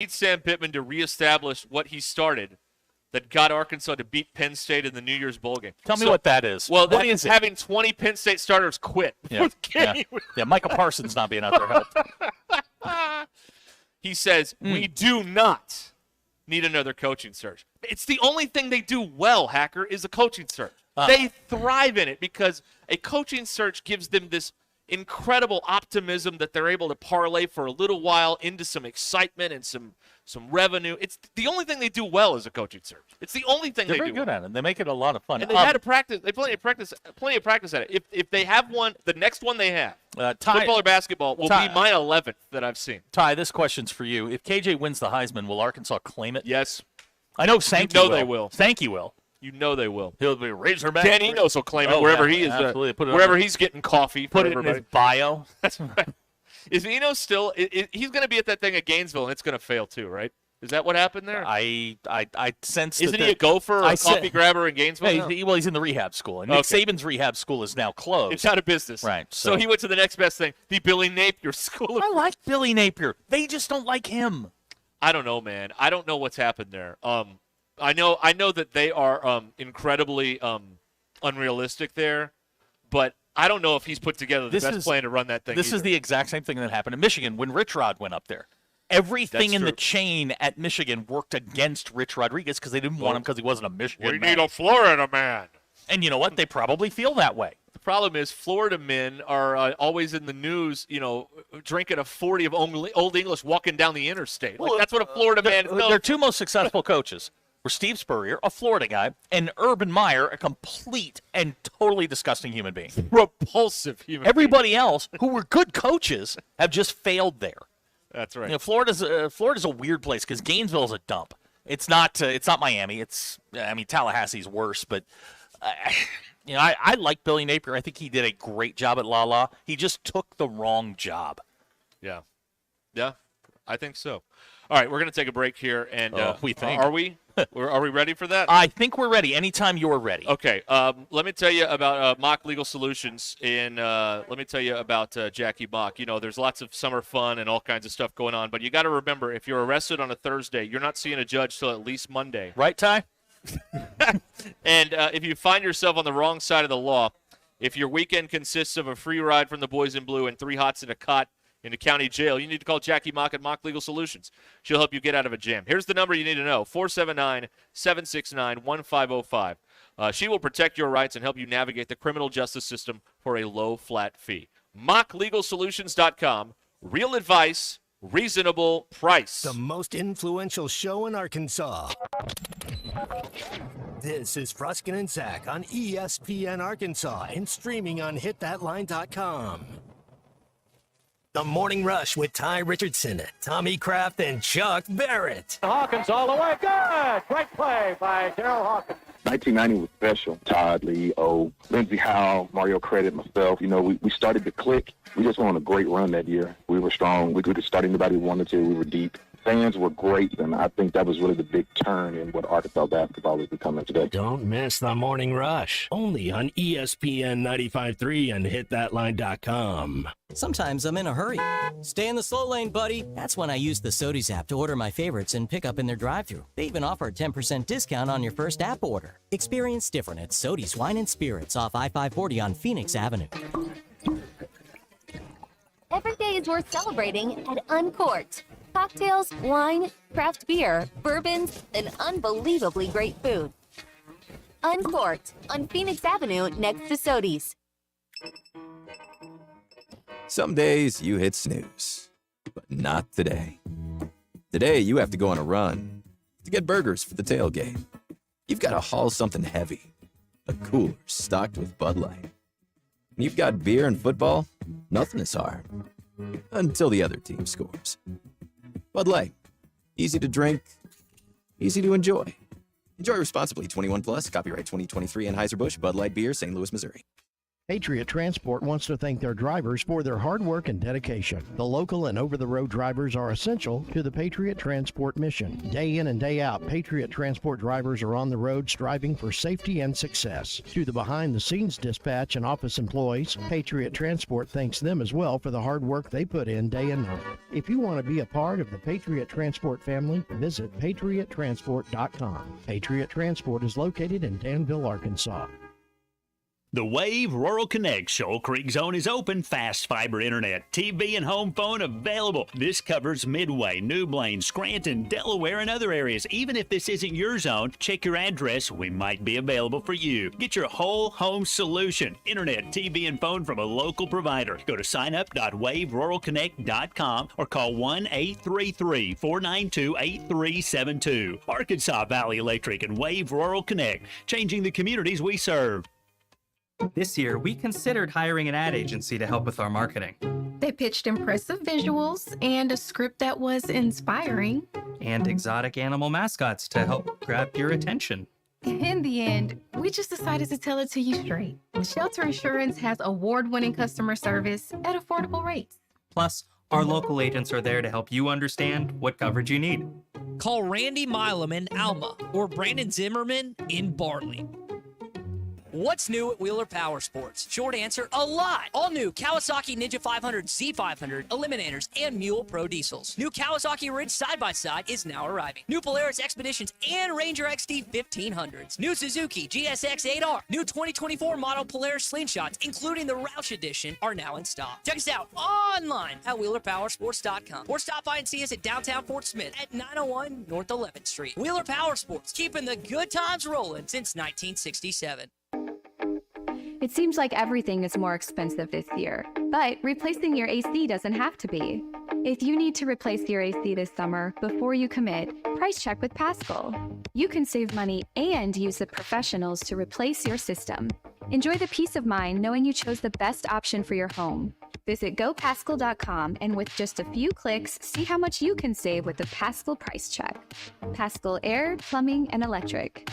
Need Sam Pittman to reestablish what he started that got Arkansas to beat Penn State in the New Year's Bowl game. Tell me what that is. Well, what is it? Having 20 Penn State starters quit. Yeah, Michael Parsons not being out there helped. He says, we do not need another coaching search. It's the only thing they do well, Hacker, is a coaching search. They thrive in it because a coaching search gives them this incredible optimism that they're able to parlay for a little while into some excitement and some revenue. It's the only thing they do well is a coaching search. It's the only thing They're they very do good well. at it. They make it a lot of fun. And they had to practice. They plenty of practice at it. If they have one, the next one they have, football or basketball, will be my 11th that I've seen. Ty, this question's for you. If KJ wins the Heisman, will Arkansas claim it? Yes. I know Sankey will. They will. Sankey will. You know they will. He'll be Razorback. Dan Enos will claim it wherever he is. Wherever he's getting coffee. Put it in his bio. That's right. Is Enos still? He's going to be at that thing at Gainesville, and it's going to fail too, right? Is that what happened there? I sense. Isn't he a gopher or a coffee grabber in Gainesville? Yeah, he's in the rehab school, and Nick Saban's rehab school is now closed. It's out of business, right? So he went to the next best thing, the Billy Napier School. I like Billy Napier. They just don't like him. I don't know, man. I don't know what's happened there. I know that they are incredibly unrealistic there, but I don't know if he's put together the best plan to run that thing. This is the exact same thing that happened in Michigan when Rich Rod went up there. Everything in the chain at Michigan worked against Rich Rodriguez because they didn't want him because he wasn't a Michigan man. We need a Florida man. And you know what? They probably feel that way. The problem is Florida men are always in the news, drinking a 40 of Old English walking down the interstate. Like, that's what a Florida man is. Their two most successful coaches were Steve Spurrier, a Florida guy, and Urban Meyer, a complete and totally disgusting human being. Repulsive human being. Everybody else who were good coaches have just failed there. That's right. Florida's a weird place because Gainesville's a dump. It's not Miami. Tallahassee's worse, but I like Billy Napier. I think he did a great job at La. He just took the wrong job. Yeah, I think so. All right, we're going to take a break here, and we think. Are we? Are we ready for that? I think we're ready. Anytime you're ready. Okay. Let me tell you about Mock Legal Solutions, and let me tell you about Jackie Mock. There's lots of summer fun and all kinds of stuff going on, but you got to remember, if you're arrested on a Thursday, you're not seeing a judge till at least Monday. Right, Ty? And if you find yourself on the wrong side of the law, if your weekend consists of a free ride from the Boys in Blue and 3 hots in a cot in the county jail, you need to call Jackie Mock at Mock Legal Solutions. She'll help you get out of a jam. Here's the number you need to know, 479-769-1505. She will protect your rights and help you navigate the criminal justice system for a low, flat fee. MockLegalSolutions.com. Real advice, reasonable price. The most influential show in Arkansas. This is Ruscin and Zach on ESPN Arkansas and streaming on hitthatline.com. The Morning Rush with Ty Richardson, Tommy Kraft, and Chuck Barrett. Hawkins all the way. Good. Great play by Daryl Hawkins. 1990 was special. Todd, Lee, Lindsey Howell, Mario Credit, myself. We started to click. We just went on a great run that year. We were strong. We could start anybody we wanted to. We were deep. Fans were great, and I think that was really the big turn in what Arkansas basketball is becoming today. Don't miss the Morning Rush, only on ESPN 95.3 and hitthatline.com. Sometimes I'm in a hurry. Stay in the slow lane, buddy. That's when I use the Sodies app to order my favorites and pick up in their drive-thru. They even offer a 10% discount on your first app order. Experience different at Sodies Wine and Spirits off I-540 on Phoenix Avenue. Every day is worth celebrating at Uncorked. Cocktails, wine, craft beer, bourbons, and unbelievably great food. Uncorked on Phoenix Avenue next to Sodies. Some days you hit snooze, but not today. Today you have to go on a run to get burgers for the tailgate. You've got to haul something heavy, a cooler stocked with Bud Light. And you've got beer and football, nothing is hard, until the other team scores. Bud Light, easy to drink, easy to enjoy. Enjoy responsibly. 21 plus. Copyright 2023 Anheuser-Busch Bud Light Beer, St. Louis, Missouri. Patriot Transport wants to thank their drivers for their hard work and dedication. The local and over-the-road drivers are essential to the Patriot Transport mission. Day in and day out, Patriot Transport drivers are on the road striving for safety and success. To the behind-the-scenes dispatch and office employees, Patriot Transport thanks them as well for the hard work they put in day and night. If you want to be a part of the Patriot Transport family, visit patriottransport.com. Patriot Transport is located in Danville, Arkansas. The Wave Rural Connect Shoal Creek Zone is open. Fast fiber internet, TV, and home phone available. This covers Midway, New Blaine, Scranton, Delaware, and other areas. Even if this isn't your zone, check your address. We might be available for you. Get your whole home solution. Internet, TV, and phone from a local provider. Go to signup.waveruralconnect.com or call 1-833-492-8372. Arkansas Valley Electric and Wave Rural Connect, changing the communities we serve. This year, we considered hiring an ad agency to help with our marketing. They pitched impressive visuals and a script that was inspiring. And exotic animal mascots to help grab your attention. In the end, we just decided to tell it to you straight. Shelter Insurance has award-winning customer service at affordable rates. Plus, our local agents are there to help you understand what coverage you need. Call Randy Milam in Alma or Brandon Zimmerman in Barley. What's new at Wheeler Power Sports? Short answer, a lot. All new Kawasaki Ninja 500, Z500, Eliminators, and Mule Pro Diesels. New Kawasaki Ridge side-by-side is now arriving. New Polaris Expeditions and Ranger XD 1500s. New Suzuki GSX 8R. New 2024 model Polaris Slingshots, including the Roush Edition, are now in stock. Check us out online at WheelerPowersports.com or stop by and see us at downtown Fort Smith at 901 North 11th Street. Wheeler Power Sports, keeping the good times rolling since 1967. It seems like everything is more expensive this year, but replacing your AC doesn't have to be. If you need to replace your AC this summer, before you commit, price check with Paschal. You can save money and use the professionals to replace your system. Enjoy the peace of mind knowing you chose the best option for your home. Visit GoPaschal.com and with just a few clicks, see how much you can save with the Paschal price check. Paschal Air, Plumbing, and Electric.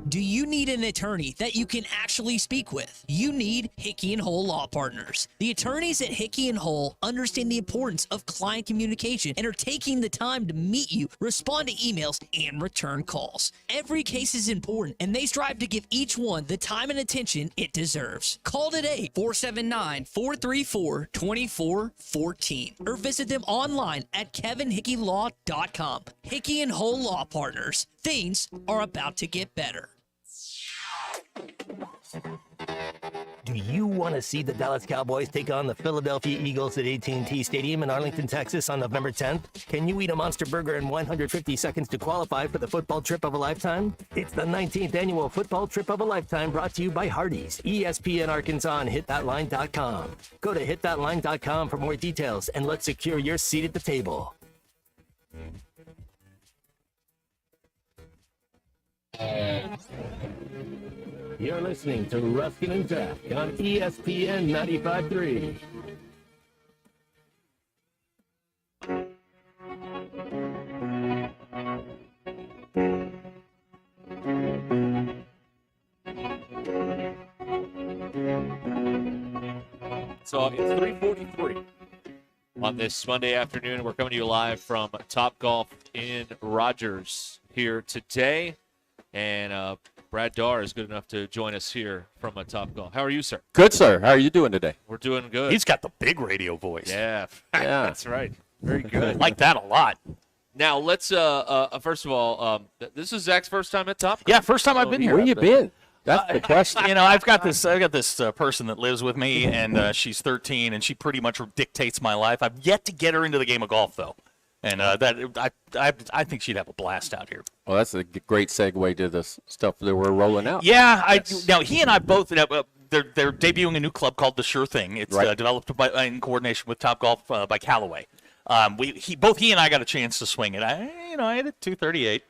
Do you need an attorney that you can actually speak with? You need Hickey & Hull Law Partners. The attorneys at Hickey & Hull understand the importance of client communication and are taking the time to meet you, respond to emails, and return calls. Every case is important, and they strive to give each one the time and attention it deserves. Call today, 479-434-2414, or visit them online at kevinhickeylaw.com. Hickey & Hull Law Partners. Things are about to get better. Do you want to see the Dallas Cowboys take on the Philadelphia Eagles at AT&T Stadium in Arlington, Texas on November 10th? Can you eat a Monster Burger in 150 seconds to qualify for the football trip of a lifetime? It's the 19th annual football trip of a lifetime brought to you by Hardee's, ESPN Arkansas, and hitthatline.com. Go to hitthatline.com for more details and let's secure your seat at the table. You're listening to Ruscin and Zach on ESPN 95.3. So it's 3:43 on this Monday afternoon. We're coming to you live from Topgolf in Rogers here today. And Brad Darr is good enough to join us here from Topgolf. How are you, sir? Good, sir. How are you doing today? We're doing good. He's got the big radio voice. Yeah, that's right. Very good. Like that a lot. Now, let's, first of all, this is Zach's first time at Topgolf? Yeah, first time I've been here. Where you been? That's the question. You know, I've got this person that lives with me, and she's 13, and she pretty much dictates my life. I've yet to get her into the game of golf, though. And I think she'd have a blast out here. Well, that's a great segue to the stuff that we're rolling out. Yeah, now he and I both they're debuting a new club called The Sure Thing. It's right. Developed in coordination with Topgolf by Callaway. Both he and I got a chance to swing it. I hit it 238.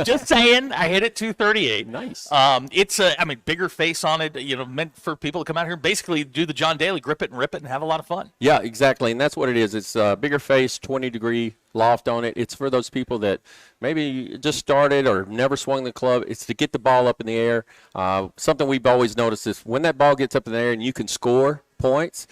Just saying, I hit it 238. Nice. It's bigger face on it. Meant for people to come out here, basically do the John Daly, grip it and rip it, and have a lot of fun. Yeah, exactly, and that's what it is. It's bigger face, 20-degree loft on it. It's for those people that maybe just started or never swung the club. It's to get the ball up in the air. Something we've always noticed is when that ball gets up in the air and you can score points,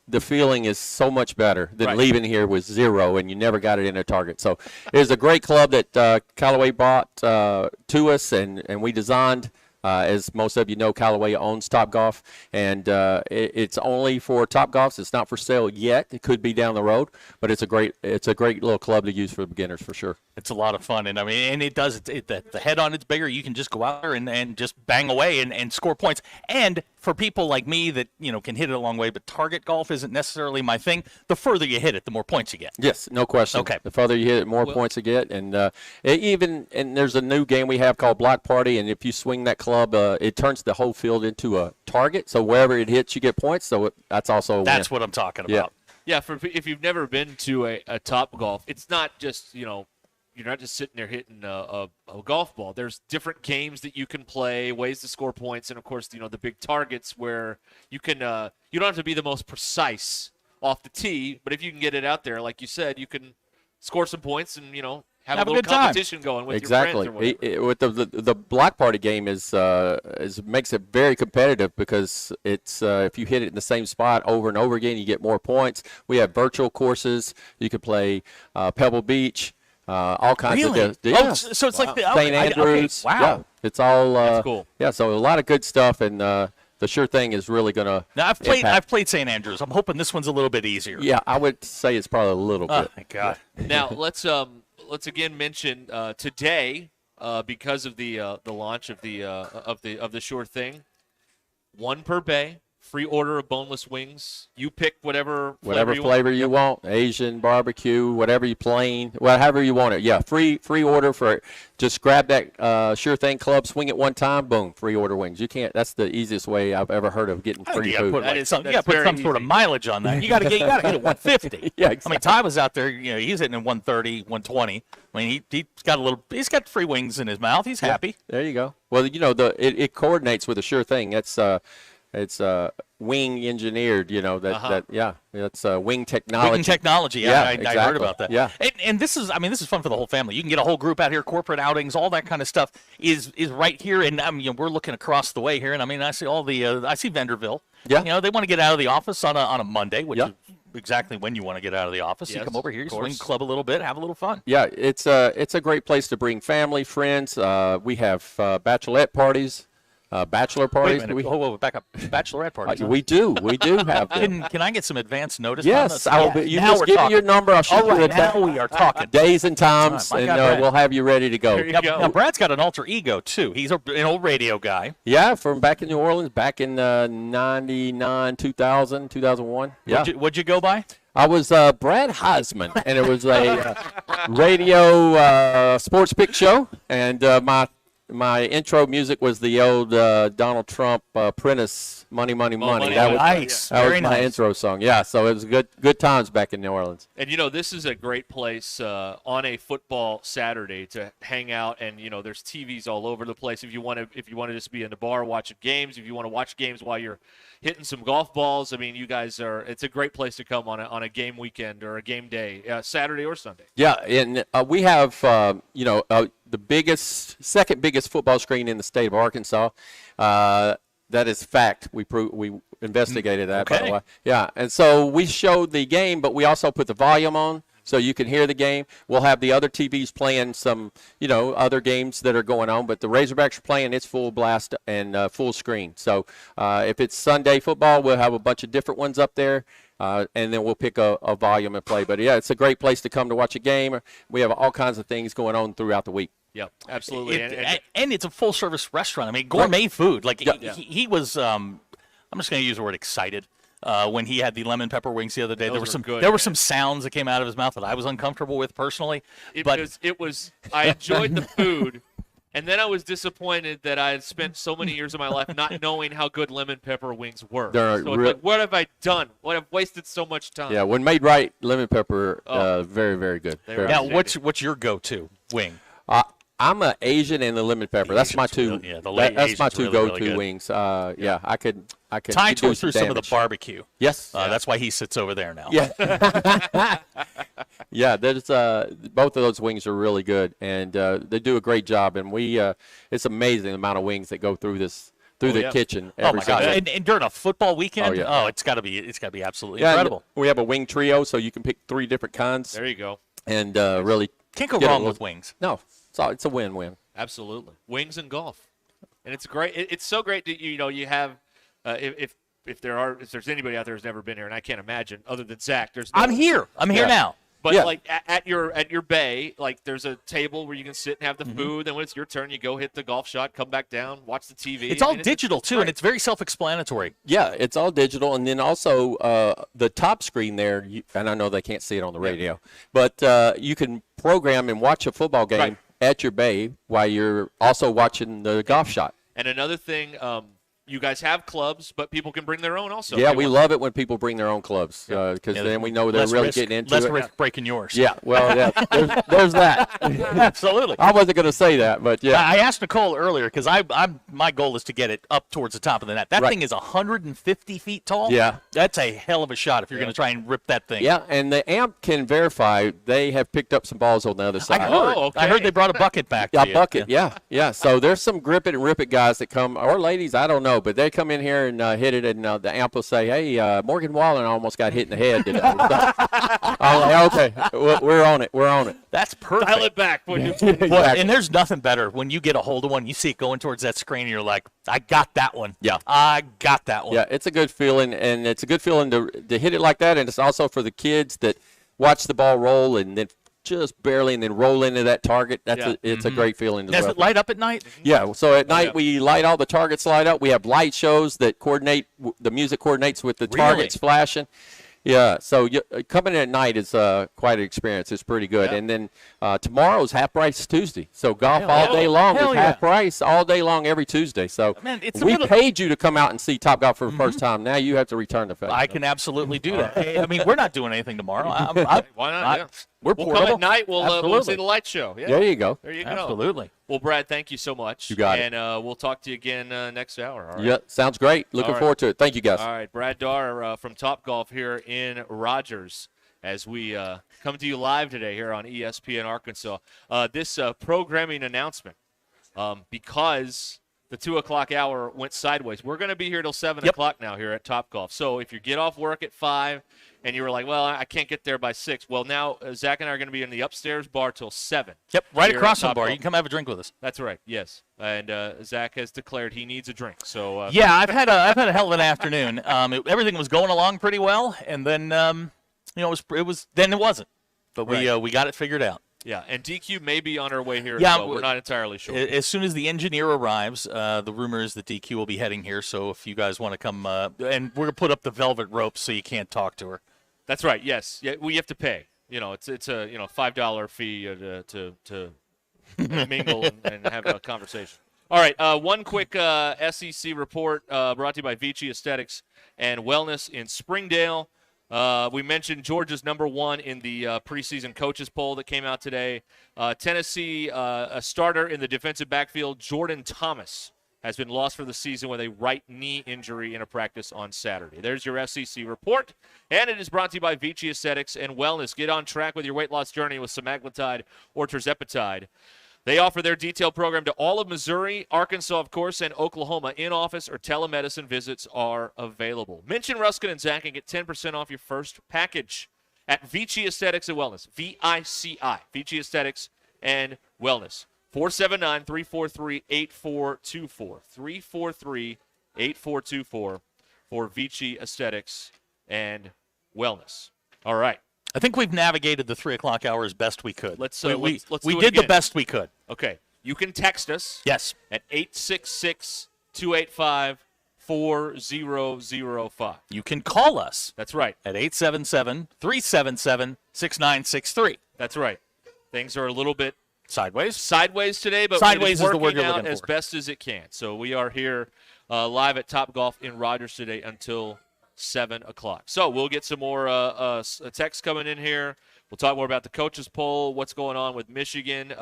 the feeling is so much better than leaving here with 0 and you never got it in a target. So it was a great club that Callaway brought to us, and we designed. As most of you know, Callaway owns Topgolf, and it's only for Topgolfs. It's not for sale yet. It could be down the road, but it's a great little club to use for beginners for sure. It's a lot of fun, and I mean, and it does. The head on it's bigger. You can just go out there and just bang away and score points. And for people like me that can hit it a long way, but target golf isn't necessarily my thing. The further you hit it, the more points you get. Yes, no question. Okay. The further you hit it, more points you get, and there's a new game we have called Block Party, and if you swing that club, it turns the whole field into a target. So wherever it hits, you get points. So that's also a that's win. what I'm talking Yeah. about. Yeah, if you've never been to a Topgolf, it's not just you're not just sitting there hitting a golf ball. There's different games that you can play, ways to score points, and of course, the big targets where you can you don't have to be the most precise off the tee, but if you can get it out there, like you said, you can score some points and have a little competition going with your friends or whatever. With the block party game is makes it very competitive because it's if you hit it in the same spot over and over again, you get more points. We have virtual courses. You can play Pebble Beach. All kinds of yeah. So it's like the St. Andrews. Wow. Yeah, it's all That's cool. Yeah, so a lot of good stuff, and the sure thing is really gonna. Now I've played St. Andrews. I'm hoping this one's a little bit easier. Yeah, I would say it's probably a little bit. Oh my God. Now let's again mention today because of the launch of the Sure Thing, 1 per bay. Free order of boneless wings. You pick whatever flavor you want. Asian, barbecue, whatever you plain, however you want it. Yeah, free order for. Just grab that Sure Thing club, swing it one time, boom, free order wings. You can't. That's the easiest way I've ever heard of getting free food. You got to put some sort of mileage on that. You got to hit it 150. Yeah, exactly. I mean, Ty was out there. He's hitting in 130, 120. I mean, he's got free wings in his mouth. He's happy. There you go. Well, it coordinates with the Sure Thing. It's wing engineered, that's wing technology. Wing technology, I exactly. heard about that. Yeah. And this is fun for the whole family. You can get a whole group out here, corporate outings, all that kind of stuff is right here. And we're looking across the way here, and I see all the I see Vanderbilt. Yeah. They want to get out of the office on a Monday, which is exactly when you want to get out of the office. Yes, you come over here, you swing club a little bit, have a little fun. Yeah, it's a great place to bring family, friends. We have bachelorette parties. Bachelor parties. Wait a minute. Whoa, back up. Bachelorette parties. We do have them. Can I get some advance notice? Yes, on this? you just give me your number. I'll shoot you now we are talking. Days and times, and we'll have you ready to go. Now, Brad's got an alter ego, too. He's an old radio guy. Yeah, from back in New Orleans, back in 99, 2000, 2001. Yeah. What'd you go by? I was Brad Heisman, and it was a radio sports pick show, and my intro music was the old Donald Trump Prentice Money, Money, Money. That was nice. That was my intro song. Yeah, so it was good times back in New Orleans. And this is a great place on a football Saturday to hang out. And there's TVs all over the place. If you want to just be in the bar watching games, if you want to watch games while you're hitting some golf balls, I mean, you guys it's a great place to come on a game weekend or a game day, Saturday or Sunday. Yeah, and we have the second biggest football screen in the state of Arkansas. That is fact. We investigated that, by the way. Yeah, and so we showed the game, but we also put the volume on so you can hear the game. We'll have the other TVs playing some, other games that are going on, but the Razorbacks are playing its full blast and full screen. So if it's Sunday football, we'll have a bunch of different ones up there. And then we'll pick a volume and play. But, yeah, it's a great place to come to watch a game. We have all kinds of things going on throughout the week. Yep, absolutely. And it's a full-service restaurant. I mean, gourmet food. Like, he was I'm just going to use the word excited. When he had the lemon pepper wings the other day, there were some sounds that came out of his mouth that I was uncomfortable with personally. I enjoyed the food. And then I was disappointed that I had spent so many years of my life not knowing how good lemon pepper wings were. So it's like, what have I done? What I've wasted so much time. Yeah, when made right, lemon pepper, very, very good. Now, what's your go-to wing? I'm an Asian and the lemon pepper. That's my two. That's my two really, go-to really wings. I I can. Ty do tore through some of the damage. barbecue. Yes. That's why he sits over there now. Yeah. Yeah, there's both of those wings are really good, and they do a great job. And it's amazing the amount of wings that go through the kitchen. Oh Every my gosh! Sunday. And during a football weekend, yeah. it's got to be absolutely Yeah, incredible. and we have a wing trio, so you can pick 3 different kinds. There you go. And really Can't go get a wrong little- with wings. No, it's a win-win. Absolutely. Wings and golf. And it's great. It's so great that you have if there's anybody out there who's never been here, and I can't imagine other than Zach. I'm here now. But Yeah. like at your bay, like there's a table where you can sit and have the food. Then when it's your turn, you go hit the golf shot, come back down, watch the TV. It's all digital too, and it's very self-explanatory. Yeah, it's all digital, and then also the top screen there. And I know they can't see it on the radio, but you can program and watch a football game at your bay while you're also watching the golf shot. And another thing, you guys have clubs, but people can bring their own also. Yeah, we love it when people bring their own clubs because then we know they're really getting into less it. risk breaking yours. Yeah, well, yeah, there's that. Absolutely. I wasn't going to say that, but yeah. I asked Nicole earlier because my goal is to get it up towards the top of the net. That thing is 150 feet tall. Yeah. That's a hell of a shot if you're going to try and rip that thing. Yeah, and the amp can verify they have picked up some balls on the other side. I heard they brought a bucket back. Yeah, to you. bucket. Yeah. So there's some grip it and rip it guys that come, or ladies, I don't know, but they come in here and hit it, and the amp will say, "Hey, Morgan Wallen almost got hit in the head today." I'm like, okay, we're on it. We're on it. That's perfect. Dial it back. When you Well, and there's nothing better when you get a hold of one, you see it going towards that screen, and you're like, I got that one. Yeah. I got that one. Yeah, it's a good feeling, and it's a good feeling to hit it like that, and it's also for the kids that watch the ball roll and then just barely and then roll into that target. It's a great feeling as Does well. it light up at night? Yeah, so at night we light all the targets light up. We have light shows that coordinate, the music coordinates with the targets flashing. Yeah, so coming in at night is quite an experience. It's pretty good. And then tomorrow's half price Tuesday. So golf all day long is half price all day long every Tuesday. So we paid you to come out and see Top Golf for the first time. Now you have to return the favor. I can absolutely do that. Hey, I mean, we're not doing anything tomorrow. Why not? We're We'll portable. come at night. We'll see the light show. Yeah. There you go. There you go. Absolutely. Well, Brad, thank you so much. You got it. And we'll talk to you again next hour. All right? Yeah, sounds great. Looking forward to it. Thank you, guys. All right, Brad Darr from Top Golf here in Rogers as we come to you live today here on ESPN Arkansas. This programming announcement, because the 2 o'clock hour went sideways. We're going to be here till 7 o'clock now here at Top Golf. So if you get off work at 5 and you were like, well, I can't get there by 6, well, now Zach and I are going to be in the upstairs bar till 7. Yep, right here across at from the Top bar. Golf. You can come have a drink with us. That's right, yes. And Zach has declared he needs a drink. So Yeah, I've had a hell of an afternoon. Everything was going along pretty well, and then it wasn't. But we got it figured out. Yeah, and DQ may be on our way here as Yeah, well. We're not entirely sure. As soon as the engineer arrives, the rumor is that DQ will be heading here. So if you guys want to come, and we're gonna put up the velvet ropes so you can't talk to her. That's right. Yes. Yeah, we have to pay. It's a $5 fee to mingle and have a conversation. All right. One quick SEC report brought to you by Vici Aesthetics and Wellness in Springdale. We mentioned Georgia's #1 in the preseason coaches poll that came out today. Tennessee, a starter in the defensive backfield, Jordan Thomas, has been lost for the season with a right knee injury in a practice on Saturday. There's your SEC report, and it is brought to you by Vici Aesthetics and Wellness. Get on track with your weight loss journey with semaglutide or tirzepatide. They offer their detailed program to all of Missouri, Arkansas, of course, and Oklahoma. In-office or telemedicine visits are available. Mention Ruscin and Zach and get 10% off your first package at Vici Aesthetics and Wellness. VICI, Vici Aesthetics and Wellness. 479-343-8424. 343-8424 for Vici Aesthetics and Wellness. All right. I think we've navigated the 3 o'clock hour as best we could. Let's we do did it the again. best we could. Okay. You can text us. Yes. At 866-285-4005. You can call us. That's right. At 877-377-6963. That's right. Things are a little bit sideways today, but sideways it is is the word working you're out looking as for. best as it can. So we are here live at Top Golf in Rogers today until 7 o'clock. So we'll get some more texts coming in here. We'll talk more about the coaches poll, what's going on with Michigan,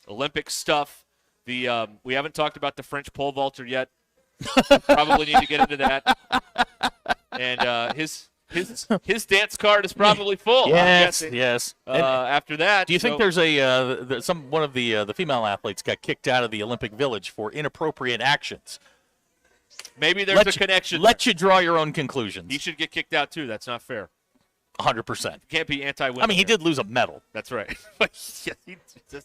Olympic stuff. We haven't talked about the French pole vaulter yet. Probably need to get into that. And his dance card is probably full. Yes. After that, do you think there's one of the female athletes got kicked out of the Olympic Village for inappropriate actions? Maybe there's a connection. Let you draw your own conclusions. He should get kicked out too. That's not fair. 100%. Can't be anti-women. I mean, he did lose a medal. That's right. Yes,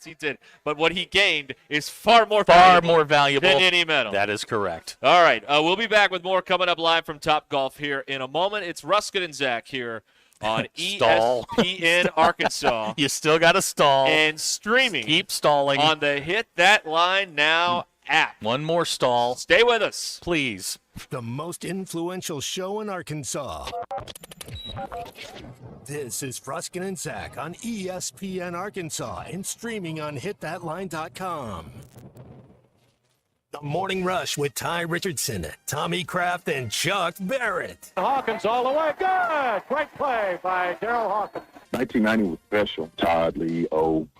he did. But what he gained is far more valuable than any medal. That is correct. All right. We'll be back with more coming up live from Top Golf here in a moment. It's Ruscin and Zach here on ESPN Arkansas. You still got to stall. And streaming. Keep stalling. On the Hit That Line Now app. One more stall. Stay with us. Please. The most influential show in Arkansas. This is Ruscin and Zach on ESPN Arkansas and streaming on hitthatline.com. The Morning Rush with Ty Richardson, Tommy Kraft, and Chuck Barrett. Hawkins all the way. Good. Great play by Daryl Hawkins. 1990 was special. Todd, Lee,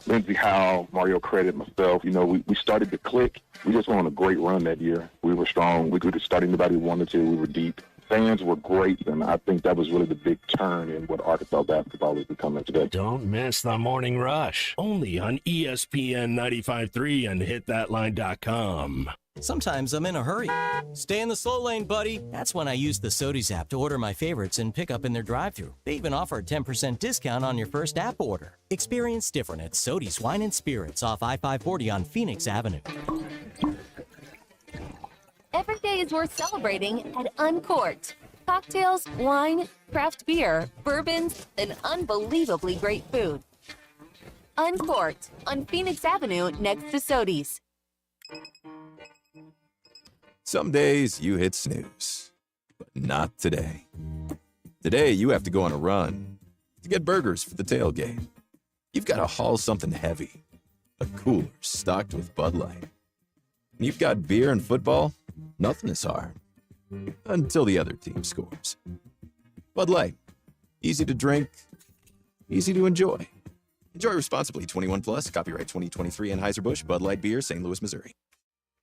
Lindsey Howell, Mario Credit, myself. We started to click. We just went on a great run that year. We were strong. We could start anybody we wanted to. We were deep. Fans were great, and I think that was really the big turn in what Arkansas basketball is becoming today. Don't miss the Morning Rush. Only on ESPN 95.3 and hitthatline.com. Sometimes I'm in a hurry. Stay in the slow lane, buddy. That's when I use the Sodies app to order my favorites and pick up in their drive-thru. They even offer a 10% discount on your first app order. Experience different at Sodies Wine and Spirits off I-540 on Phoenix Avenue. Every day is worth celebrating at Uncorked. Cocktails, wine, craft beer, bourbons, and unbelievably great food. Uncorked on Phoenix Avenue next to Sodies. Some days you hit snooze, but not today. Today you have to go on a run to get burgers for the tailgate. You've got to haul something heavy, a cooler stocked with Bud Light. And you've got beer and football, nothing is hard. Until the other team scores. Bud Light, easy to drink, easy to enjoy. Enjoy responsibly. 21 plus. Copyright 2023 Anheuser-Busch Bud Light Beer, St. Louis, Missouri.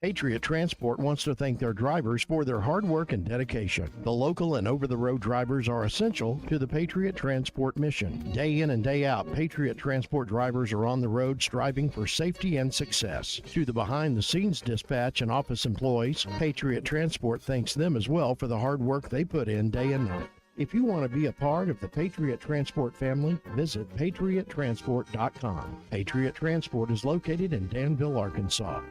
Patriot Transport wants to thank their drivers for their hard work and dedication. The local and over-the-road drivers are essential to the Patriot Transport mission. Day in and day out, Patriot Transport drivers are on the road striving for safety and success. To the behind-the-scenes dispatch and office employees, Patriot Transport thanks them as well for the hard work they put in day and night. If you want to be a part of the Patriot Transport family, visit patriottransport.com. Patriot Transport is located in Danville, Arkansas.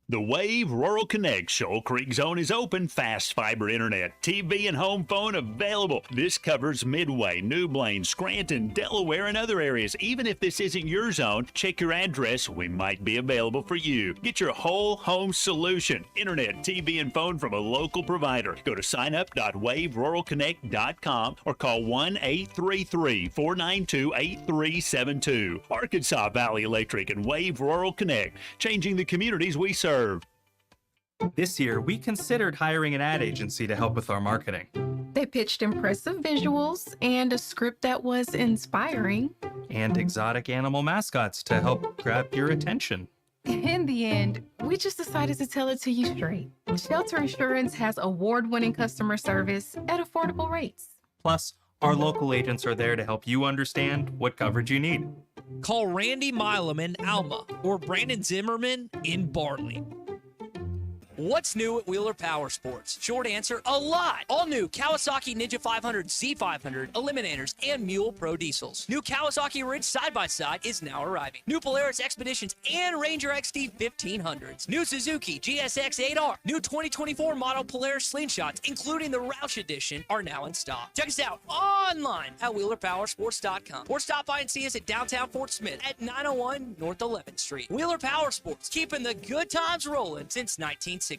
The Wave Rural Connect Shoal Creek Zone is open. Fast fiber internet, TV, and home phone available. This covers Midway, New Blaine, Scranton, Delaware, and other areas. Even if this isn't your zone, check your address. We might be available for you. Get your whole home solution. Internet, TV, and phone from a local provider. Go to signup.waveruralconnect.com or call 1-833-492-8372. Arkansas Valley Electric and Wave Rural Connect, changing the communities we serve. This year, we considered hiring an ad agency to help with our marketing. They pitched impressive visuals and a script that was inspiring. And exotic animal mascots to help grab your attention. In the end, we just decided to tell it to you straight. Shelter Insurance has award-winning customer service at affordable rates. Plus, our local agents are there to help you understand what coverage you need. Call Randy Milam in Alma or Brandon Zimmerman in Bartley. What's new at Wheeler Power Sports? Short answer, a lot. All new Kawasaki Ninja 500, Z500, Eliminators, and Mule Pro Diesels. New Kawasaki Ridge side-by-side is now arriving. New Polaris Expeditions and Ranger XD 1500s. New Suzuki GSX 8R. New 2024 model Polaris Slingshots, including the Roush Edition, are now in stock. Check us out online at WheelerPowersports.com or stop by and see us at downtown Fort Smith at 901 North 11th Street. Wheeler Power Sports, keeping the good times rolling since 1967.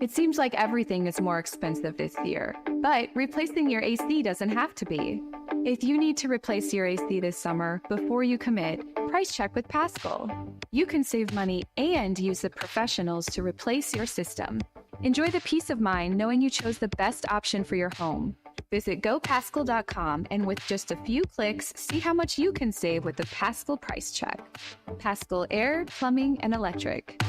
It seems like everything is more expensive this year, but replacing your AC doesn't have to be. If you need to replace your AC this summer, before you commit, price check with Paschal. You can save money and use the professionals to replace your system. Enjoy the peace of mind knowing you chose the best option for your home. Visit GoPaschal.com and with just a few clicks, see how much you can save with the Paschal Price Check. Paschal Air, Plumbing, and Electric.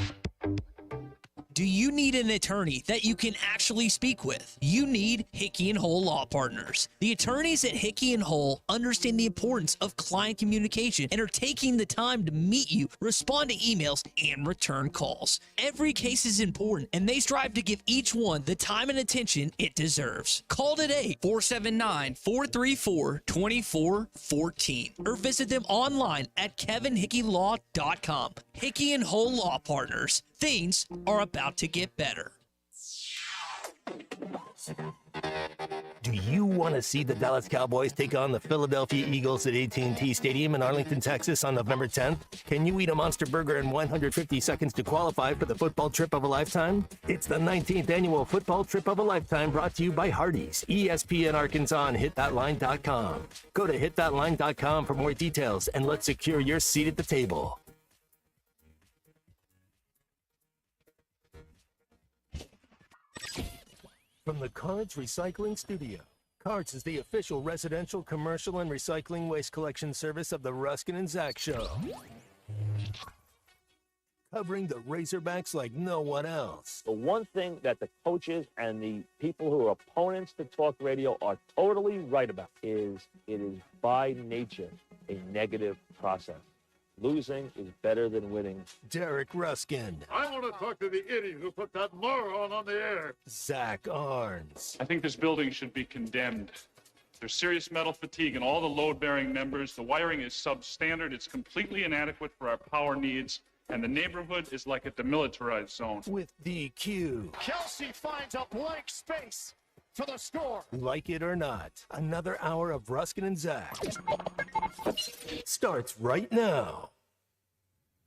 Do you need an attorney that you can actually speak with? You need Hickey & Hull Law Partners. The attorneys at Hickey & Hull understand the importance of client communication and are taking the time to meet you, respond to emails, and return calls. Every case is important, and they strive to give each one the time and attention it deserves. Call today, 479-434-2414, or visit them online at kevinhickeylaw.com. Hickey & Hull Law Partners. Things are about to get better. Do you want to see the Dallas Cowboys take on the Philadelphia Eagles at AT&T Stadium in Arlington, Texas on November 10th? Can you eat a Monster Burger in 150 seconds to qualify for the football trip of a lifetime? It's the 19th annual football trip of a lifetime brought to you by Hardee's, ESPN Arkansas, and hitthatline.com. Go to hitthatline.com for more details and let's secure your seat at the table. From the Cards Recycling Studio. Cards is the official residential, commercial, and recycling waste collection service of the Ruscin and Zach Show. Covering the Razorbacks like no one else. The one thing that the coaches and the people who are opponents to talk radio are totally right about is it is by nature a negative process. Losing is better than winning. Derek Ruskin. I want to talk to the idiot who put that moron on the air. Zach Arns. I think this building should be condemned. There's serious metal fatigue in all the load-bearing members. The wiring is substandard. It's completely inadequate for our power needs. And the neighborhood is like a demilitarized zone. With DQ. Kelsey finds a blank space for the score. Like it or not, another hour of Ruskin and Zach starts right now.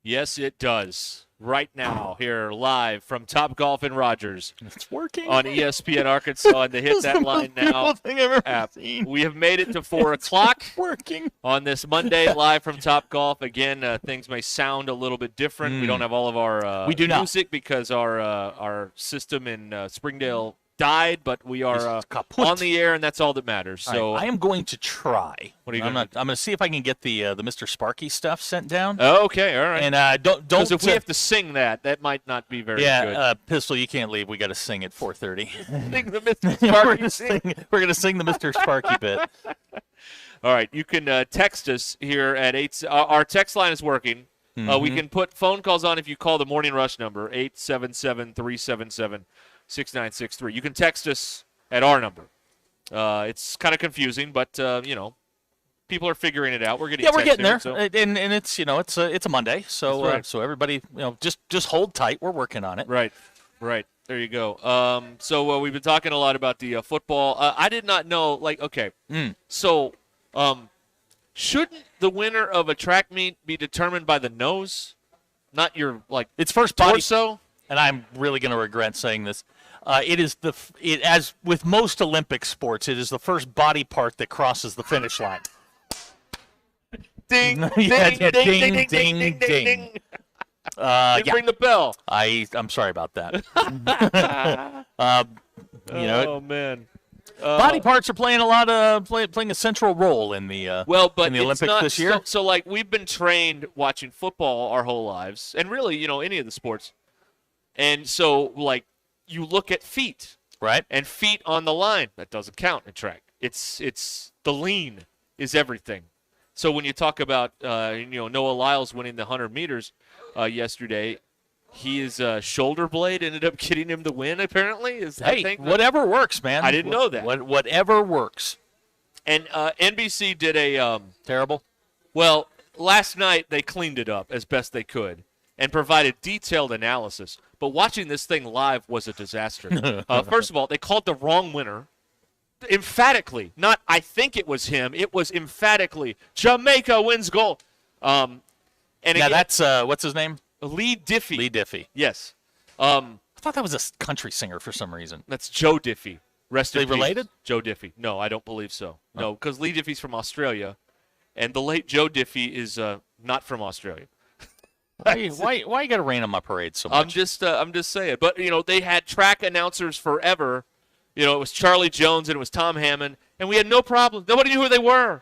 Yes, it does. Right now, here live from Top Golf in Rogers. It's working. On ESPN Arkansas and the Hit That Line Now thing I've ever app. seen. We have made it to 4 o'clock. Working. On this Monday, live from Top Golf. Again, things may sound a little bit different. We don't have all of our we do not. music because our system in Springdale died, but we are on the air, and that's all that matters. So I am going to try. What are you I'm going to do? I'm going to see if I can get the Mr. Sparky stuff sent down. Oh, okay, all right. And don't because if we have to sing that might not be very good. Yeah, Pistol, you can't leave. We got to sing at 4:30. Sing the Mr. Sparky We're going to sing the Mr. Sparky bit. All right, you can text us here at 8. Our text line is working. We can put phone calls on if you call the Morning Rush number, 877-377-6963. You can text us at our number. It's kind of confusing, but, people are figuring it out. We're getting we're getting there. So. And it's, it's a Monday, so That's right. so everybody, just hold tight. We're working on it. Right. There you go. So we've been talking a lot about the football. I did not know, so shouldn't the winner of a track meet be determined by the nose, not your, it's first body. torso? And I'm really going to regret saying this. It is as with most Olympic sports, it is the first body part that crosses the finish line. Ding, Yeah, ding, ding, ding. Didn't ring the bell. I'm sorry about that. Oh, man. Body parts are playing playing a central role in the in the Olympics this year. So we've been trained watching football our whole lives, and really, any of the sports. And so, you look at feet, right? And feet on the line, that doesn't count in track. It's the lean is everything. So when you talk about Noah Lyles winning the 100 meters yesterday, his shoulder blade ended up getting him the win. Apparently, whatever works, man. I didn't know that. Whatever works. And NBC did a terrible. Well, last night they cleaned it up as best they could and provided detailed analysis. But watching this thing live was a disaster. First of all, they called the wrong winner. Emphatically, not I think it was him. It was emphatically Jamaica wins gold. And now that's what's his name? Lee Diffie. Lee Diffie. Yes. I thought that was a country singer for some reason. That's Joe Diffie. Rest in peace. related? Joe Diffie. No, I don't believe so. No, because Lee Diffie's from Australia, and the late Joe Diffie is not from Australia. Why you got to rain on my parade so much? I'm just saying. But they had track announcers forever. It was Charlie Jones and it was Tom Hammond, and we had no problem. Nobody knew who they were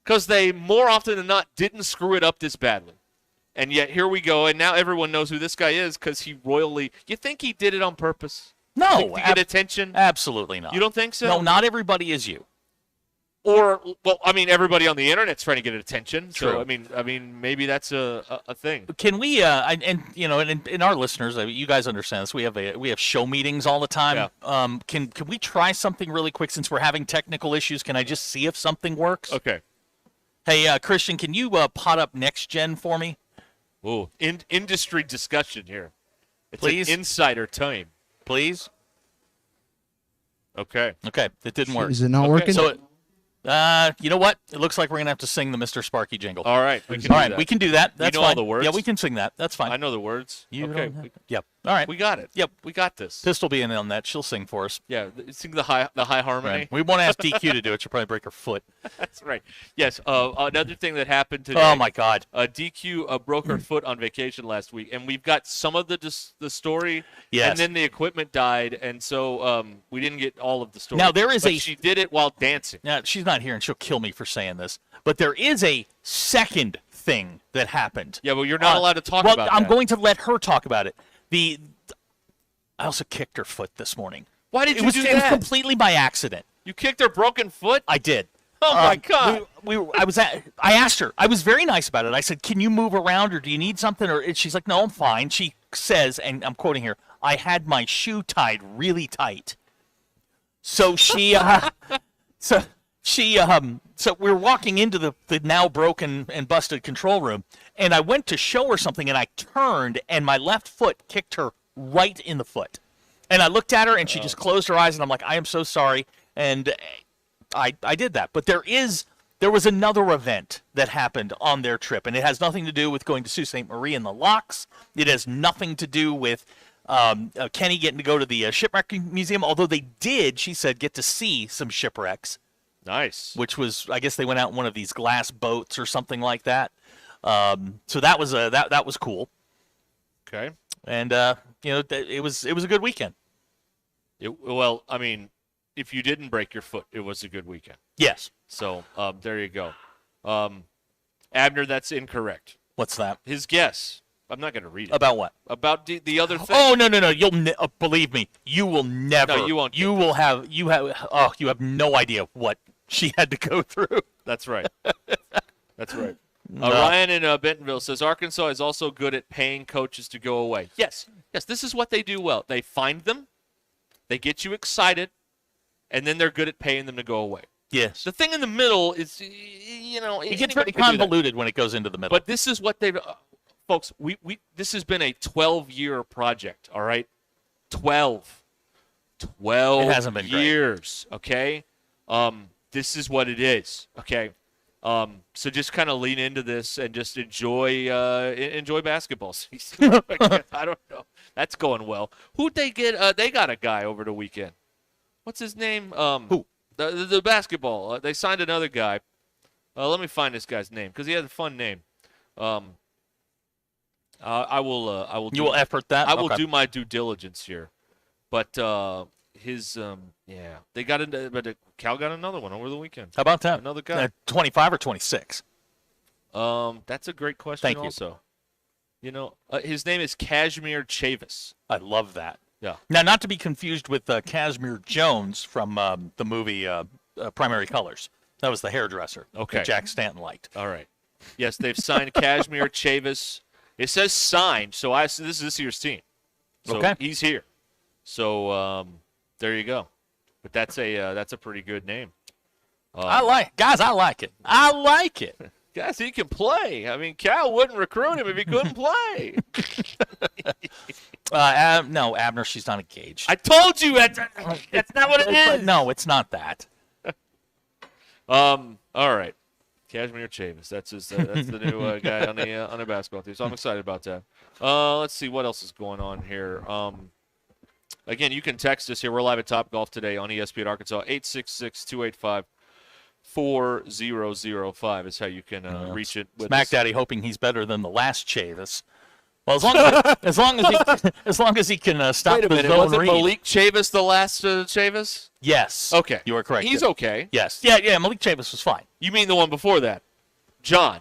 because they more often than not didn't screw it up this badly. And yet here we go, and now everyone knows who this guy is because he royally. You think he did it on purpose? No, to get attention? Absolutely not. You don't think so? No, not everybody is you. Or, well, I mean, everybody on the internet's trying to get attention. True. So, I mean, maybe that's a thing. Can we? And our listeners, you guys understand this. We have show meetings all the time. Yeah. Can we try something really quick since we're having technical issues? Can I just see if something works? Okay. Hey, Christian, can you pot up Next Gen for me? Ooh, industry discussion here. It's Please? an insider time. Please. Okay. Okay, it didn't work. Is it not working? So, you know what? It looks like we're gonna have to sing the Mr. Sparky jingle. All right, we can do that. We can do that. That's you know fine. all the words? Yeah, we can sing that. That's fine. I know the words. Okay. Yep. All right. We got it. Yep. We got this. Pistol being in that, she'll sing for us. Yeah, sing the high harmony. Right. We won't ask DQ to do it. She'll probably break her foot. That's right. Yes. Another thing that happened today. Oh my God. DQ broke her foot on vacation last week, and we've got some of the story. Yes. And then the equipment died, and so we didn't get all of the story. Now, there is but a- she did it while dancing. Now, she's not here, and she'll kill me for saying this, but there is a second thing that happened. Yeah, well, you're not allowed to talk well, about I'm that. going to let her talk about it. I also kicked her foot this morning. Why did It you was, do it was that? completely by accident. You kicked her broken foot? I did. Oh my God! I asked her. I was very nice about it. I said, "Can you move around, or do you need something?" Or she's like, "No, I'm fine." She says, and I'm quoting here, "I had my shoe tied really tight." So so we're walking into the now broken and busted control room, and I went to show her something, and I turned, and my left foot kicked her right in the foot. And I looked at her, and she just closed her eyes, and I'm like, "I am so sorry." And I did that. But there was another event that happened on their trip, and it has nothing to do with going to Sault Ste. Marie and the locks. It has nothing to do with Kenny getting to go to the shipwreck museum, although they did, she said, get to see some shipwrecks. Nice. Which was, I guess they went out in one of these glass boats or something like that. So that was that was cool. Okay. And it was a good weekend. Well, I mean, if you didn't break your foot, it was a good weekend. Yes. So there you go. Abner, that's incorrect. What's that? His guess. I'm not going to read it. About what? About the other thing. Oh no! You'll believe me. You will never. No, you won't. You have no idea what she had to go through. That's right. That's right. No. Ryan in Bentonville says Arkansas is also good at paying coaches to go away. Yes. This is what they do well. They find them, they get you excited, and then they're good at paying them to go away. Yes. The thing in the middle is, It gets very convoluted when it goes into the middle. But this is what they've, folks. This has been a 12-year project. All right, 12 It hasn't been great. years. Okay, this is what it is. Okay. So just kind of lean into this and just enjoy basketball season. I don't know. That's going well. Who'd they get? They got a guy over the weekend. What's his name? Who? The basketball. They signed another guy. Let me find this guy's name because he has a fun name. I will. You will effort that? I will Okay. do my due diligence here, but they got into. But Cal got another one over the weekend. How about that? Another guy. 25 or 26? That's a great question. Thank you. Also, his name is Kashmir Chavis. I love that. Yeah. Now, not to be confused with Casimir Jones from the movie Primary Colors. That was the hairdresser Okay. that Jack Stanton liked. All right. Yes, they've signed Kashmir Chavis. It says signed, so this is this year's team. So Okay. he's here. So there you go. But that's a pretty good name. I like it. I like it. Guys, he can play. I mean, Cal wouldn't recruit him if he couldn't play. No, Abner, she's not engaged. I told you that's not what it is. No, it's not that. All right. Kashmir Chavis. That's the new guy on the basketball team. So I'm excited about that. Let's see what else is going on here. Again, you can text us here. We're live at Top Golf today on ESPN Arkansas. 866-285-4005 is how you can reach it. With Smack us. Daddy hoping he's better than the last Chavis. Well, as long as he can stop Wait a the minute. zone Was it read. Malik Chavis the last Chavis? Yes. Okay. You are correct. He's okay. Yes. Yeah. Malik Chavis was fine. You mean the one before that? John.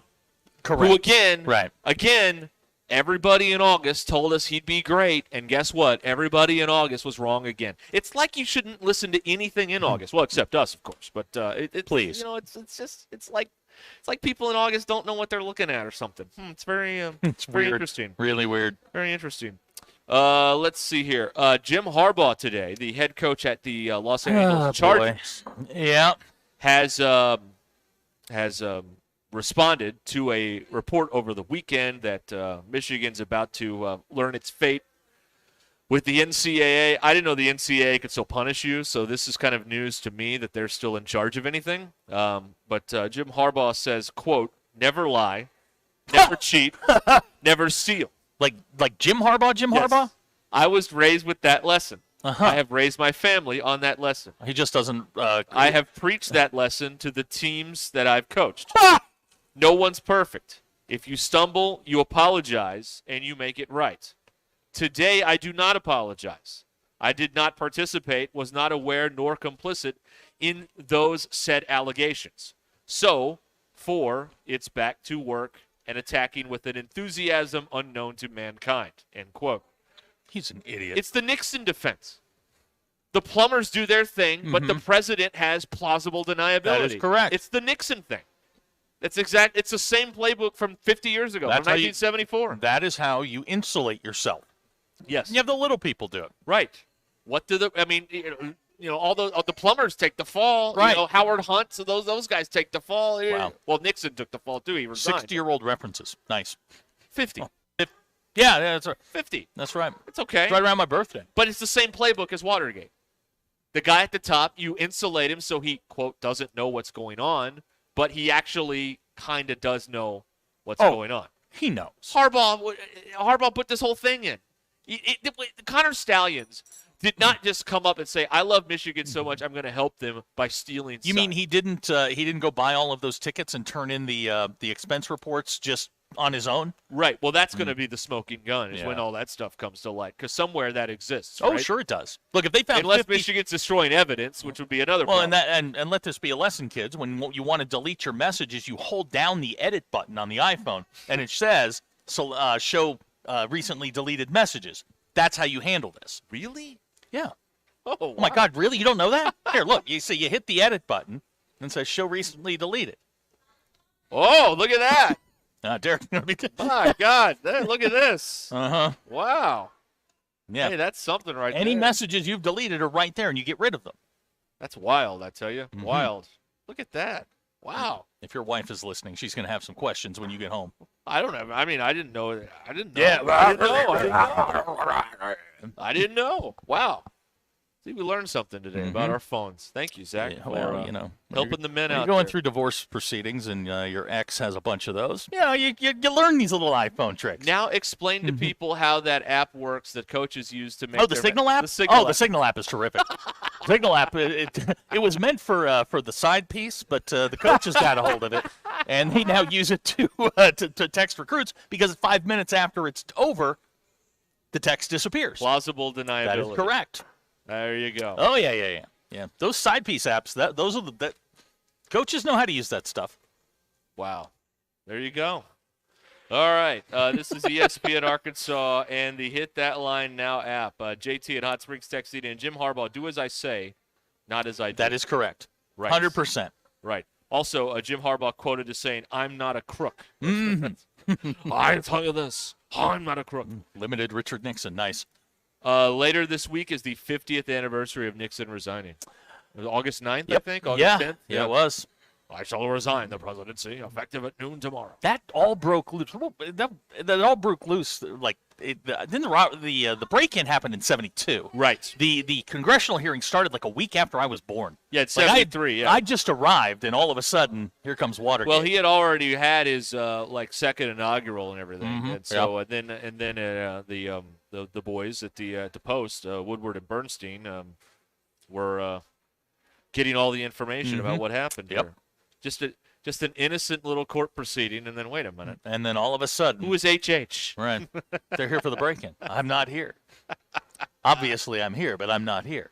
Correct. Who again, Right. again, everybody in August told us he'd be great, and guess what? Everybody in August was wrong again. It's like you shouldn't listen to anything in August. Well, except us, of course. But please, you know, it's like people in August don't know what they're looking at or something. It's very very weird. interesting. Really weird. Very interesting. Let's see here. Jim Harbaugh today, the head coach at the Los Angeles Chargers, has responded to a report over the weekend that Michigan's about to learn its fate with the NCAA. I didn't know the NCAA could still punish you, so this is kind of news to me that they're still in charge of anything. But Jim Harbaugh says, quote, "Never lie, never cheat, never steal." Like Jim Harbaugh, Harbaugh? I was raised with that lesson. I have raised my family on that lesson. He just doesn't. I have preached that lesson to the teams that I've coached. No one's perfect. If you stumble, you apologize, and you make it right. Today, I do not apologize. I did not participate, was not aware nor complicit in those said allegations. So, it's back to work and attacking with an enthusiasm unknown to mankind, end quote. He's an idiot. It's the Nixon defense. The plumbers do their thing, but the president has plausible deniability. That is correct. It's the Nixon thing. It's the same playbook from 50 years ago, That's from 1974. That is how you insulate yourself. Yes. You have the little people do it. Right. What do all the plumbers take the fall. Right. You know, Howard Hunt, so those guys take the fall. Wow. Well, Nixon took the fall too. He resigned. 60-year-old references. Nice. 50. Yeah, that's right. 50. That's right. It's okay. It's right around my birthday. But it's the same playbook as Watergate. The guy at the top, you insulate him so he, quote, doesn't know what's going on, but he actually kind of does know what's going on. He knows. Harbaugh put this whole thing in. The Connor Stallions did not just come up and say, "I love Michigan so much, I'm going to help them by stealing." You mean he didn't go buy all of those tickets and turn in the expense reports just on his own? Right. Well, that's going to be the smoking gun is Yeah. when all that stuff comes to light, because somewhere that exists. Oh, right? sure it does. Look, if they found unless 50... Michigan's destroying evidence, which would be another Well, problem. and let this be a lesson, kids. When you want to delete your messages, you hold down the edit button on the iPhone, and it says show recently deleted messages. That's how you handle this. Really? Yeah. Oh my God, really? You don't know that? Here, look. You hit the edit button and it says show recently deleted. Oh, look at that. Derek. My God, look at this. Uh-huh. Wow. Yeah. Hey, that's something right there. Any messages you've deleted are right there, and you get rid of them. That's wild, I tell you. Wild. Look at that. Wow. If your wife is listening, she's going to have some questions when you get home. I don't know. I mean, I didn't know. I didn't know. Yeah. I didn't know. Wow. See, we learned something today about our phones. Thank you, Zach, Yeah, for well, helping the men you're out going there. through divorce proceedings, and your ex has a bunch of those. You learn these little iPhone tricks. Now explain to people how that app works that coaches use to make the Signal app? The Signal app. The Signal app is terrific. Signal app, it was meant for the side piece, but the coaches got a hold of it, and they now use it to text recruits because 5 minutes after it's over, the text disappears. Plausible deniability. That is correct. There you go. Oh, yeah. Those side piece apps, those are the coaches know how to use that stuff. Wow. There you go. All right. This is ESPN Arkansas and the Hit That Line Now app. JT at Hot Springs texted in. Jim Harbaugh, do as I say, not as I do. That is correct. Right. 100%. Right. Also, Jim Harbaugh quoted as saying, "I'm not a crook." I tell you this. I'm not a crook. Limited Richard Nixon. Nice. Later this week is the 50th anniversary of Nixon resigning. It was August 9th, I think? August 10th? Yeah, it was. I shall resign the presidency, effective at noon tomorrow. That all broke loose. That all broke loose. Like didn't the break-in happened in '72. Right. The congressional hearing started like a week after I was born. Yeah, it's 73. I just arrived, and all of a sudden, here comes Watergate. Well, he had already had his second inaugural and everything, and so and then the boys at the Post, Woodward and Bernstein, were getting all the information about what happened here. Just an innocent little court proceeding, and then wait a minute. And then all of a sudden, who is HH? Right, they're here for the break-in. I'm not here. Obviously, I'm here, but I'm not here.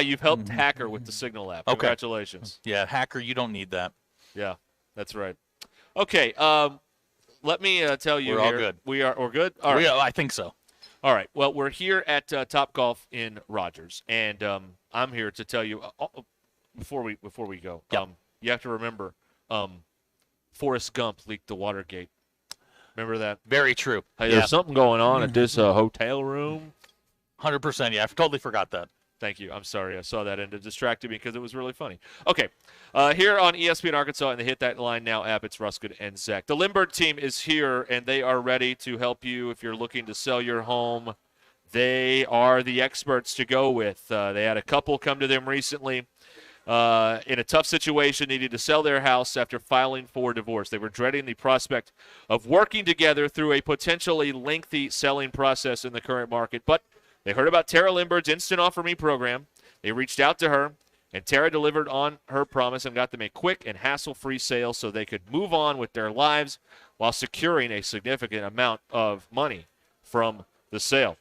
You've helped Hacker with the Signal app. Okay. Congratulations. Yeah, Hacker, you don't need that. Yeah, that's right. Okay. Let me tell you We're here. all good. We're good? All right. I think so. All right. Well, we're here at Top Golf in Rogers, and I'm here to tell you before we go. Yep. You have to remember, Forrest Gump leaked the Watergate. Remember that? Very true. Hey, there's something going on at this hotel room. 100%. Yeah, I totally forgot that. Thank you. I'm sorry. I saw that and it distracted me because it was really funny. Okay. Here on ESPN Arkansas and the Hit That Line Now app, it's Ruscin and Zach. The Lindbergh team is here, and they are ready to help you if you're looking to sell your home. They are the experts to go with. They had a couple come to them recently in a tough situation, needed to sell their house after filing for divorce. They were dreading the prospect of working together through a potentially lengthy selling process in the current market, but they heard about Tara Lindbergh's Instant Offer Me program. They reached out to her, and Tara delivered on her promise and got them a quick and hassle-free sale so they could move on with their lives while securing a significant amount of money from the sale.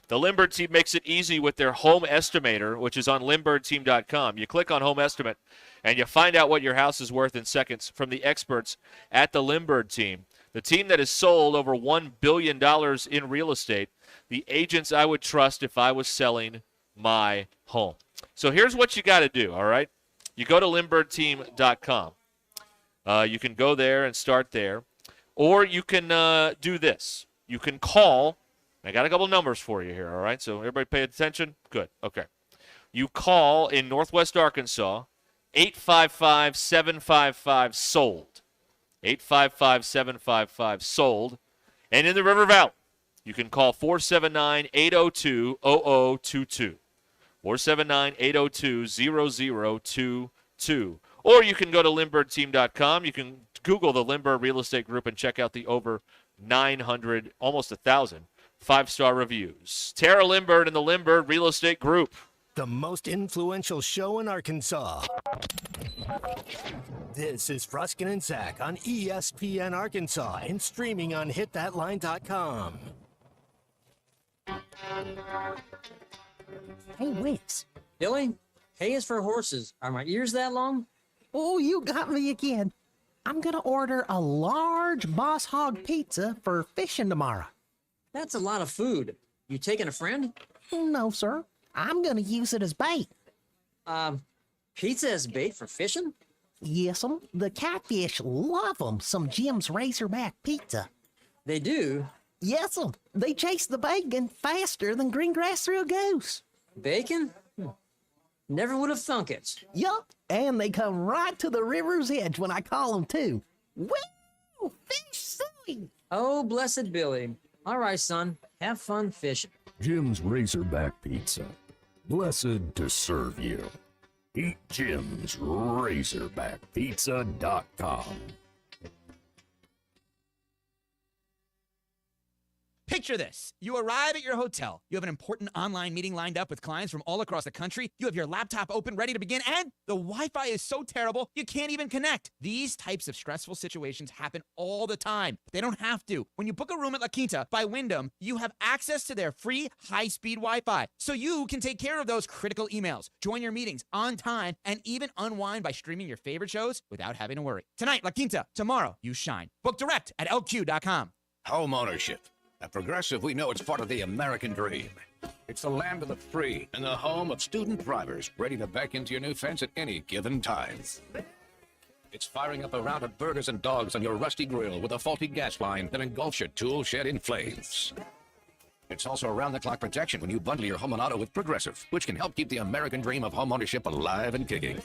The Lindbergh team makes it easy with their home estimator, which is on LindberghTeam.com. You click on Home Estimate, and you find out what your house is worth in seconds from the experts at the Lindbergh team, the team that has sold over $1 billion in real estate, the agents I would trust if I was selling my home. So here's what you got to do, all right? You go to LindberghTeam.com. You can go there and start there. Or you can do this. You can call. I got a couple numbers for you here, all right? So everybody pay attention? Good. Okay. You call in Northwest Arkansas, 855-755-SOLD. 855-755-SOLD. And in the River Valley, you can call 479-802-0022. 479-802-0022. Or you can go to LindberghTeam.com. You can Google the Lindbergh Real Estate Group and check out the over 900, almost 1,000, five-star reviews. Tara Lindbergh and the Lindbergh Real Estate Group. The most influential show in Arkansas. This is Ruscin and Zach on ESPN Arkansas and streaming on hitthatline.com. Hey, Wicks. Billy, hay is for horses. Are my ears that long? Oh, you got me again. I'm gonna order a large Boss Hog pizza for fishing tomorrow. That's a lot of food. You taking a friend? No, sir. I'm gonna use it as bait. Pizza as bait for fishing? Yes'm. The catfish love 'em. Some Jim's Razorback pizza. They do? Yes'm. They chase the bacon faster than green grass through a goose. Bacon? Never would have thunk it. Yup. And they come right to the river's edge when I call them too. Woo! Fish suey! Oh, blessed Billy. All right, son. Have fun fishing. Jim's Razorback Pizza. Blessed to serve you. Eat Jim's RazorbackPizza.com. Picture this. You arrive at your hotel. You have an important online meeting lined up with clients from all across the country. You have your laptop open, ready to begin, and the Wi-Fi is so terrible, you can't even connect. These types of stressful situations happen all the time. They don't have to. When you book a room at La Quinta by Wyndham, you have access to their free high-speed Wi-Fi, so you can take care of those critical emails, join your meetings on time, and even unwind by streaming your favorite shows without having to worry. Tonight, La Quinta. Tomorrow, you shine. Book direct at LQ.com. Home ownership. At Progressive, we know it's part of the American dream. It's the land of the free and the home of student drivers ready to back into your new fence at any given time. It's firing up a round of burgers and dogs on your rusty grill with a faulty gas line that engulfs your tool shed in flames. It's also around-the-clock protection when you bundle your home and auto with Progressive, which can help keep the American dream of home ownership alive and kicking.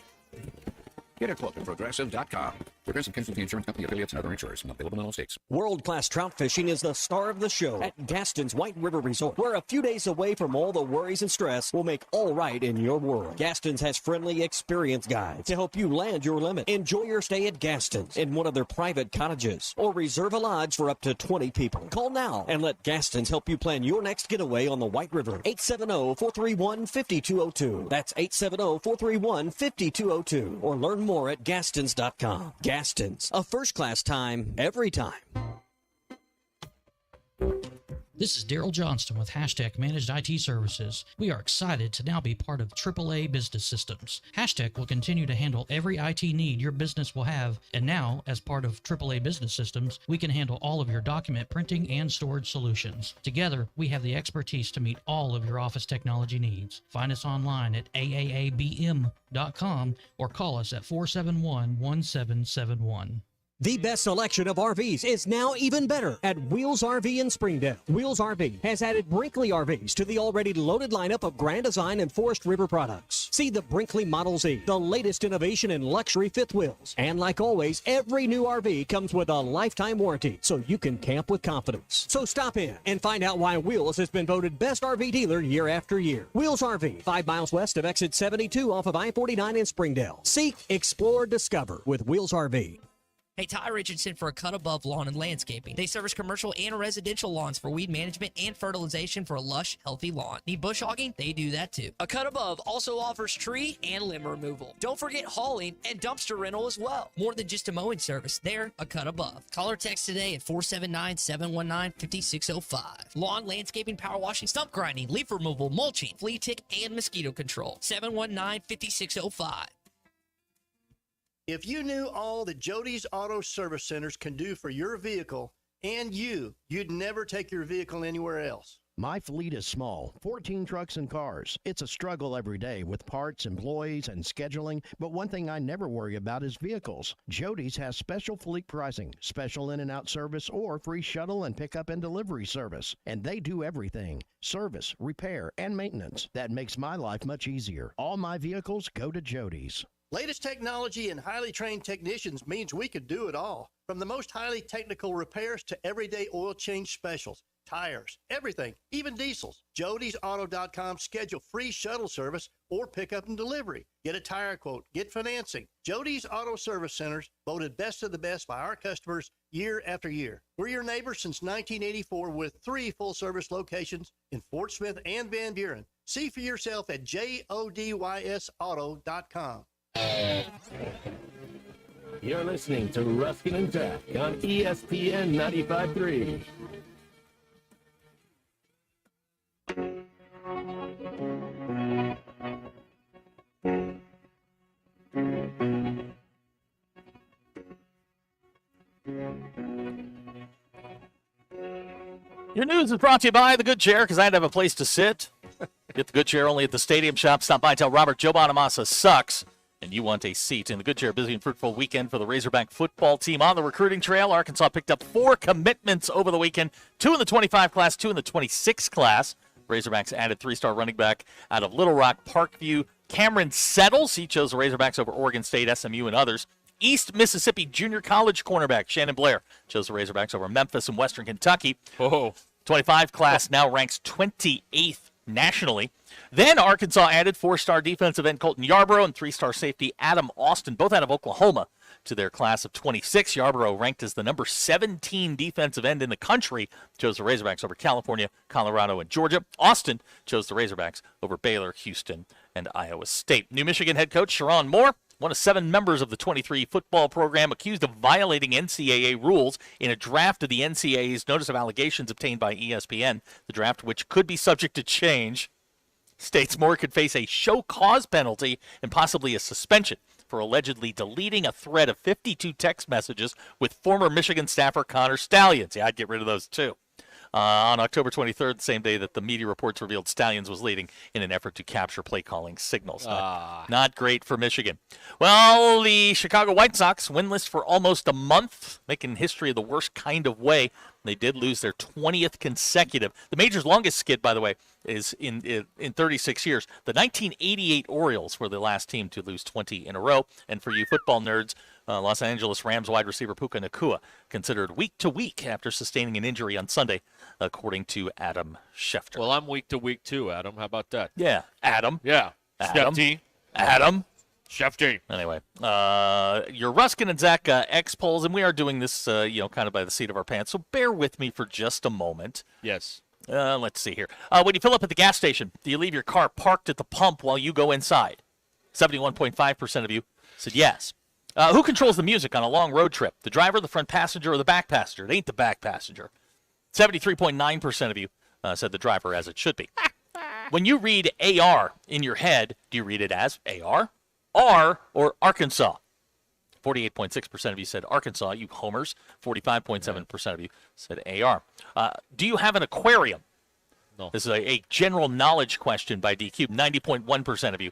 Get a quote at Progressive.com. Progressive Casualty Insurance Company affiliates and other insurers. Not available in all states. World-class trout fishing is the star of the show at Gaston's White River Resort, where a few days away from all the worries and stress will make all right in your world. Gaston's has friendly, experienced guides to help you land your limit. Enjoy your stay at Gaston's in one of their private cottages, or reserve a lodge for up to 20 people. Call now and let Gaston's help you plan your next getaway on the White River. 870-431-5202. That's 870-431-5202. Or learn more at Gastons.com. Gaston's, a first-class time, every time. This is Daryl Johnston with Hashtag Managed IT Services. We are excited to now be part of AAA Business Systems. Hashtag will continue to handle every IT need your business will have, and now, as part of AAA Business Systems, we can handle all of your document printing and storage solutions. Together, we have the expertise to meet all of your office technology needs. Find us online at aaabm.com or call us at 471-1771. The best selection of RVs is now even better at Wheels RV in Springdale. Wheels RV has added Brinkley RVs to the already loaded lineup of Grand Design and Forest River products. See the Brinkley Model Z, the latest innovation in luxury fifth wheels. And like always, every new RV comes with a lifetime warranty, so you can camp with confidence. So stop in and find out why Wheels has been voted best RV dealer year after year. Wheels RV, 5 miles west of exit 72 off of I-49 in Springdale. Seek, explore, discover with Wheels RV. Hey, Ty Richardson for A Cut Above Lawn and Landscaping. They service commercial and residential lawns for weed management and fertilization for a lush, healthy lawn. Need bush hogging? They do that too. A Cut Above also offers tree and limb removal. Don't forget hauling and dumpster rental as well. More than just a mowing service, they're A Cut Above. Call or text today at 479-719-5605. Lawn, landscaping, power washing, stump grinding, leaf removal, mulching, flea tick, and mosquito control. 719-5605. If you knew all that Jody's Auto Service Centers can do for your vehicle and you'd never take your vehicle anywhere else. My fleet is small, 14 trucks and cars. It's a struggle every day with parts, employees, and scheduling, but one thing I never worry about is vehicles. Jody's has special fleet pricing, special in and out service, or free shuttle and pickup and delivery service. And they do everything, service, repair, and maintenance. That makes my life much easier. All my vehicles go to Jody's. Latest technology and highly trained technicians means we could do it all. From the most highly technical repairs to everyday oil change specials, tires, everything, even diesels. Jody'sAuto.com schedule free shuttle service or pickup and delivery. Get a tire quote, get financing. Jody's Auto Service Centers, voted best of the best by our customers year after year. We're your neighbors since 1984 with 3 full-service locations in Fort Smith and Van Buren. See for yourself at JODYSAuto.com. You're listening to Ruscin and Zach on ESPN 95.3. Your news is brought to you by The Good Chair, because I had to have a place to sit. Get The Good Chair only at the Stadium Shop. Stop by and tell Robert Joe Bonamassa sucks, and you want a seat. In The Good Chair, busy and fruitful weekend for the Razorback football team. On the recruiting trail, Arkansas picked up 4 commitments over the weekend, 2 in the 25 class, 2 in the 26 class. Razorbacks added 3-star running back out of Little Rock, Parkview, Cameron Settles. He chose the Razorbacks over Oregon State, SMU, and others. East Mississippi junior college cornerback Shannon Blair chose the Razorbacks over Memphis and Western Kentucky. 25 class now ranks 28th nationally. Then Arkansas added 4-star defensive end Colton Yarborough and 3-star safety Adam Austin, both out of Oklahoma, to their class of 26. Yarborough, ranked as the number 17 defensive end in the country, chose the Razorbacks over California, Colorado, and Georgia. Austin chose the Razorbacks over Baylor, Houston, and Iowa State. New Michigan head coach Sharon Moore, one of 7 members of the 23 football program, accused of violating NCAA rules in a draft of the NCAA's notice of allegations obtained by ESPN. The draft, which could be subject to change, states Moore could face a show cause penalty and possibly a suspension for allegedly deleting a thread of 52 text messages with former Michigan staffer Connor Stalions. Yeah, I'd get rid of those too. On October 23rd, the same day that the media reports revealed Stalions was leading in an effort to capture play-calling signals. Not great for Michigan. Well, the Chicago White Sox winless for almost a month, making history the worst kind of way. They did lose their 20th consecutive. The major's longest skid, by the way, is in 36 years. The 1988 Orioles were the last team to lose 20 in a row. And for you football nerds, Los Angeles Rams wide receiver Puka Nacua considered week to week after sustaining an injury on Sunday, according to Adam Schefter. Well, I'm week to week too, Adam. How about that? Yeah, Adam. Yeah, Adam. Schefty. Adam. Schefty. Anyway, your Ruscin and Zach X polls, and we are doing this, kind of by the seat of our pants. So bear with me for just a moment. Yes. Let's see here. When you fill up at the gas station, do you leave your car parked at the pump while you go inside? 71.5% of you said yes. Who controls the music on a long road trip? The driver, the front passenger, or the back passenger? It ain't the back passenger. 73.9% of you said the driver as it should be. When you read AR in your head, do you read it as AR, R, or Arkansas? 48.6% of you said Arkansas, you homers. 45.7% of you said AR. Do you have an aquarium? No. This is a general knowledge question by DQ. 90.1% of you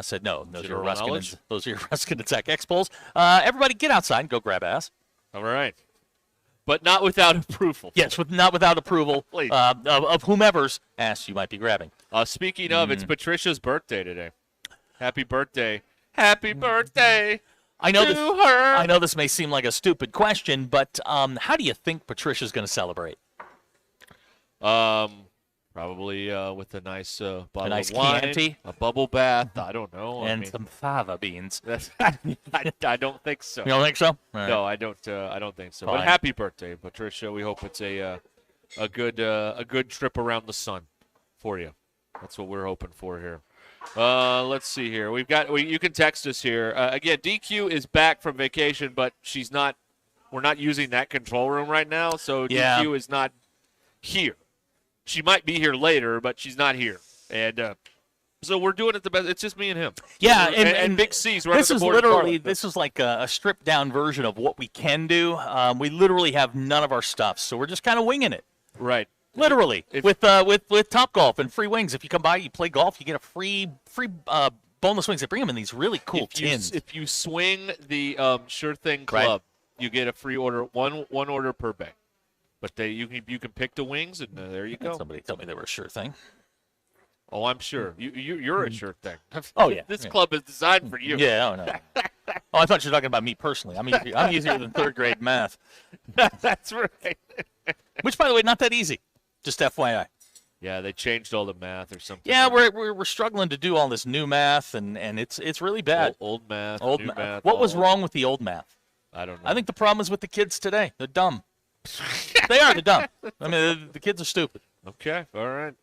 said no. Those are your Ruscin and Zach X polls. Everybody get outside and go grab ass. All right. But not without approval. Yes, not without approval of whomever's ass you might be grabbing. Speaking of, it's Patricia's birthday today. Happy birthday. Happy birthday I know to this, her. I know this may seem like a stupid question, but how do you think Patricia's going to celebrate? Probably with a nice bottle nice of wine, Chianti? a bubble bath. I don't know. And some fava beans. I don't think so. You don't think so? All right. No, I don't. I don't think so. Fine. But happy birthday, Patricia. We hope it's a good trip around the sun for you. That's what we're hoping for here. Let's see here. You can text us here. Again, DQ is back from vacation, but she's not. We're not using that control room right now, so Yeah. DQ is not here. She might be here later, but she's not here, and so we're doing it the best. It's just me and him. Yeah, and Big C's right this on the is board. literally this is like a stripped down version of what we can do. We literally have none of our stuff, so we're just kind of winging it. Right. Literally, with Top Golf and free wings. If you come by, you play golf, you get a free boneless wings. They bring them in these really cool tins. If you swing the Sure Thing Club, you get a free order, one order per bag. But you can pick the wings, and there you go. Somebody told me they were a Sure Thing. Oh, I'm sure. You're a Sure Thing. Oh yeah, this club is designed for you. Yeah, oh no. Oh, I thought you were talking about me personally. I'm easier than third grade math. That's right. Which, by the way, not that easy. Just FYI. Yeah, they changed all the math or something. Yeah, we're struggling to do all this new math, and it's really bad. Old math, Old new math. What was wrong with the old math? I don't know. I think the problem is with the kids today. They're dumb. They are. They're dumb. I mean, the kids are stupid. Okay. All right.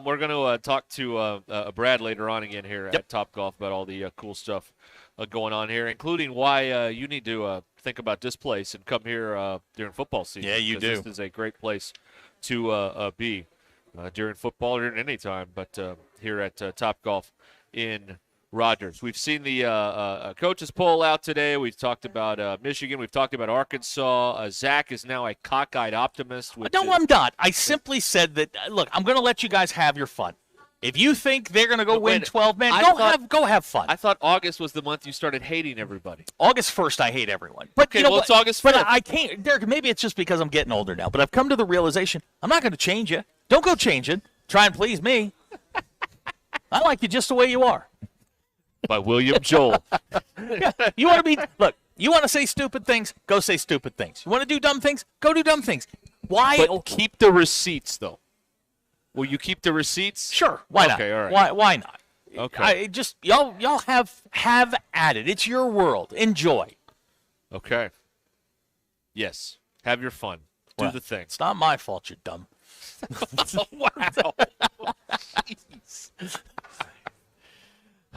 We're going to talk to Brad later on again here at Top Golf about all the cool stuff going on here, including why you need to think about this place and come here during football season. Yeah, you do. This is a great place to be during football or at any time, but here at Top Golf in Rogers. We've seen the coaches poll out today. We've talked about Michigan. We've talked about Arkansas. Zach is now a cockeyed optimist. No, I'm not. I simply said that, look, I'm going to let you guys have your fun. If you think they're going to go win 12, man, go have fun. I thought August was the month you started hating everybody. August 1st, I hate everyone. But okay, you know well, what? It's August 5th. But I can't, Derek, maybe it's just because I'm getting older now, but I've come to the realization I'm not going to change you. Don't go change it. Try and please me. I like you just the way you are. By William Joel. Yeah, you want to say stupid things? Go say stupid things. You want to do dumb things? Go do dumb things. Why? But keep the receipts, though. Will you keep the receipts? Sure. Why not? Okay, all right. Why not? Okay. Y'all have at it. It's your world. Enjoy. Okay. Yes. Have your fun. Do the thing. It's not my fault you're dumb.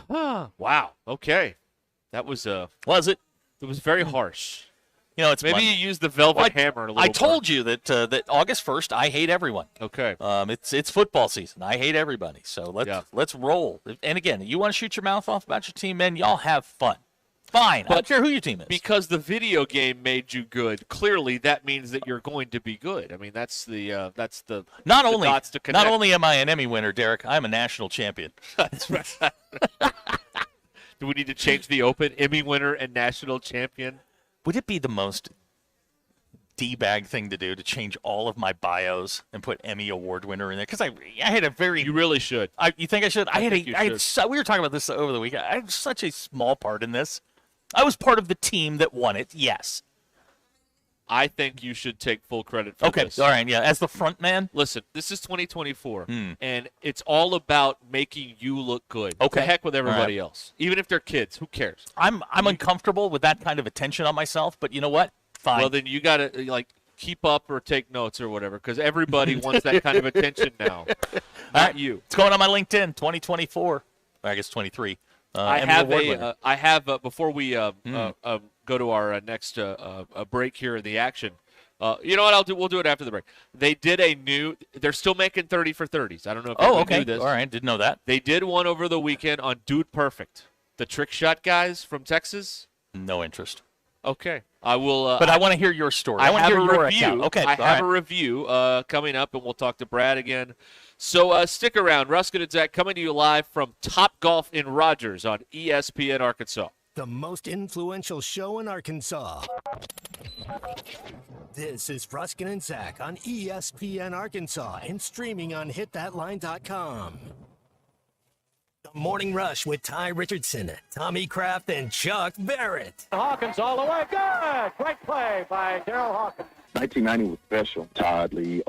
Wow. Wow. Okay. That was Was it? It was very harsh. You know, it's maybe you used the velvet hammer a little. I told you that that August 1st, I hate everyone. Okay. It's football season. I hate everybody. So let's roll. And again, you want to shoot your mouth off about your team, man? Y'all have fun. Fine. I don't care who your team is. Because the video game made you good. Clearly, that means that you're going to be good. I mean, that's the not the only dots to connect. not only am I an Emmy winner, Derek, I'm a national champion. That's right. Do we need to change the Open? Emmy winner and national champion? Would it be the most D-bag thing to do to change all of my bios and put Emmy award winner in there? Because I had a very... You really should. You think I should? We were talking about this over the weekend. I had such a small part in this. I was part of the team that won it, yes. I think you should take full credit for this. Okay, all right, yeah. As the front man? Listen, this is 2024, and it's all about making you look good. Okay. To heck with everybody else. Even if they're kids, who cares? I'm uncomfortable with that kind of attention on myself, but you know what? Fine. Well, then you got to, keep up or take notes or whatever, because everybody wants that kind of attention now. Not you. It's going on my LinkedIn, 2024. Or I guess 23. I have before we go to our next break here in the action, You know what? We'll do it after the break. They did they're still making 30 for 30s. I don't know if you knew this. All right, didn't know that. They did one over the weekend on Dude Perfect. The trick shot guys from Texas. No interest. Okay. I will. But I want to hear your story. I want to hear your account. Okay. I have a review coming up, and we'll talk to Brad again. So stick around. Ruscin and Zach coming to you live from Top Golf in Rogers on ESPN Arkansas. The most influential show in Arkansas. This is Ruscin and Zach on ESPN Arkansas and streaming on hitthatline.com. The Morning Rush with Ty Richardson, Tommy Kraft, and Chuck Barrett. Hawkins all the way. Good. Great play by Daryl Hawkins. 1990 was special. Todd, Lee,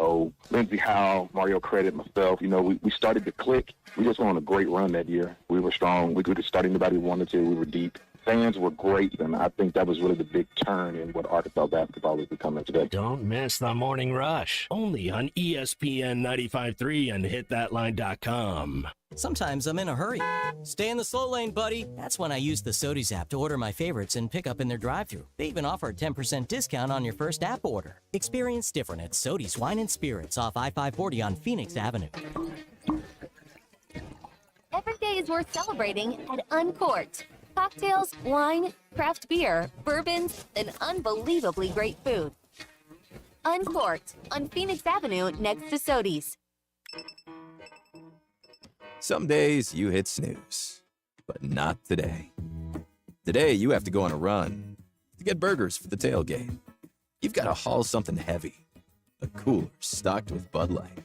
Lindsey Howell, Mario Credit, myself. We started to click. We just went on a great run that year. We were strong. We could start anybody we wanted to. We were deep. Fans were great, and I think that was really the big turn in what Arkansas basketball is becoming today. Don't miss the Morning Rush, only on ESPN 95.3 and hitthatline.com. Sometimes I'm in a hurry. Stay in the slow lane, buddy. That's when I use the Sodies app to order my favorites and pick up in their drive-thru. They even offer a 10% discount on your first app order. Experience different at Sodies Wine and Spirits off I-540 on Phoenix Avenue. Every day is worth celebrating at Uncorked. Cocktails, wine, craft beer, bourbons, and unbelievably great food. Uncorked on Phoenix Avenue next to Sodies. Some days you hit snooze, but not today. Today you have to go on a run to get burgers for the tailgate. You've got to haul something heavy, a cooler stocked with Bud Light.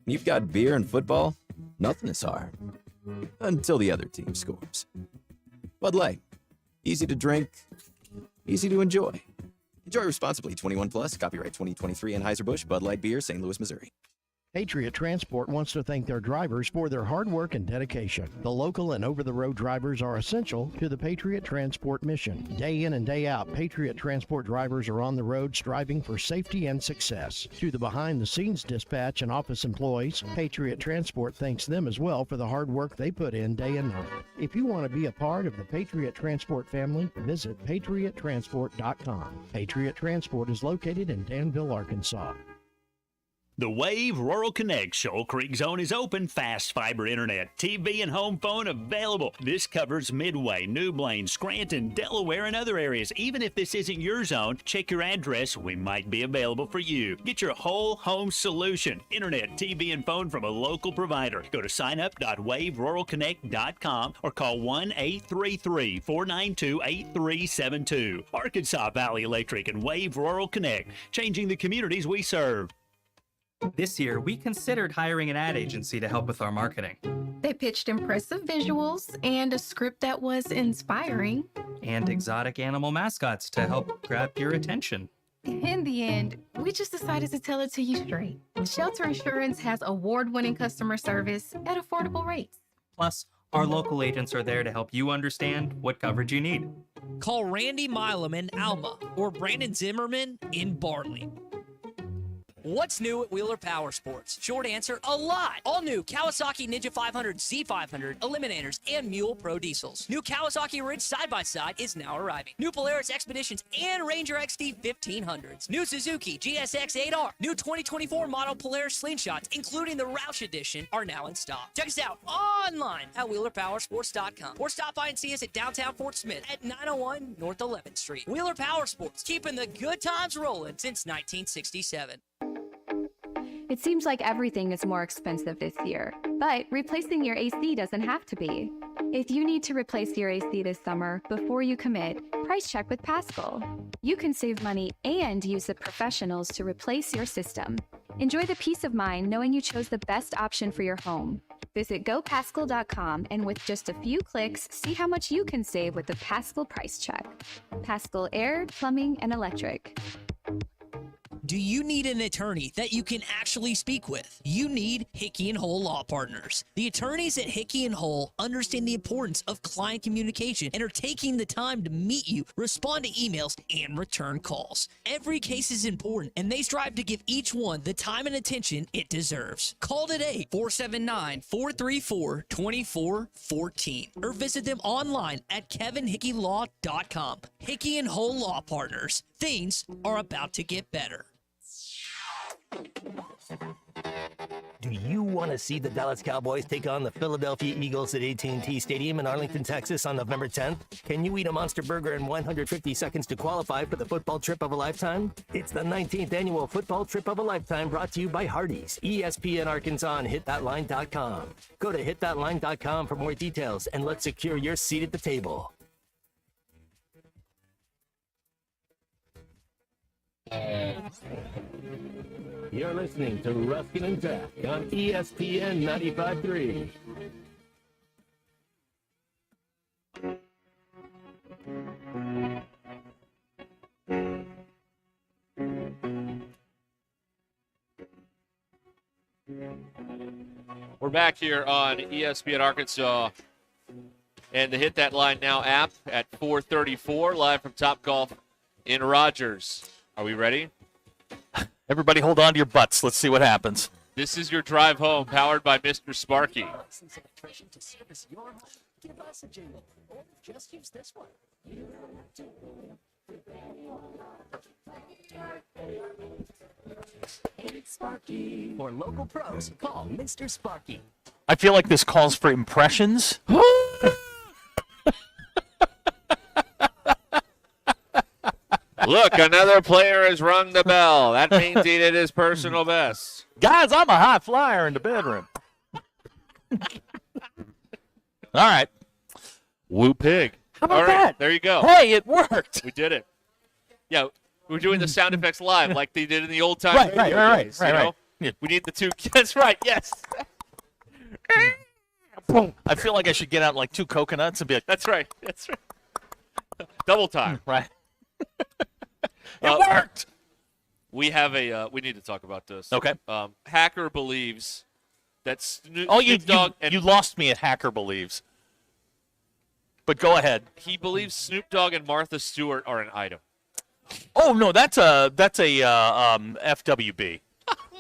You've got beer and football, nothing is hard, until the other team scores. Bud Light, easy to drink, easy to enjoy. Enjoy responsibly. 21 plus. Copyright 2023 Anheuser-Busch Bud Light Beer, St. Louis, Missouri. Patriot Transport wants to thank their drivers for their hard work and dedication. The local and over-the-road drivers are essential to the Patriot Transport mission. Day in and day out, Patriot Transport drivers are on the road striving for safety and success. To the behind-the-scenes dispatch and office employees, Patriot Transport thanks them as well for the hard work they put in day and night. If you want to be a part of the Patriot Transport family, visit patriottransport.com. Patriot Transport is located in Danville, Arkansas. The Wave Rural Connect Shoal Creek Zone is open. Fast fiber internet, TV, and home phone available. This covers Midway, New Blaine, Scranton, Delaware, and other areas. Even if this isn't your zone, check your address. We might be available for you. Get your whole home solution. Internet, TV, and phone from a local provider. Go to signup.waveruralconnect.com or call 1-833-492-8372. Arkansas Valley Electric and Wave Rural Connect, changing the communities we serve. This year, we considered hiring an ad agency to help with our marketing. They pitched impressive visuals and a script that was inspiring. And exotic animal mascots to help grab your attention. In the end, we just decided to tell it to you straight. Shelter Insurance has award-winning customer service at affordable rates. Plus, our local agents are there to help you understand what coverage you need. Call Randy Milam in Alma or Brandon Zimmerman in Bartley. What's new at Wheeler Power Sports? Short answer, a lot. All new Kawasaki Ninja 500, Z500, Eliminators, and Mule Pro Diesels. New Kawasaki Ridge side-by-side is now arriving. New Polaris Expeditions and Ranger XD 1500s. New Suzuki GSX 8R. New 2024 model Polaris Slingshots, including the Roush Edition, are now in stock. Check us out online at WheelerPowersports.com or stop by and see us at downtown Fort Smith at 901 North 11th Street. Wheeler Power Sports, keeping the good times rolling since 1967. It seems like everything is more expensive this year, but replacing your AC doesn't have to be. If you need to replace your AC this summer, before you commit, price check with Paschal. You can save money and use the professionals to replace your system. Enjoy the peace of mind knowing you chose the best option for your home. Visit GoPaschal.com and with just a few clicks, see how much you can save with the Paschal price check. Paschal Air, Plumbing, and Electric. Do you need an attorney that you can actually speak with? You need Hickey & Hull Law Partners. The attorneys at Hickey & Hull understand the importance of client communication and are taking the time to meet you, respond to emails, and return calls. Every case is important, and they strive to give each one the time and attention it deserves. Call today, 479-434-2414, or visit them online at kevinhickeylaw.com. Hickey & Hull Law Partners. things are about to get better. Do you want to see the Dallas Cowboys take on the Philadelphia Eagles at AT&T Stadium in Arlington, Texas on November 10th? Can you eat a Monster Burger in 150 seconds to qualify for the football trip of a lifetime? It's the 19th annual football trip of a lifetime brought to you by Hardee's, ESPN Arkansas, and hitthatline.com. Go to hitthatline.com for more details and let's secure your seat at the table. You're listening to Ruscin and Zach on ESPN 95.3. We're back here on ESPN Arkansas and the Hit That Line Now app at 4:34, live from Topgolf in Rogers. Are we ready? Everybody hold on to your butts. Let's see what happens. This is your drive home, powered by Mr. Sparky. Just use this one. Sparky. For local pros, call Mr. Sparky. I feel like this calls for impressions. Look, another player has rung the bell. That means he did his personal best. Guys, I'm a high flyer in the bedroom. All right. Woo pig. How about All right, that? there you go. Hey, it worked. We did it. Yeah, we're doing the sound effects live like they did in the old time. Right. Yeah. We need the two. That's right. Yes. I feel like I should get out like 2 coconuts and be like, That's right. That's right. Double time. right. It worked. We have a. We need to talk about this. Okay. Hacker believes that Snoop You Dogg and you lost me at Hacker believes. But go ahead. he believes Snoop Dogg and Martha Stewart are an item. Oh no, that's a FWB.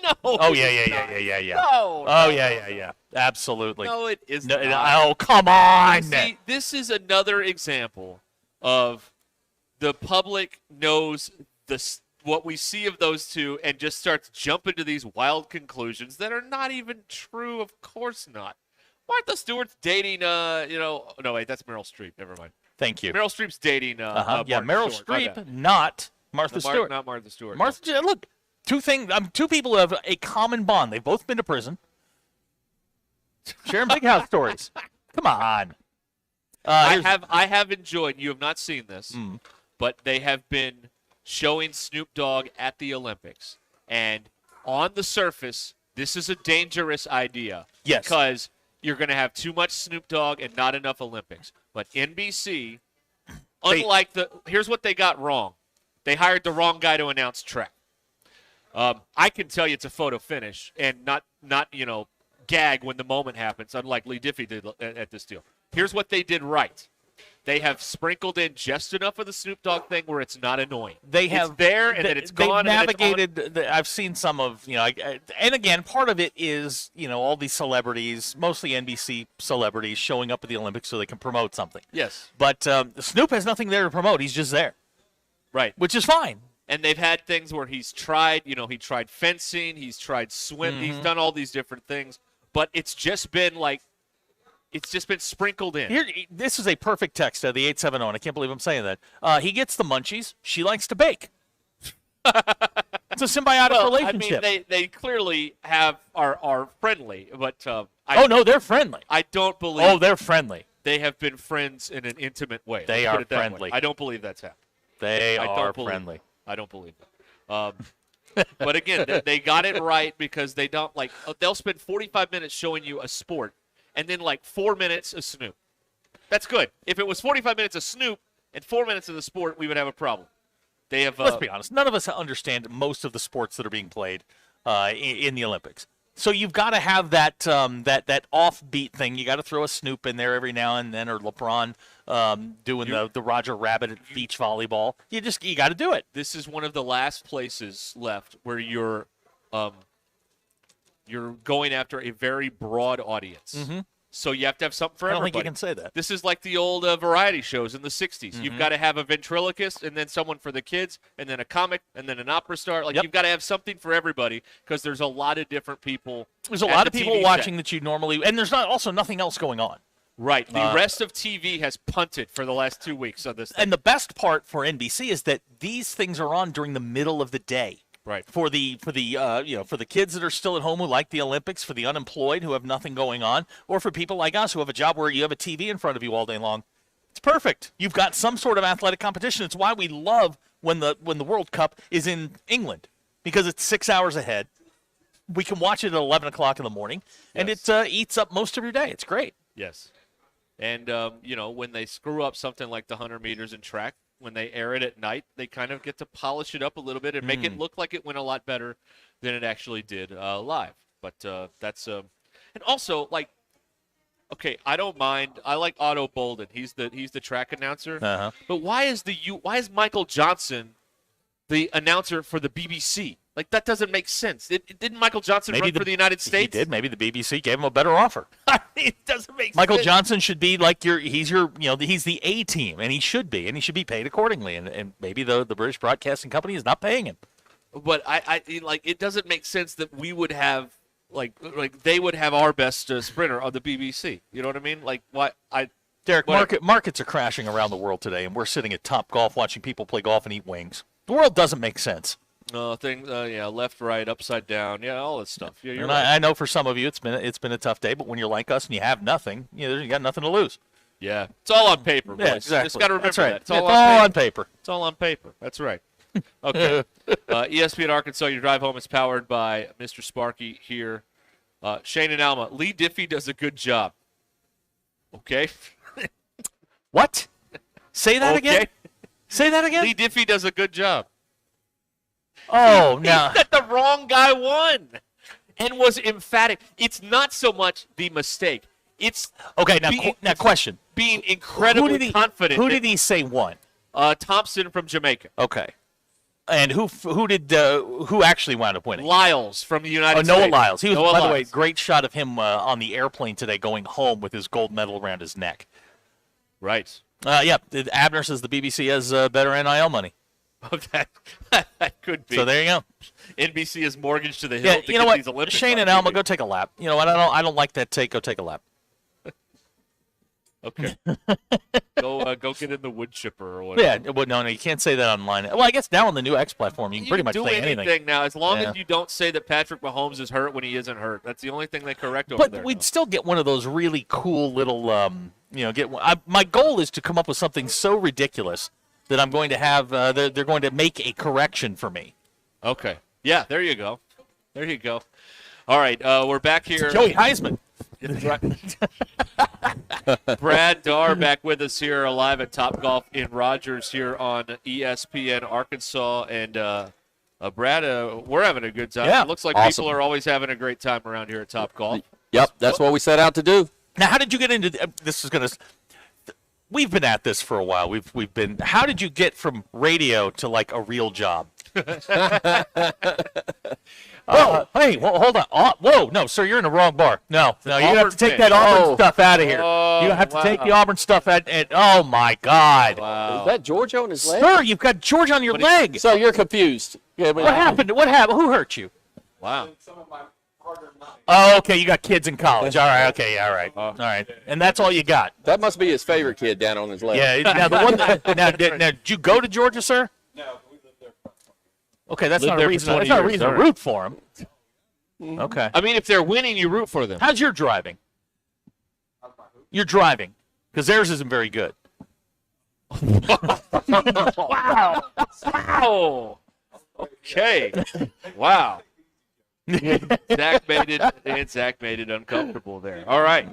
No. Oh yeah. No. Oh yeah. Absolutely. No, it is No, not. oh come on. See, this is another example of the public knows what we see of those two and just starts jumping to these wild conclusions that are not even true. Of course not. Martha Stewart's dating, no, wait, that's Meryl Streep. Never mind. Thank you. Meryl Streep's dating, Yeah, Martha Meryl Stewart. My Streep, bad. not Martha Stewart. Not Martha Stewart. Look, two people who have a common bond. They've both been to prison. Sharing big house stories. Come on. I have enjoyed. You have not seen this, but they have been showing Snoop Dogg at the Olympics, and on the surface, this is a dangerous idea. Yes. Because you're going to have too much Snoop Dogg and not enough Olympics. But NBC, here's what they got wrong. They hired the wrong guy to announce track. I can tell you it's a photo finish and not gag when the moment happens, unlike Lee Diffie did at this deal. Here's what they did right. They have sprinkled in just enough of the Snoop Dogg thing where it's not annoying. It's there, and then it's gone. They've navigated. I've seen some of, and again, part of it is, all these celebrities, mostly NBC celebrities, showing up at the Olympics so they can promote something. Yes. But Snoop has nothing there to promote. He's just there. Right. Which is fine. And they've had things where he's tried, he tried fencing, he's tried swim, he's done all these different things, but it's just been sprinkled in. Here, this is a perfect text, the 870, and I can't believe I'm saying that. He gets the munchies. She likes to bake. It's a symbiotic relationship. I mean, they clearly are friendly, but no, they're friendly. I don't believe. Oh, they're friendly. They have been friends in an intimate way. They Let's are put it that way. friendly. I don't believe that's happened. They are friendly. I don't believe that. But again, they got it right because they don't they'll spend 45 minutes showing you a sport and then 4 minutes of Snoop. That's good. If it was 45 minutes of Snoop and 4 minutes of the sport, we would have a problem. They have. Let's be honest. None of us understand most of the sports that are being played in the Olympics. So you've got to have that that offbeat thing. You got to throw a Snoop in there every now and then, or LeBron doing the Roger Rabbit at beach volleyball. You got to do it. This is one of the last places left where you're going after a very broad audience. So you have to have something for I don't everybody. think you can say that. This is like the old variety shows in the 60s. You've got to have a ventriloquist and then someone for the kids and then a comic and then an opera star. Like, you've got to have something for everybody because there's a lot of different people. There's a lot of people watching that you normally – and there's also nothing else going on. Right. The rest of TV has punted for the last 2 weeks on this thing. And the best part for NBC is that these things are on during the middle of the day. Right. For the kids that are still at home who like the Olympics, for the unemployed who have nothing going on, or for people like us who have a job where you have a TV in front of you all day long. It's perfect. You've got some sort of athletic competition. It's why we love when the World Cup is in England, because it's 6 hours ahead. We can watch it at 11 o'clock in the morning, and it eats up most of your day. It's great. Yes. And, when they screw up something like the 100 meters in track, when they air it at night, they kind of get to polish it up a little bit and make it look like it went a lot better than it actually did live. But that's and also, like, okay, I don't mind. I like Otto Bolden. He's the track announcer. Uh-huh. But why is Michael Johnson the announcer for the BBC? Like, that doesn't make sense. Didn't Michael Johnson run for the United States? He did. Maybe the BBC gave him a better offer. It doesn't make sense. Michael Johnson should be like he's the A team, and he should be paid accordingly. And maybe the British Broadcasting Company is not paying him. But I it doesn't make sense that we would have like they would have our best sprinter on the BBC. You know what I mean? Like, what Derek, markets are crashing around the world today, and we're sitting at Top Golf watching people play golf and eat wings. The world doesn't make sense. Left, right, upside down, all this stuff. Yeah, you're right. I know for some of you it's been a tough day, but when you're like us and you have nothing, you got nothing to lose. Yeah, it's all on paper, boys. Yeah, exactly. Just got to remember That's right. that. It's all on paper. It's all on paper. That's right. Okay. ESPN Arkansas, your drive home is powered by Mr. Sparky here. Shane and Alma. Lee Diffie does a good job. Okay. What? Say that again? Say that again? Lee Diffie does a good job. Oh, he no. said the wrong guy won and was emphatic. It's not so much the mistake. It's okay. Now, question: being incredibly confident. Who did he say won? Thompson from Jamaica. Okay. And who actually wound up winning? Lyles from the United States. Noah Lyles. He was, Noah by Lyles. the way, great shot of him on the airplane today, going home with his gold medal around his neck. Right. Yeah. Abner says the BBC has better NIL money. Oh, that could be. So there you go. NBC is mortgaged to the hill. Yeah, you know what? These Olympics Shane and Alma, go take a lap. You know what? I don't like that take. Go take a lap. Okay. Go get in the wood chipper or whatever. Yeah. Well, no, you can't say that online. Well, I guess now on the new X platform, you can pretty much do say anything now, as long as you don't say that Patrick Mahomes is hurt when he isn't hurt. That's the only thing they correct over there. But we'd still get one of those really cool little, my goal is to come up with something so ridiculous that I'm going to have, they're going to make a correction for me. Okay. Yeah, there you go. There you go. All right, we're back here. It's Joey Heisman. Brad Darr back with us here live at Top Golf in Rogers here on ESPN Arkansas. And Brad, we're having a good time. Yeah, It looks like awesome. people are always having a great time around here at Top Golf. Yep, that's what we set out to do. Now, how did you get into this? Is going to. We've been at this for a while. We've been. How did you get from radio to like a real job? Whoa! Hey, hold on. Whoa! No, sir, you're in the wrong bar. No, you have to take that Auburn stuff out of here. You have to take the Auburn stuff out. And oh my God! Wow. Is that George on his leg? Sir, you've got George on your leg. So you're confused. Yeah, What happened? What happened? Who hurt you? Wow. Oh, okay. You got kids in college. All right. Okay. All right. All right. And that's all you got. That must be his favorite kid down on his leg. Yeah. Now the one. Now, did you go to Georgia, sir? No, we lived there. Okay, that's not a reason. That's not a reason to root for him. Okay. I mean, if they're winning, you root for them. How's your driving? You're driving, because theirs isn't very good. Wow. Wow. Okay. Wow. Zach made it uncomfortable there. All right.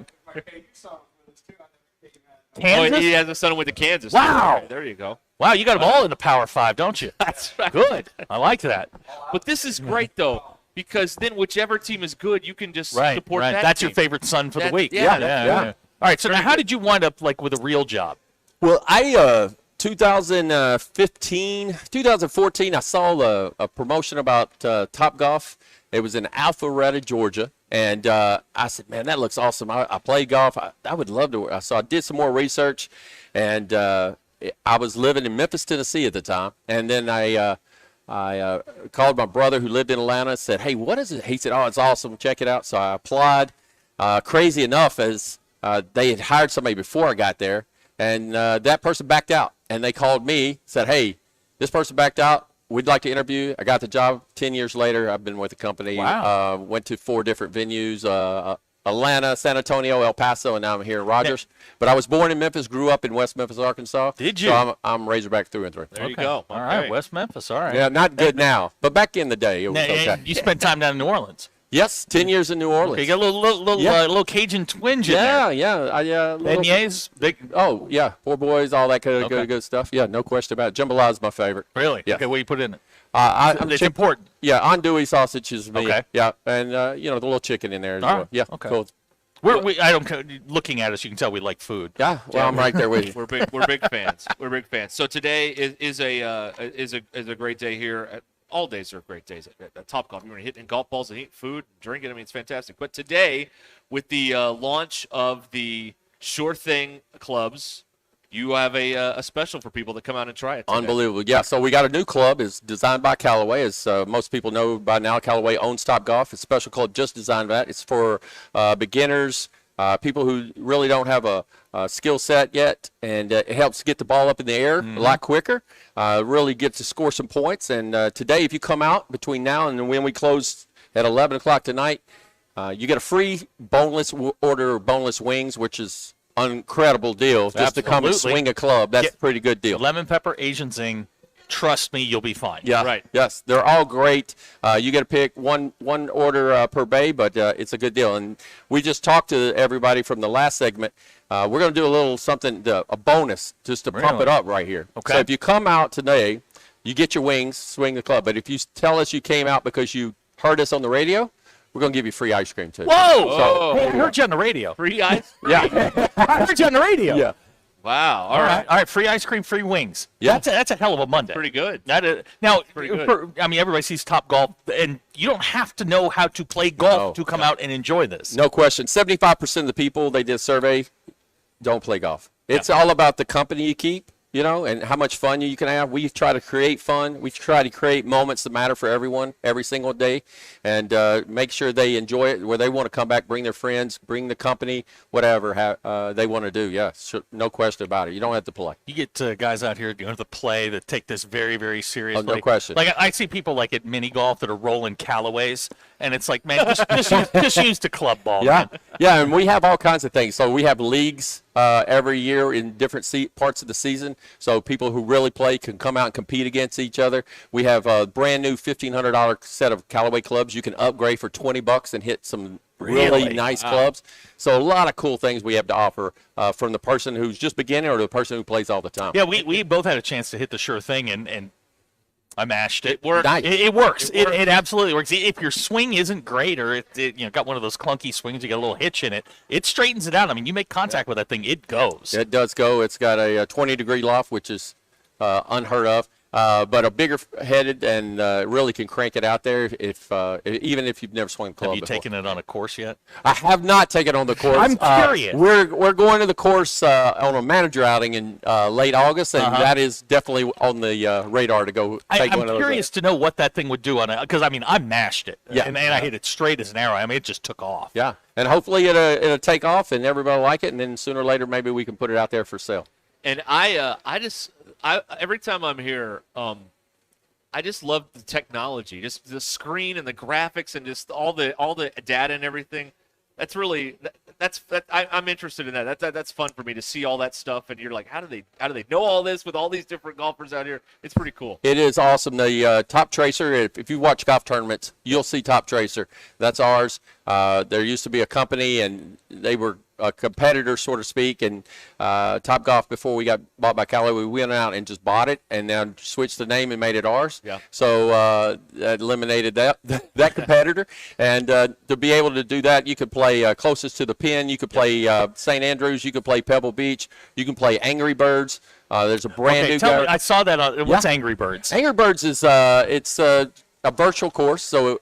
Kansas? Oh, he has a son with the Kansas. Wow. Right, there you go. Wow, you got them all in the Power 5, don't you? That's right. Good. I like that. But this is great, though, because then whichever team is good, you can just support right. that That's team. your favorite son for the week. Yeah. All right, so now how did you wind up like with a real job? Well, I 2014, I saw a promotion about Top Golf. It was in Alpharetta, Georgia, And I said, man, that looks awesome. I play golf. I would love to. So I did some more research, and I was living in Memphis, Tennessee at the time. And then I called my brother who lived in Atlanta and said, hey, what is it? He said, oh, it's awesome. Check it out. So I applied. Crazy enough, as they had hired somebody before I got there, and that person backed out. And they called me, said, hey, this person backed out. We'd like to interview. I got the job. 10 years later, I've been with the company. Wow. Went to 4 different venues, Atlanta, San Antonio, El Paso, and now I'm here in Rogers. But I was born in Memphis, grew up in West Memphis, Arkansas. Did you? So I'm Razorback through and through. There you go. All right, West Memphis. All right. Yeah, not good now, but back in the day, it was okay. And you spent time down in New Orleans. Yes, 10 years in New Orleans. Okay, you got a little Cajun twinge in there. Yeah. Beignets? Oh, yeah. Poor boys, all that good stuff. Yeah, no question about it. Jambalaya is my favorite. Really? Yeah. Okay, what do you put in it? It's important. Yeah, andouille sausage is me. Okay. Yeah, and the little chicken in there as All well. right. Yeah, Okay. cool. Looking at us, you can tell we like food. Yeah, well, I'm right there with you. We're big fans. We're big fans. So today is a great day here. All days are great days at Topgolf. You're going to hitting golf balls and eating food, and drinking. I mean, it's fantastic. But today, with the launch of the Sure Thing clubs, you have a special for people to come out and try it today. Unbelievable. Yeah, so we got a new club. It's designed by Callaway. As most people know by now, Callaway owns Topgolf. It's a special club just designed for that. It's for beginners, people who really don't have a skill set yet, and it helps get the ball up in the air a lot quicker. Really get to score some points. And today, if you come out between now and when we close at 11 o'clock tonight, you get a free boneless order of boneless wings, which is an incredible deal. Just to come and swing a club, that's a pretty good deal. Lemon pepper Asian zing. Trust me, you'll be fine. Yeah, right. Yes, they're all great. You get to pick one order per bay, but it's a good deal. And we just talked to everybody from the last segment. We're going to do a little something, a bonus, just to pump it up right here. Okay. So if you come out today, you get your wings, swing the club. But if you tell us you came out because you heard us on the radio, we're going to give you free ice cream, too. Whoa! So, Hey, I heard you on the radio. Free ice? Yeah. I heard you on the radio. Yeah. Wow. All right. Free ice cream, free wings. Yeah. That's a hell of a Monday. Pretty good. Now, pretty good. Everybody sees Topgolf, and you don't have to know how to play golf to come out and enjoy this. No question. 75% of the people, they did a survey, don't play golf. It's all about the company you keep, and how much fun you can have. We try to create fun. We try to create moments that matter for everyone every single day, and make sure they enjoy it, where they want to come back, bring their friends, bring the company, whatever they want to do. Yeah, no question about it. You don't have to play. You get guys out here going to the play that take this very, very seriously. Oh, no question. Like I see people like at mini golf that are rolling Callaways, and it's like, man, just use the club ball. Yeah, Man. yeah, and we have all kinds of things. So we have leagues every year in different parts of the season, so people who really play can come out and compete against each other. We have a brand new $1,500 set of Callaway clubs. You can upgrade for $20 and hit some really nice clubs. So a lot of cool things we have to offer from the person who's just beginning or the person who plays all the time. Yeah, we both had a chance to hit the Sure Thing, and I mashed it. It works. Nice. It works. It absolutely works. If your swing isn't great, or it got one of those clunky swings, you got a little hitch in it, it straightens it out. I mean, you make contact with that thing, it goes. It does go. It's got a 20-degree loft, which is unheard of. But a bigger headed and really can crank it out there even if you've never swung a club Have you before. taken it on a course yet? I have not taken it on the course. I'm curious. We're going to the course on a manager outing in late August, and that is definitely on the radar to go take one of those. I'm curious to know what that thing would do on it, because I mashed it, Yeah. and I hit it straight as an arrow. I mean, it just took off. Yeah, and hopefully it'll take off, and everybody will like it, and then sooner or later maybe we can put it out there for sale. And I every time I'm here, I just love the technology, just the screen and the graphics and just all the data and everything. That's really I'm interested in that. That's fun for me to see all that stuff. And you're like, how do they know all this with all these different golfers out here? It's pretty cool. It is awesome. The Top Tracer, if you watch golf tournaments, you'll see Top Tracer. That's ours. There used to be a company, and they were a competitor, so to speak, and Top Golf, before we got bought by Callaway, we went out and just bought it and then switched the name and made it ours. Yeah. So that eliminated that competitor. And to be able to do that, you could play closest to the pin. You could play St. Andrews. You could play Pebble Beach. You can play Angry Birds. There's a brand new tell guy. me, I saw that on what's Angry Birds? Angry Birds is it's a virtual course, so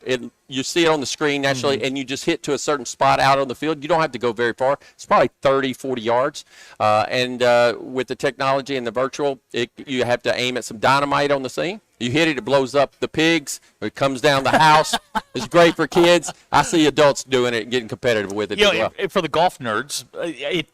you see it on the screen naturally, and you just hit to a certain spot out on the field. You don't have to go very far. It's probably 30, 40 yards. And with the technology and the virtual, you have to aim at some dynamite on the scene. You hit it, it blows up the pigs. It comes down the house. It's great for kids. I see adults doing it and getting competitive with it as well. For the golf nerds,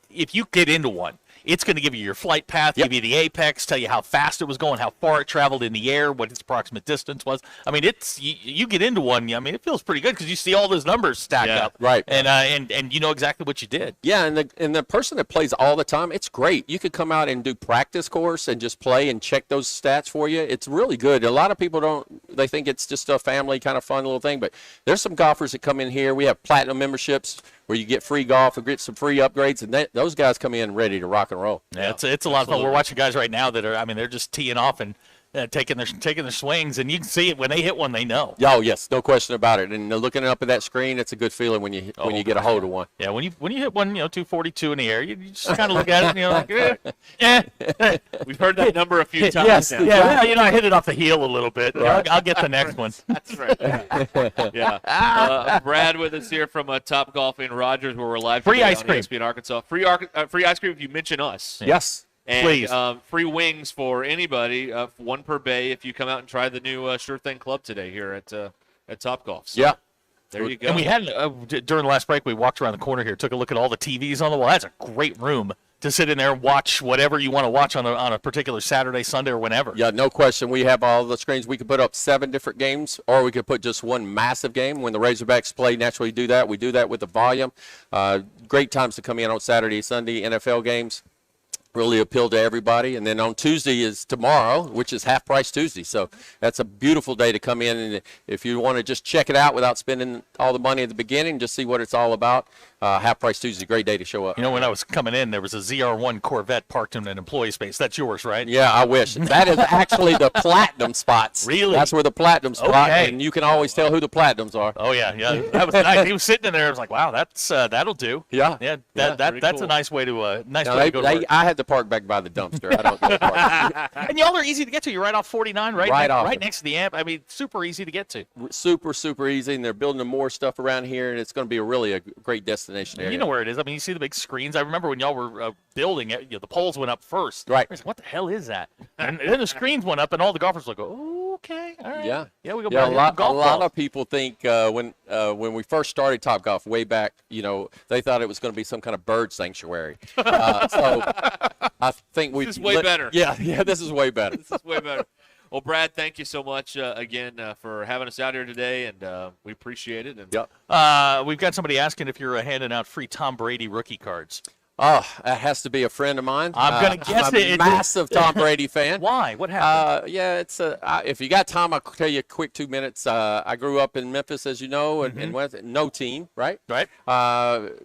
if you get into one, it's going to give you your flight path, give you the apex, tell you how fast it was going, how far it traveled in the air, what its approximate distance was. I mean, you get into one. I mean, it feels pretty good because you see all those numbers stack up, right? And you know exactly what you did. Yeah, and the person that plays all the time, it's great. You could come out and do practice course and just play and check those stats for you. It's really good. A lot of people they think it's just a family kind of fun little thing, but there's some golfers that come in here. We have platinum memberships where you get free golf and get some free upgrades, and those guys come in ready to rock and roll. Yeah, it's a lot of fun. We're watching guys right now that are, I mean, they're just teeing off and taking their swings, and you can see it when they hit one, they know. Oh yes, no question about it. And looking up at that screen, it's a good feeling when you get a hold of one. Yeah, when you hit one, 242 in the air, you just kind of look at it and you're like, We've heard that number a few times now. Yeah, I hit it off the heel a little bit. Right. I'll get the next one. That's right. Yeah. Brad with us here from Top Golf in Rogers, where we're live. Free today ice on cream. ESPN Arkansas. Free ice cream if you mention us. Yes. And, please. Free wings for anybody, one per bay if you come out and try the new Sure Thing Club today here at Top Golf. So, there you go. And we had, during the last break, we walked around the corner here, took a look at all the TVs on the wall. That's a great room to sit in there and watch whatever you want to watch on a particular Saturday, Sunday, or whenever. Yeah, no question. We have all the screens. We could put up 7 different games, or we could put just one massive game. When the Razorbacks play, naturally do that. We do that with the volume. Great times to come in on Saturday, Sunday, NFL games. Really appeal to everybody. And then on Tuesday is tomorrow, which is Half Price Tuesday. So that's a beautiful day to come in. And if you want to just check it out without spending all the money at the beginning, just see what it's all about, Half Price Tuesday, great day to show up. When I was coming in, there was a ZR1 Corvette parked in an employee space. That's yours, right? Yeah, I wish. That is actually the platinum spots. Really? That's where the platinum spot, Okay. and you can always tell who the platinums are. Oh, yeah. That was nice. He was sitting in there. I was like, wow, that'll do. Yeah. That's a nice way to way to go to work. I had to park back by the dumpster. I don't go park. And y'all are easy to get to. You're right off 49, right? Right next to the amp. I mean, super easy to get to. Super, super easy, and they're building more stuff around here, and it's going to be a great destination area. You know where it is. I mean, you see the big screens. I remember when y'all were building it, the poles went up first. Right. I was like, what the hell is that? And then the screens went up, and all the golfers were like, oh, okay, all right. Yeah, we go. Yeah, a lot of people think when we first started Top Golf way back, they thought it was going to be some kind of bird sanctuary. So I think This is way better. Yeah, this is way better. This is way better. Well, Brad, thank you so much again for having us out here today, and we appreciate it. And we've got somebody asking if you're handing out free Tom Brady rookie cards. Oh, that has to be a friend of mine. I'm going to guess I'm a massive Tom Brady fan. Why? What happened? It's if you got time, I'll tell you a quick 2 minutes. I grew up in Memphis, as you know, and with no team, right? Right.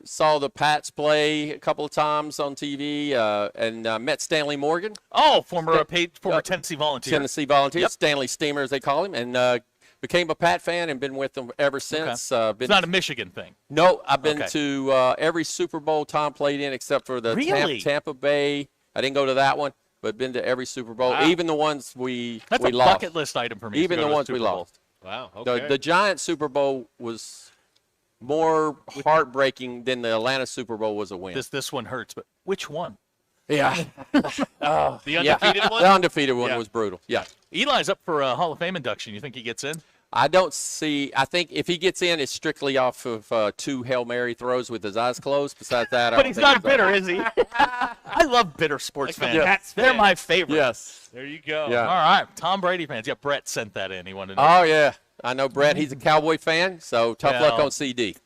Saw the Pats play a couple of times on TV, and met Stanley Morgan. Oh, former Tennessee Volunteer. Tennessee Volunteer, Yep. Stanley Steamer, as they call him, and became a Pat fan and been with them ever since. Okay. It's not a Michigan thing. No, I've been to every Super Bowl Tom played in except for the Really? Tampa Bay. I didn't go to that one, but been to every Super Bowl, Wow. even the ones we That's we a lost. bucket list item for me. Even to go the to a ones we Super Bowl. lost. Wow. Okay. The Giants Super Bowl was more heartbreaking than the Atlanta Super Bowl was a win. This one hurts, but which one? Yeah. The undefeated one? The undefeated one Yeah. was brutal. Yeah. Eli's up for a Hall of Fame induction. You think he gets in? I think if he gets in, it's strictly off of 2 Hail Mary throws with his eyes closed. Besides that, I But don't he's think not bitter, is he? I love bitter sports fans. Pats They're fan. my favorite. Yes. There you go. Yeah. All right. Tom Brady fans. Yeah, Brett sent that in. He wanted to know. Oh, yeah. I know Brett. He's a Cowboy fan, so tough luck Well. on CD.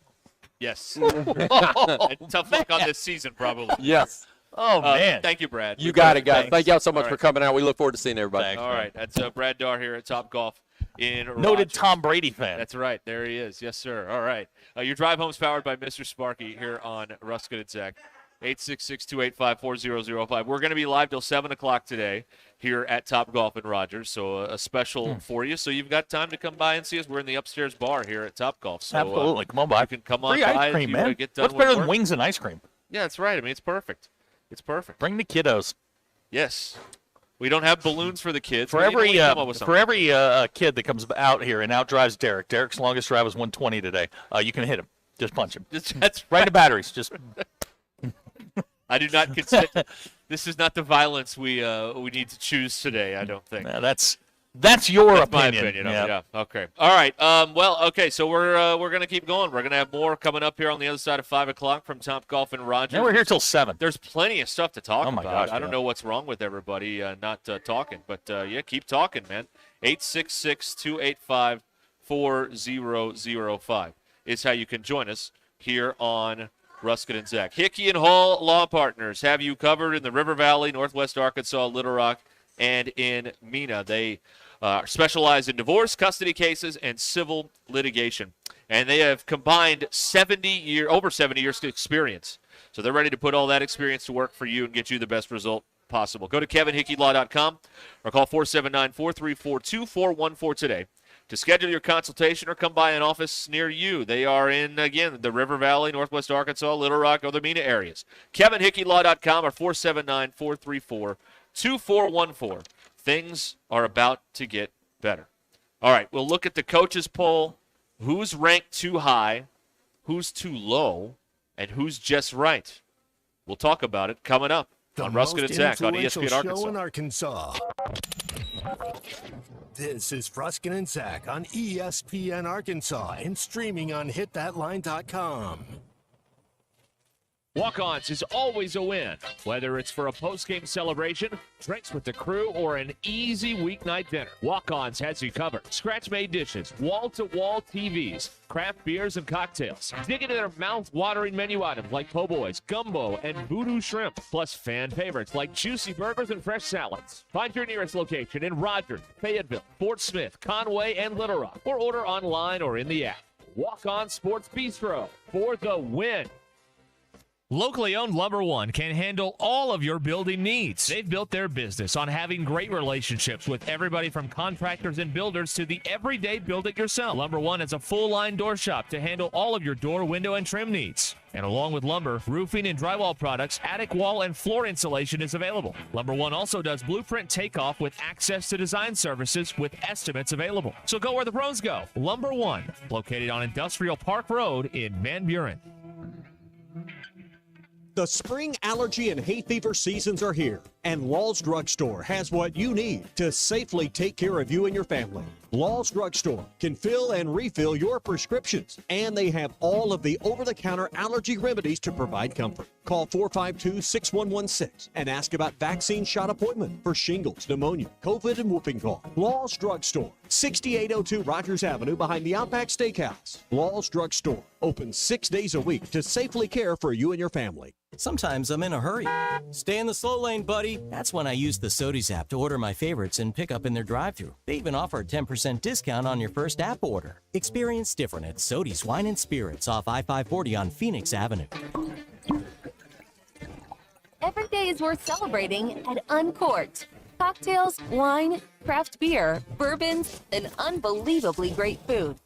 Yes. And tough luck on this season, probably. Yes. Oh, man. Thank you, Brad. You got it, guys. Thanks. Thank y'all so much All for right. coming out. We look forward to seeing everybody. Thanks. All right. That's Brad Darr here at Top Golf in Noted Rogers. Tom Brady fan. That's right. There he is. Yes, sir. All right. Your drive home is powered by Mr. Sparky here on Ruscin and Zach. 866-285-4005. We're going to be live till 7 o'clock today here at Top Golf in Rogers, so a special for you. So you've got time to come by and see us. We're in the upstairs bar here at Top Golf. So, Absolutely. Come on by. You can come on Free by ice if cream, you, man. get done What's with better than work. wings and ice cream? Yeah, that's right. I mean, it's perfect. It's perfect. Bring the kiddos. Yes. We don't have balloons for the kids. For We need to every come up with something. kid that comes out here and outdrives Derek, Derek's longest drive was 120 today. You can hit him. Just punch him. That's right in the batteries. Just. I do not consent. This is not the violence we need to choose today, I don't think. No, that's your opinion. My opinion. Yeah. Okay. All right. Okay. So we're gonna keep going. We're gonna have more coming up here on the other side of 5 o'clock from Top Golf and Rogers. And we're here till 7. There's plenty of stuff to talk my about. gosh, I don't know what's wrong with everybody not talking, but keep talking, man. 866-285-4005 is how you can join us here on Ruscin and Zach. Hickey and Hall Law Partners have you covered in the River Valley, Northwest Arkansas, Little Rock, and in Mena. They specialize in divorce, custody cases, and civil litigation. And they have combined over 70 years of experience. So they're ready to put all that experience to work for you and get you the best result possible. Go to kevinhickeylaw.com or call 479-434-2414 today to schedule your consultation or come by an office near you. They are in, again, the River Valley, Northwest Arkansas, Little Rock, or the Mena areas. kevinhickeylaw.com or 479-434-2414. Things are about to get better. All right, we'll look at the coaches poll. Who's ranked too high, who's too low, and who's just right. We'll talk about it coming up on Ruscin and Zach on ESPN Arkansas. Show in Arkansas. This is Ruscin and Zach on ESPN Arkansas and streaming on hitthatline.com. Walk-Ons is always a win, whether it's for a post-game celebration, drinks with the crew, or an easy weeknight dinner. Walk-Ons has you covered. Scratch-made dishes, wall-to-wall TVs, craft beers and cocktails. Dig into their mouth-watering menu items like po' boys, gumbo, and voodoo shrimp, plus fan favorites like juicy burgers and fresh salads. Find your nearest location in Rogers, Fayetteville, Fort Smith, Conway, and Little Rock, or order online or in the app. Walk-On Sports Bistro for the win. Locally owned Lumber One can handle all of your building needs. They've built their business on having great relationships with everybody from contractors and builders to the everyday build-it-yourself. Lumber One is a full-line door shop to handle all of your door, window, and trim needs. And along with lumber, roofing and drywall products, attic wall and floor insulation is available. Lumber One also does blueprint takeoff with access to design services with estimates available. So go where the pros go. Lumber One, located on Industrial Park Road in Van Buren. The spring allergy and hay fever seasons are here, and Law's Drugstore has what you need to safely take care of you and your family. Law's Drugstore can fill and refill your prescriptions, and they have all of the over-the-counter allergy remedies to provide comfort. Call 452-6116 and ask about vaccine shot appointment for shingles, pneumonia, COVID, and whooping cough. Law's Drugstore, 6802 Rogers Avenue behind the Outback Steakhouse. Law's Drugstore, open 6 days a week to safely care for you and your family. Sometimes I'm in a hurry. Stay in the slow lane, buddy. That's when I use the Sodies app to order my favorites and pick up in their drive-thru. They even offer a 10% discount on your first app order. Experience different at Sodies Wine and Spirits off I-540 on Phoenix Avenue. Every day is worth celebrating at Uncorked. Cocktails, wine, craft beer, bourbons, and unbelievably great food.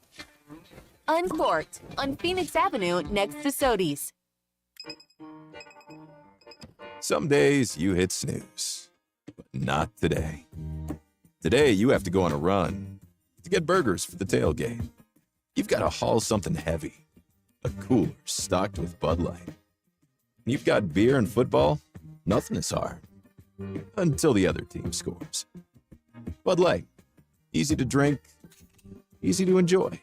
Uncorked on Phoenix Avenue next to Sodies. Some days you hit snooze, but not today. Today you have to go on a run to get burgers for the tailgate. You've got to haul something heavy, a cooler stocked with Bud Light. You've got beer and football, nothing is hard, until the other team scores. Bud Light, easy to drink, easy to enjoy.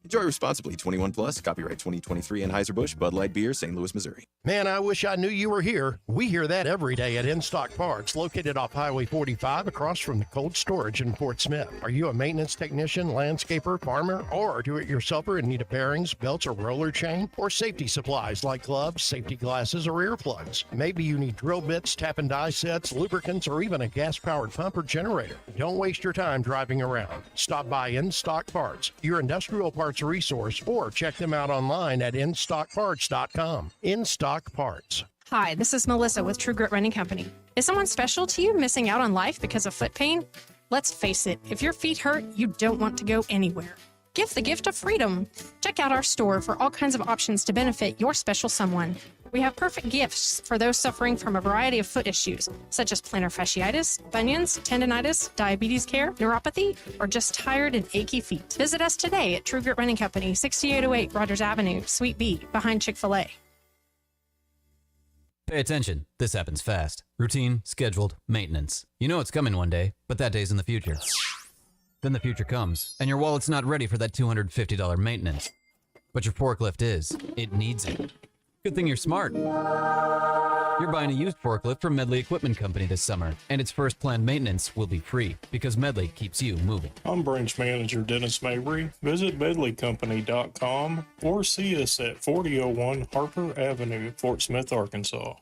Enjoy responsibly. 21 plus. Copyright 2023 Anheuser-Busch Bud Light Beer, St. Louis, Missouri. Man, I wish I knew you were here. We hear that every day at In Stock Parts, located off Highway 45 across from the cold storage in Fort Smith. Are you a maintenance technician, landscaper, farmer, or do-it-yourselfer in need of bearings, belts, or roller chain? Or safety supplies like gloves, safety glasses, or earplugs? Maybe you need drill bits, tap and die sets, lubricants, or even a gas-powered pump or generator. Don't waste your time driving around. Stop by In Stock Parts, your industrial parts resource, or check them out online at InStockParts.com. In Stock Parts. Hi, this is Melissa with True Grit Running Company. Is someone special to you missing out on life because of foot pain? Let's face it, if your feet hurt, you don't want to go anywhere. Give the gift of freedom. Check out our store for all kinds of options to benefit your special someone. We have perfect gifts for those suffering from a variety of foot issues, such as plantar fasciitis, bunions, tendonitis, diabetes care, neuropathy, or just tired and achy feet. Visit us today at True Grit Renting Company, 6808 Rogers Avenue, Suite B, behind Chick-fil-A. Pay attention. This happens fast. Routine, scheduled, maintenance. You know it's coming one day, but that day's in the future. Then the future comes, and your wallet's not ready for that $250 maintenance. But your forklift is. It needs it. Good thing you're smart. You're buying a used forklift from Medley Equipment Company this summer, and its first planned maintenance will be free because Medley keeps you moving. I'm branch manager Dennis Mabry. Visit medleycompany.com or see us at 4001 Harper Avenue, Fort Smith, Arkansas.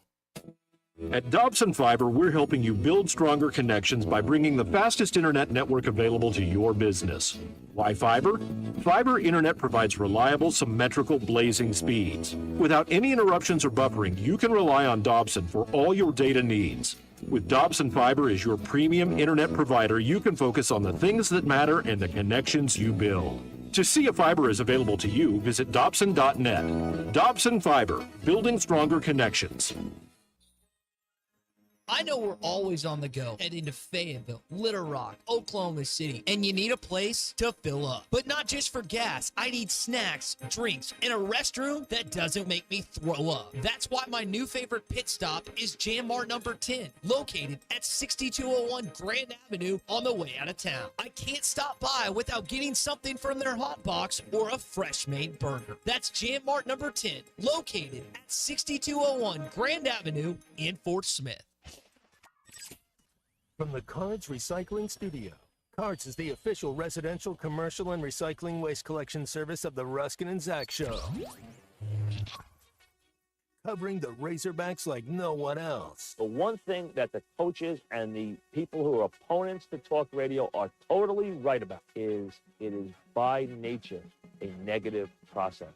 At Dobson Fiber, we're helping you build stronger connections by bringing the fastest internet network available to your business. Why fiber? Fiber internet provides reliable, symmetrical, blazing speeds. Without any interruptions or buffering, you can rely on Dobson for all your data needs. With Dobson Fiber as your premium internet provider, you can focus on the things that matter and the connections you build. To see if fiber is available to you, visit Dobson.net. Dobson Fiber, building stronger connections. I know we're always on the go, heading to Fayetteville, Little Rock, Oklahoma City, and you need a place to fill up. But not just for gas. I need snacks, drinks, and a restroom that doesn't make me throw up. That's why my new favorite pit stop is Jam Mart number 10, located at 6201 Grand Avenue on the way out of town. I can't stop by without getting something from their hot box or a fresh made burger. That's Jam Mart number 10, located at 6201 Grand Avenue in Fort Smith. From the Cards Recycling Studio. Cards is the official residential, commercial, and recycling waste collection service of the Ruscin and Zach Show. Covering the Razorbacks like no one else. The one thing that the coaches and the people who are opponents to talk radio are totally right about is it is by nature a negative process.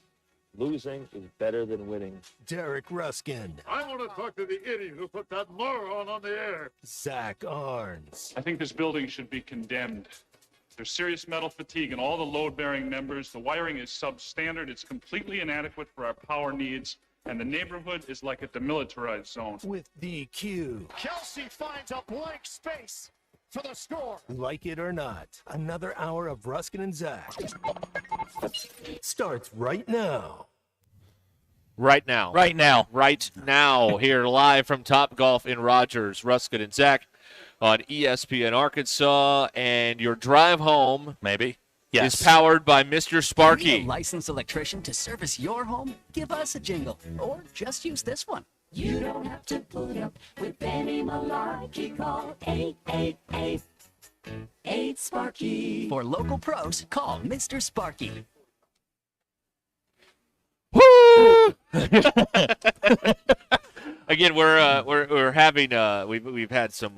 Losing is better than winning. Derek Ruscin. I want to talk to the idiot who put that moron on the air. Zach Arns. I think this building should be condemned. There's serious metal fatigue in all the load-bearing members. The wiring is substandard. It's completely inadequate for our power needs. And the neighborhood is like a demilitarized zone. With DQ. Kelsey finds a blank space for the score. Like it or not, another hour of Ruscin and Zach starts right now. Right now. Right now. Right now. Here live from Top Golf in Rogers, Ruscin and Zach on ESPN Arkansas. And your drive home is powered by Mr. Sparky. Need a licensed electrician to service your home? Give us a jingle. Or just use this one. You don't have to put up with any malarkey. Call 888-8 For local pros, call Mr. Sparky. Woo! Again, we're having we've had some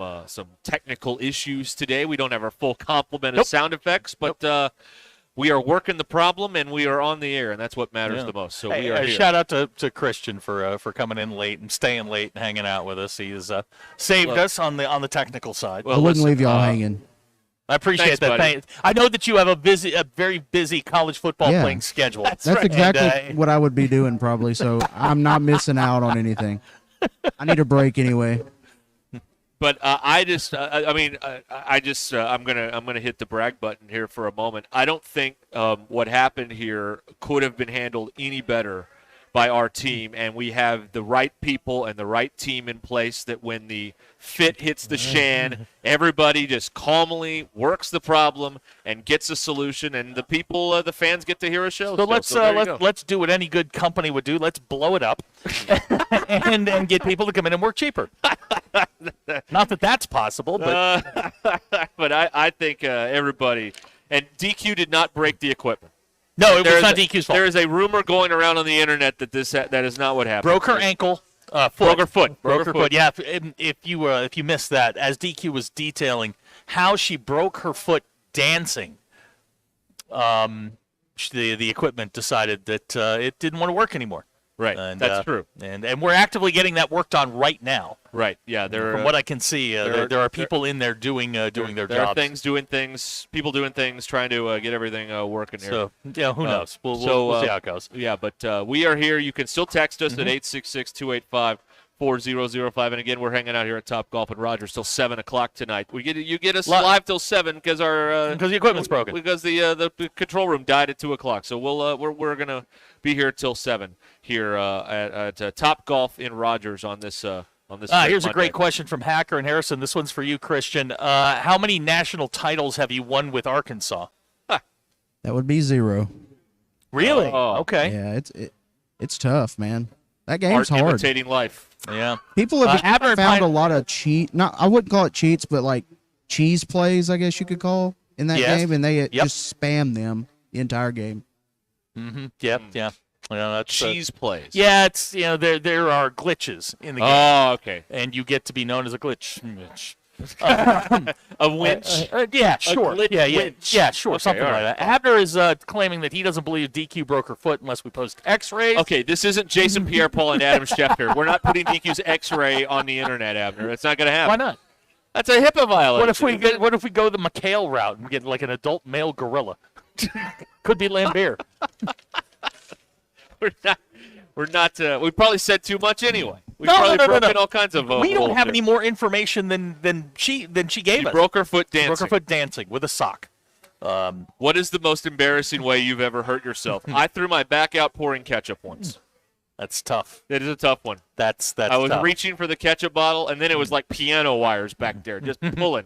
technical issues today. We don't have our full complement of sound effects, but we are working the problem and we are on the air, and that's what matters the most. So we are here. Shout out to Christian for coming in late and staying late and hanging out with us. He has saved us on the technical side. Well, I wouldn't leave y'all hanging. I appreciate that. I know that you have a very busy college football playing schedule. That's exactly what I would be doing probably. So I'm not missing out on anything. I need a break anyway. But I'm gonna hit the brag button here for a moment. I don't think what happened here could have been handled any better by our team, and we have the right people and the right team in place that when the fit hits the shan, everybody just calmly works the problem and gets a solution, and the people, the fans get to hear a show. So let's do what any good company would do. Let's blow it up and get people to come in and work cheaper. Not that that's possible, but but I think everybody, and DQ did not break the equipment. No, it was not DQ's fault. There is a rumor going around on the internet that that is not what happened. Broke her ankle. Broke her foot. Broke her foot. Yeah, if you missed that, as DQ was detailing how she broke her foot dancing, the equipment decided that it didn't want to work anymore. Right. And, That's true. And we're actively getting that worked on right now. Right. Yeah. From what I can see, there are people in there doing their there jobs. Are things, doing things, people doing things, trying to get everything working here. So, yeah, who knows? We'll see how it goes. Yeah, but we are here. You can still text us at Mm-hmm. 866-285-4005. And again, we're hanging out here at Top Golf and Rogers till 7 o'clock tonight. You get us live till 7 because the equipment's broken. Because the control room died at 2 o'clock. So we're gonna be here till 7 here at Top Golf in Rogers on this. Here's a great question from Hacker and Harrison. This one's for you, Christian. How many national titles have you won with Arkansas? That would be 0. Really? Oh. Okay. Yeah, it's tough, man. That game's Art hard. imitating life. Yeah. People have Abner found a lot of I wouldn't call it cheats, but like cheese plays, I guess you could call in that game, and they just spam them the entire game. Mm-hmm. Yep. Yeah. That's, cheese plays. Yeah, it's there are glitches in the game. Oh, okay. And you get to be known as a glitch. A winch. Yeah, sure. Winch. Yeah, sure. Okay, something all like right. that. Abner is claiming that he doesn't believe DQ broke her foot unless we post X-rays. Okay, this isn't Jason Pierre-Paul and Adam Schefter. We're not putting DQ's X-ray on the internet, Abner. That's not going to happen. Why not? That's a HIPAA violation. What if we go the McHale route and get like an adult male gorilla? Could be Lambert. We're not. We probably said too much anyway. We No. broken all kinds of. We don't have bullshit. any more information than she gave us. Broke her foot dancing. Broke her foot dancing with a sock. What is the most embarrassing way you've ever hurt yourself? I threw my back out pouring ketchup once. That's tough. That is a tough one. That's I was tough. reaching for the ketchup bottle, and then it was like piano wires back there, just pulling.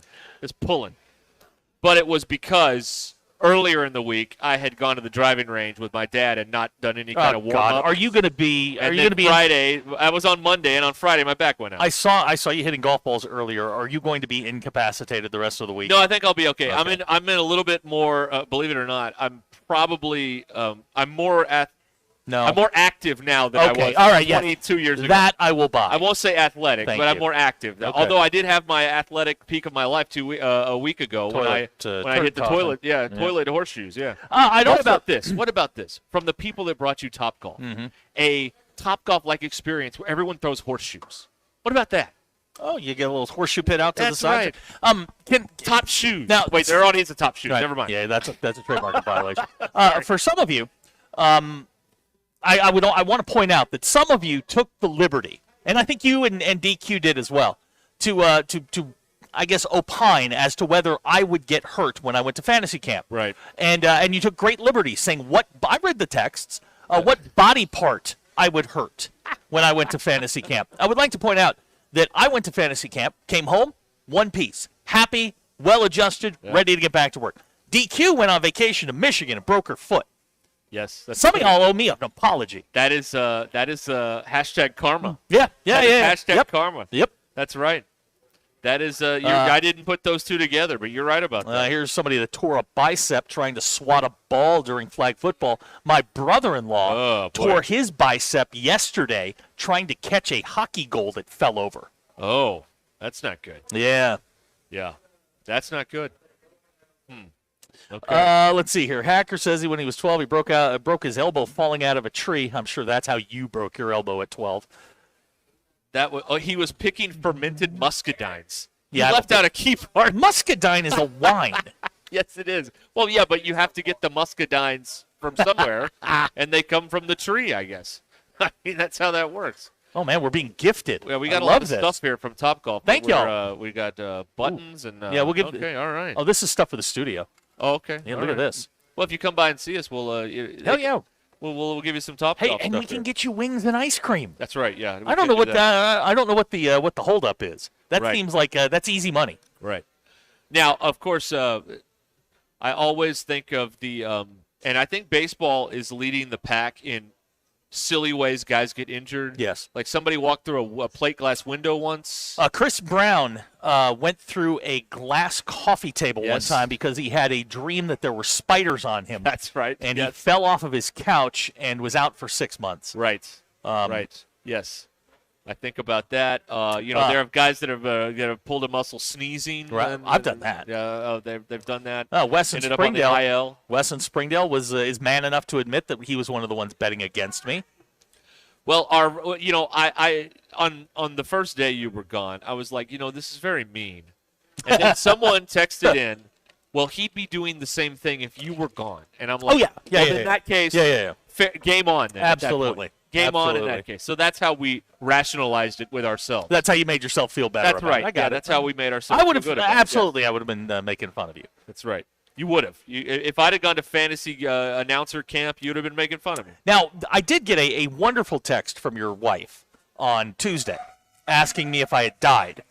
But it was because earlier in the week I had gone to the driving range with my dad and not done any kind of warm up. Are you going to be? And then Friday? I was on Monday, and on Friday my back went out. I saw you hitting golf balls earlier. Are you going to be incapacitated the rest of the week? No, I think I'll be okay. I'm in a little bit more. Believe it or not, I'm probably. I'm more active now than I was 22 years ago. That I will buy. I won't say athletic, Thank but I'm you. more active. Okay. Although I did have my athletic peak of my life a week ago when I hit the toilet. Yeah, toilet horseshoes. Yeah. What about this? What about this? From the people that brought you Top Golf, a Top Golf-like experience where everyone throws horseshoes. What about that? Oh, you get a little horseshoe pit out to That's the side. right. Top shoes. Now, wait, their audience of Top shoes. Right. Never mind. Yeah, that's a trademark violation. For some of you, I want to point out that some of you took the liberty, and I think you and DQ did as well, to I guess opine as to whether I would get hurt when I went to fantasy camp. Right. And you took great liberty saying I read the texts, what body part I would hurt when I went to fantasy camp. I would like to point out that I went to fantasy camp, came home, one piece, happy, well-adjusted, ready to get back to work. DQ went on vacation to Michigan and broke her foot. Yes. Some of y'all owe me an apology. That is hashtag karma. Yeah. Hashtag karma. Yep. That's right. That is. I didn't put those two together, but you're right about that. Here's somebody that tore a bicep trying to swat a ball during flag football. My brother-in-law tore his bicep yesterday trying to catch a hockey goal that fell over. Oh, that's not good. Yeah. Yeah. That's not good. Okay. Let's see here. Hacker says when he was 12, he broke his elbow falling out of a tree. I'm sure that's how you broke your elbow at 12. He was picking fermented muscadines. Yeah, he left out a key part. Muscadine is a wine. Yes, it is. Well, yeah, but you have to get the muscadines from somewhere, and they come from the tree, I guess. I mean, that's how that works. Oh, man, we're being gifted. Yeah, we got a lot of stuff here from Top Golf. Thank y'all. We got buttons and. We'll give. Okay, all right. Oh, this is stuff for the studio. Oh, okay. Yeah, all look right. at this. Well, if you come by and see us, we'll. Hell yeah. We'll give you some Top Hey, Golf and stuff we can here. get you wings and ice cream. That's right. Yeah. I don't know what I don't know what the holdup is. That Right. seems like that's easy money. Right. Now, of course, I always think of the and I think baseball is leading the pack in silly ways guys get injured. Yes. Like somebody walked through a plate glass window once. Chris Brown went through a glass coffee table one time because he had a dream that there were spiders on him. That's right. And he fell off of his couch and was out for 6 months. Right. Right. Yes. I think about that. There are guys that have pulled a muscle sneezing. Right. I've done that. Yeah, they've done that. Wes in Ended up on the Springdale. IL. Wes in Springdale is man enough to admit that he was one of the ones betting against me. Well, I on the first day you were gone, I was like, this is very mean. And then someone texted in, well, he'd be doing the same thing if you were gone. And I'm like, in that case, game on then. Absolutely. Game on in that case. So that's how we rationalized it with ourselves. That's how you made yourself feel better. That's right. That's how we made ourselves feel good about it. Absolutely, I would have been making fun of you. That's right. You would have. If I'd have gone to fantasy announcer camp, you'd have been making fun of me. Now, I did get a wonderful text from your wife on Tuesday asking me if I had died.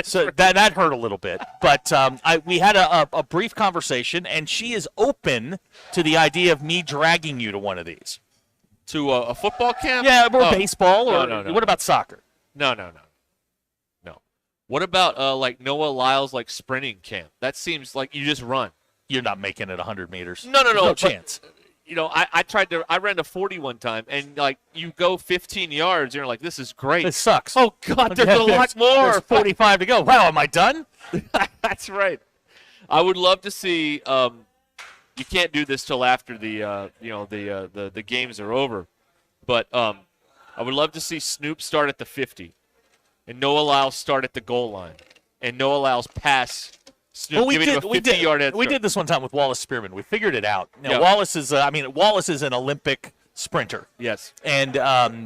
So that hurt a little bit. But we had a brief conversation, and she is open to the idea of me dragging you to one of these. To a football camp? Yeah, or baseball. Or no. What about soccer? No. What about like Noah Lyles sprinting camp? That seems like you just run. You're not making it 100 meters. No chance. I ran a 40 one time, and you go 15 yards, and you're like, this is great. This sucks. Oh God, there's a lot more. There's 45 to go. Wow, am I done? That's right. I would love to see. You can't do this till after the games are over, but I would love to see Snoop start at the 50. And Noah Lyles start at the goal line. And Noah Lyles pass Snoop, giving him a 50-yard head start. We did this one time with Wallace Spearman. We figured it out. Now, Yeah. Wallace is an Olympic sprinter. Yes. And I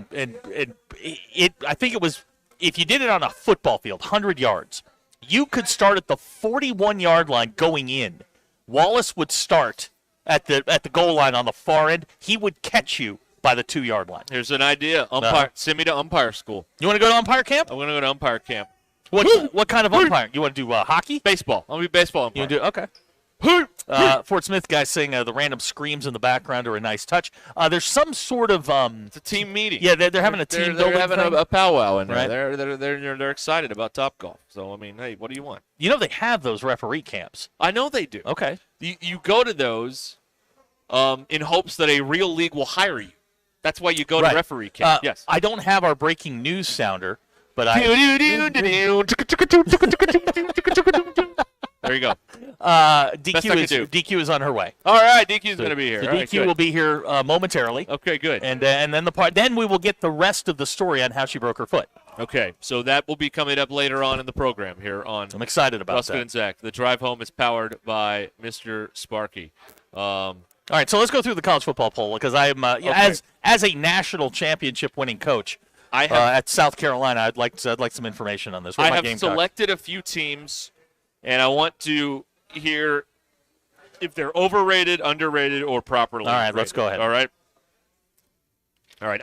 think it was, if you did it on a football field, 100 yards, you could start at the 41-yard line going in. Wallace would start at the goal line on the far end. He would catch you by the 2-yard line. Here's an idea. Send me to umpire school. You want to go to umpire camp? I'm going to go to umpire camp. What kind of umpire? You want to do hockey? Baseball. I'm going to be baseball umpire. You want to do okay. Fort Smith guys saying the random screams in the background are a nice touch. There's some sort of it's a team meeting. Yeah, they're having a team building. They're having a powwow in right? there. They're excited about Topgolf. So I mean, hey, what do you want? They have those referee camps. I know they do. Okay. You go to those in hopes that a real league will hire you. That's why you go to referee camp. Yes. I don't have our breaking news sounder, but there you go. DQ is on her way. All right, DQ is going to be here. So All DQ right, will be here momentarily. Okay, good. And then we will get the rest of the story on how she broke her foot. Okay, so that will be coming up later on in the program here on. I'm excited about Ruscin and Zach. The drive home is powered by Mr. Sparky. All right, so let's go through the college football poll because I am as a national championship winning coach at South Carolina. I'd like some information on this. I have selected a few teams, and I want to hear if they're overrated, underrated, or properly. All right, rated. let's go ahead. All right,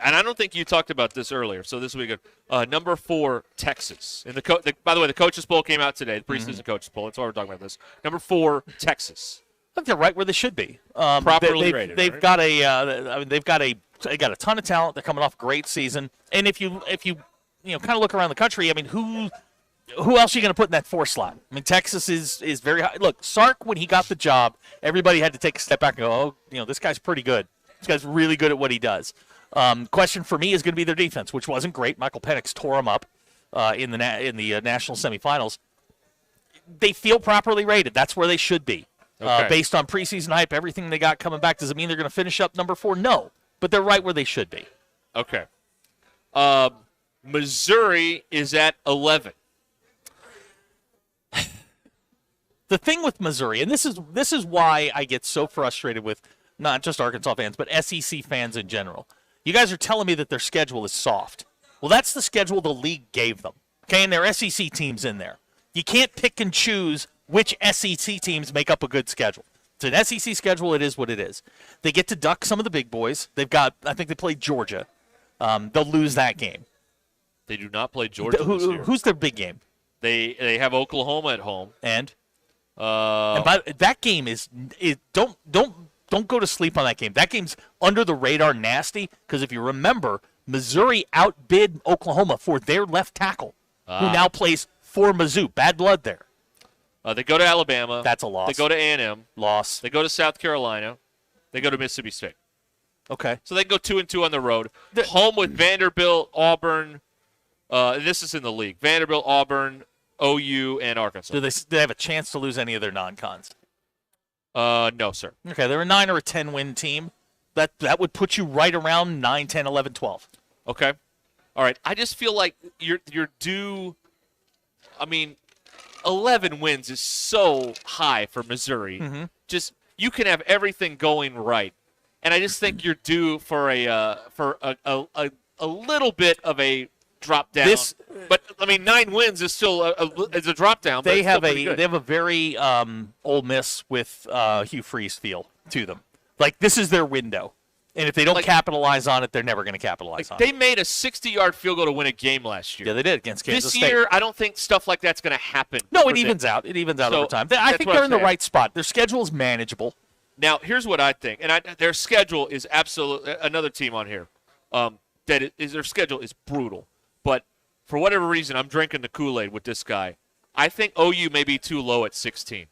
and I don't think you talked about this earlier, so this will be good. Number 4, Texas. And by the way, the coaches poll came out today. The preseason coaches poll. That's why we're talking about this. Number 4, Texas. I think they're right where they should be. Properly rated. They've got a ton of talent. They're coming off a great season. And if you kind of look around the country, I mean, who else are you going to put in that 4 slot? I mean, Texas is very high. Look, Sark, when he got the job, everybody had to take a step back and go, this guy's pretty good. This guy's really good at what he does. Question for me is going to be their defense, which wasn't great. Michael Penix tore them up in the national semifinals. They feel properly rated. That's where they should be. Based on preseason hype, everything they got coming back, does it mean they're going to finish up number 4? No, but they're right where they should be. Okay. Missouri is at 11. The thing with Missouri, and this is why I get so frustrated with not just Arkansas fans, but SEC fans in general. You guys are telling me that their schedule is soft. Well, that's the schedule the league gave them. Okay, and there are SEC teams in there. You can't pick and choose which SEC teams make up a good schedule. It's an SEC schedule. It is what it is. They get to duck some of the big boys. I think they play Georgia. They'll lose that game. They do not play Georgia this year. Who's their big game? They have Oklahoma at home. And that game is don't go to sleep on that game. That game's under the radar nasty because if you remember, Missouri outbid Oklahoma for their left tackle, who now plays for Mizzou. Bad blood there. They go to Alabama. That's a loss. They go to A&M. Loss. They go to South Carolina. They go to Mississippi State. Okay. So they go 2-2 on the road. Home with Vanderbilt, Auburn. This is in the league. Vanderbilt, Auburn, OU, and Arkansas. Do they have a chance to lose any of their non-cons? No, sir. Okay, they're a 9 or a 10 win team. That would put you right around 9, 10, 11, 12. Okay. All right. I just feel like you're due. I mean, 11 wins is so high for Missouri. Mm-hmm. Just you can have everything going right, and I just think you're due for a little bit of a drop down. But I mean, 9 wins is still a drop down. But They it's have still pretty good. they have a very Ole Miss with Hugh Freeze feel to them. Like this is their window, and if they don't capitalize on it, they're never going to capitalize on it. They made a 60-yard field goal to win a game last year. Yeah, they did against Kansas This State. year, I don't think stuff like that's going to happen. No, for it evens them. out. It evens out So, over time. that's I think what they're I'm in the saying. right spot. Their schedule is manageable. Now, here's what I think, and their schedule is absolutely another team on here. Their schedule is brutal, but for whatever reason, I'm drinking the Kool-Aid with this guy. I think OU may be too low at 16.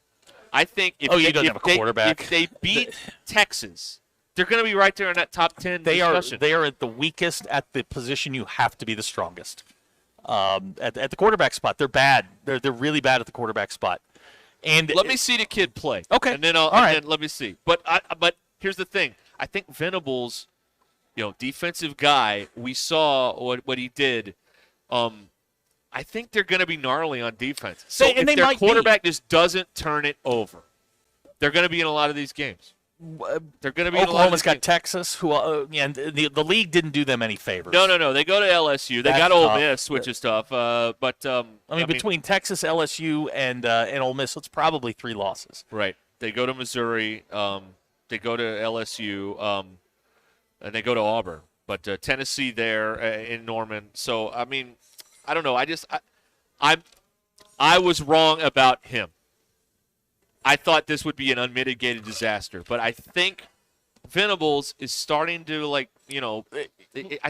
I think if OU doesn't have a quarterback. If they beat Texas, they're going to be right there in that top 10 They discussion. are at the weakest at the position you have to be the strongest. At the quarterback spot, they're bad. They're really bad at the quarterback spot. And let me see the kid play. Okay. And then then let me see. But here's the thing. I think Venables, defensive guy, we saw what he did. I think they're going to be gnarly on defense. So if their quarterback just doesn't turn it over, they're going to be in a lot of these games. They're going to be in a lot of Oklahoma's these got games. Texas, who and the league didn't do them any favors. No. They go to LSU. They That's got Ole tough. Miss, which is tough. But between Texas, LSU, and Ole Miss, it's probably 3 losses. Right. They go to Missouri. They go to LSU, and they go to Auburn. But Tennessee there in Norman. So I mean, I don't know. I was wrong about him. I thought this would be an unmitigated disaster, but I think Venables is starting to I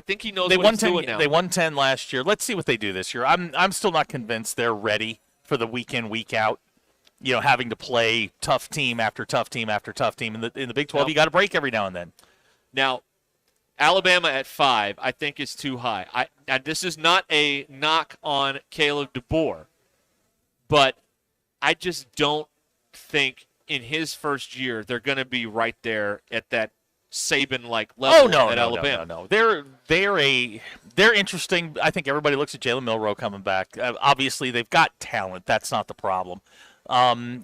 think he knows what he's doing now. They won 10 last year. Let's see what they do this year. I'm still not convinced they're ready for the week in, week out. Having to play tough team after tough team after tough team in the Big 12. You got to break every now and then. Now, Alabama at 5, I think is too high. And this is not a knock on Caleb DeBoer, but I just don't think in his first year they're going to be right there at that Saban-like level at Alabama. No. They're interesting. I think everybody looks at Jalen Milroe coming back. Obviously, they've got talent. That's not the problem.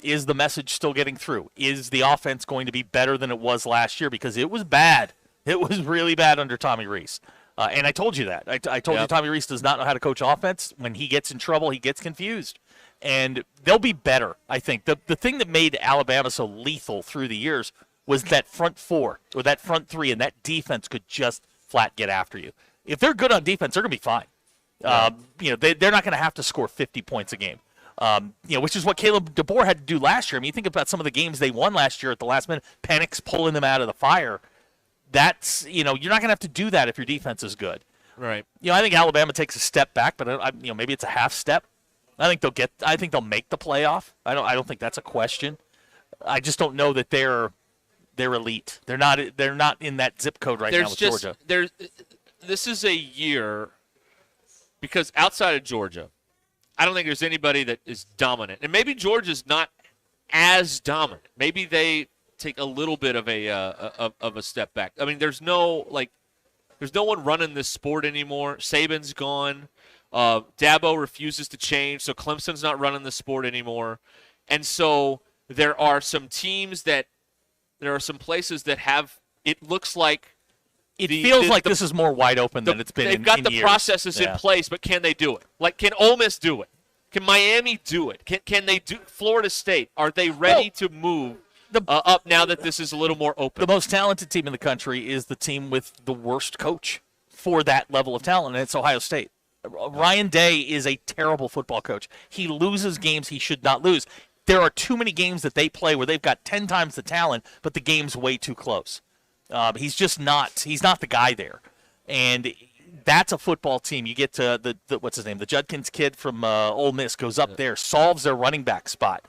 Is the message still getting through? Is the offense going to be better than it was last year? Because it was bad. It was really bad under Tommy Rees. And I told you that. I told you Tommy Rees does not know how to coach offense. When he gets in trouble, he gets confused. And they'll be better, I think. The thing that made Alabama so lethal through the years was that front 4 or that front 3, and that defense could just flat get after you. If they're good on defense, they're going to be fine. They're not going to have to score 50 points a game. Which is what Caleb DeBoer had to do last year. I mean, you think about some of the games they won last year at the last minute, Penix pulling them out of the fire. That's, you're not going to have to do that if your defense is good. Right. I think Alabama takes a step back, but maybe it's a half step. I think they'll make the playoff. I don't think that's a question. I just don't know that they're elite. They're not in that zip code now with Georgia. This is a year because outside of Georgia, I don't think there's anybody that is dominant. And maybe Georgia's not as dominant. Maybe they take a little bit of a step back. I mean, there's no one running this sport anymore. Saban's gone. Dabo refuses to change, so Clemson's not running the sport anymore. And so there are some places that have, it looks like it feels like this is more wide open than it's been in years. They've got the processes in place, but can they do it? Like, can Ole Miss do it? Can Miami do it? Can they do Florida State? Are they ready to move up now that this is a little more open? The most talented team in the country is the team with the worst coach for that level of talent, and it's Ohio State. Ryan Day is a terrible football coach. He loses games he should not lose. There are too many games that they play where they've got 10 times the talent, but the game's way too close. He's just not. He's not the guy there, and that's a football team. You get to the what's his name, the Judkins kid from Ole Miss goes up there, solves their running back spot.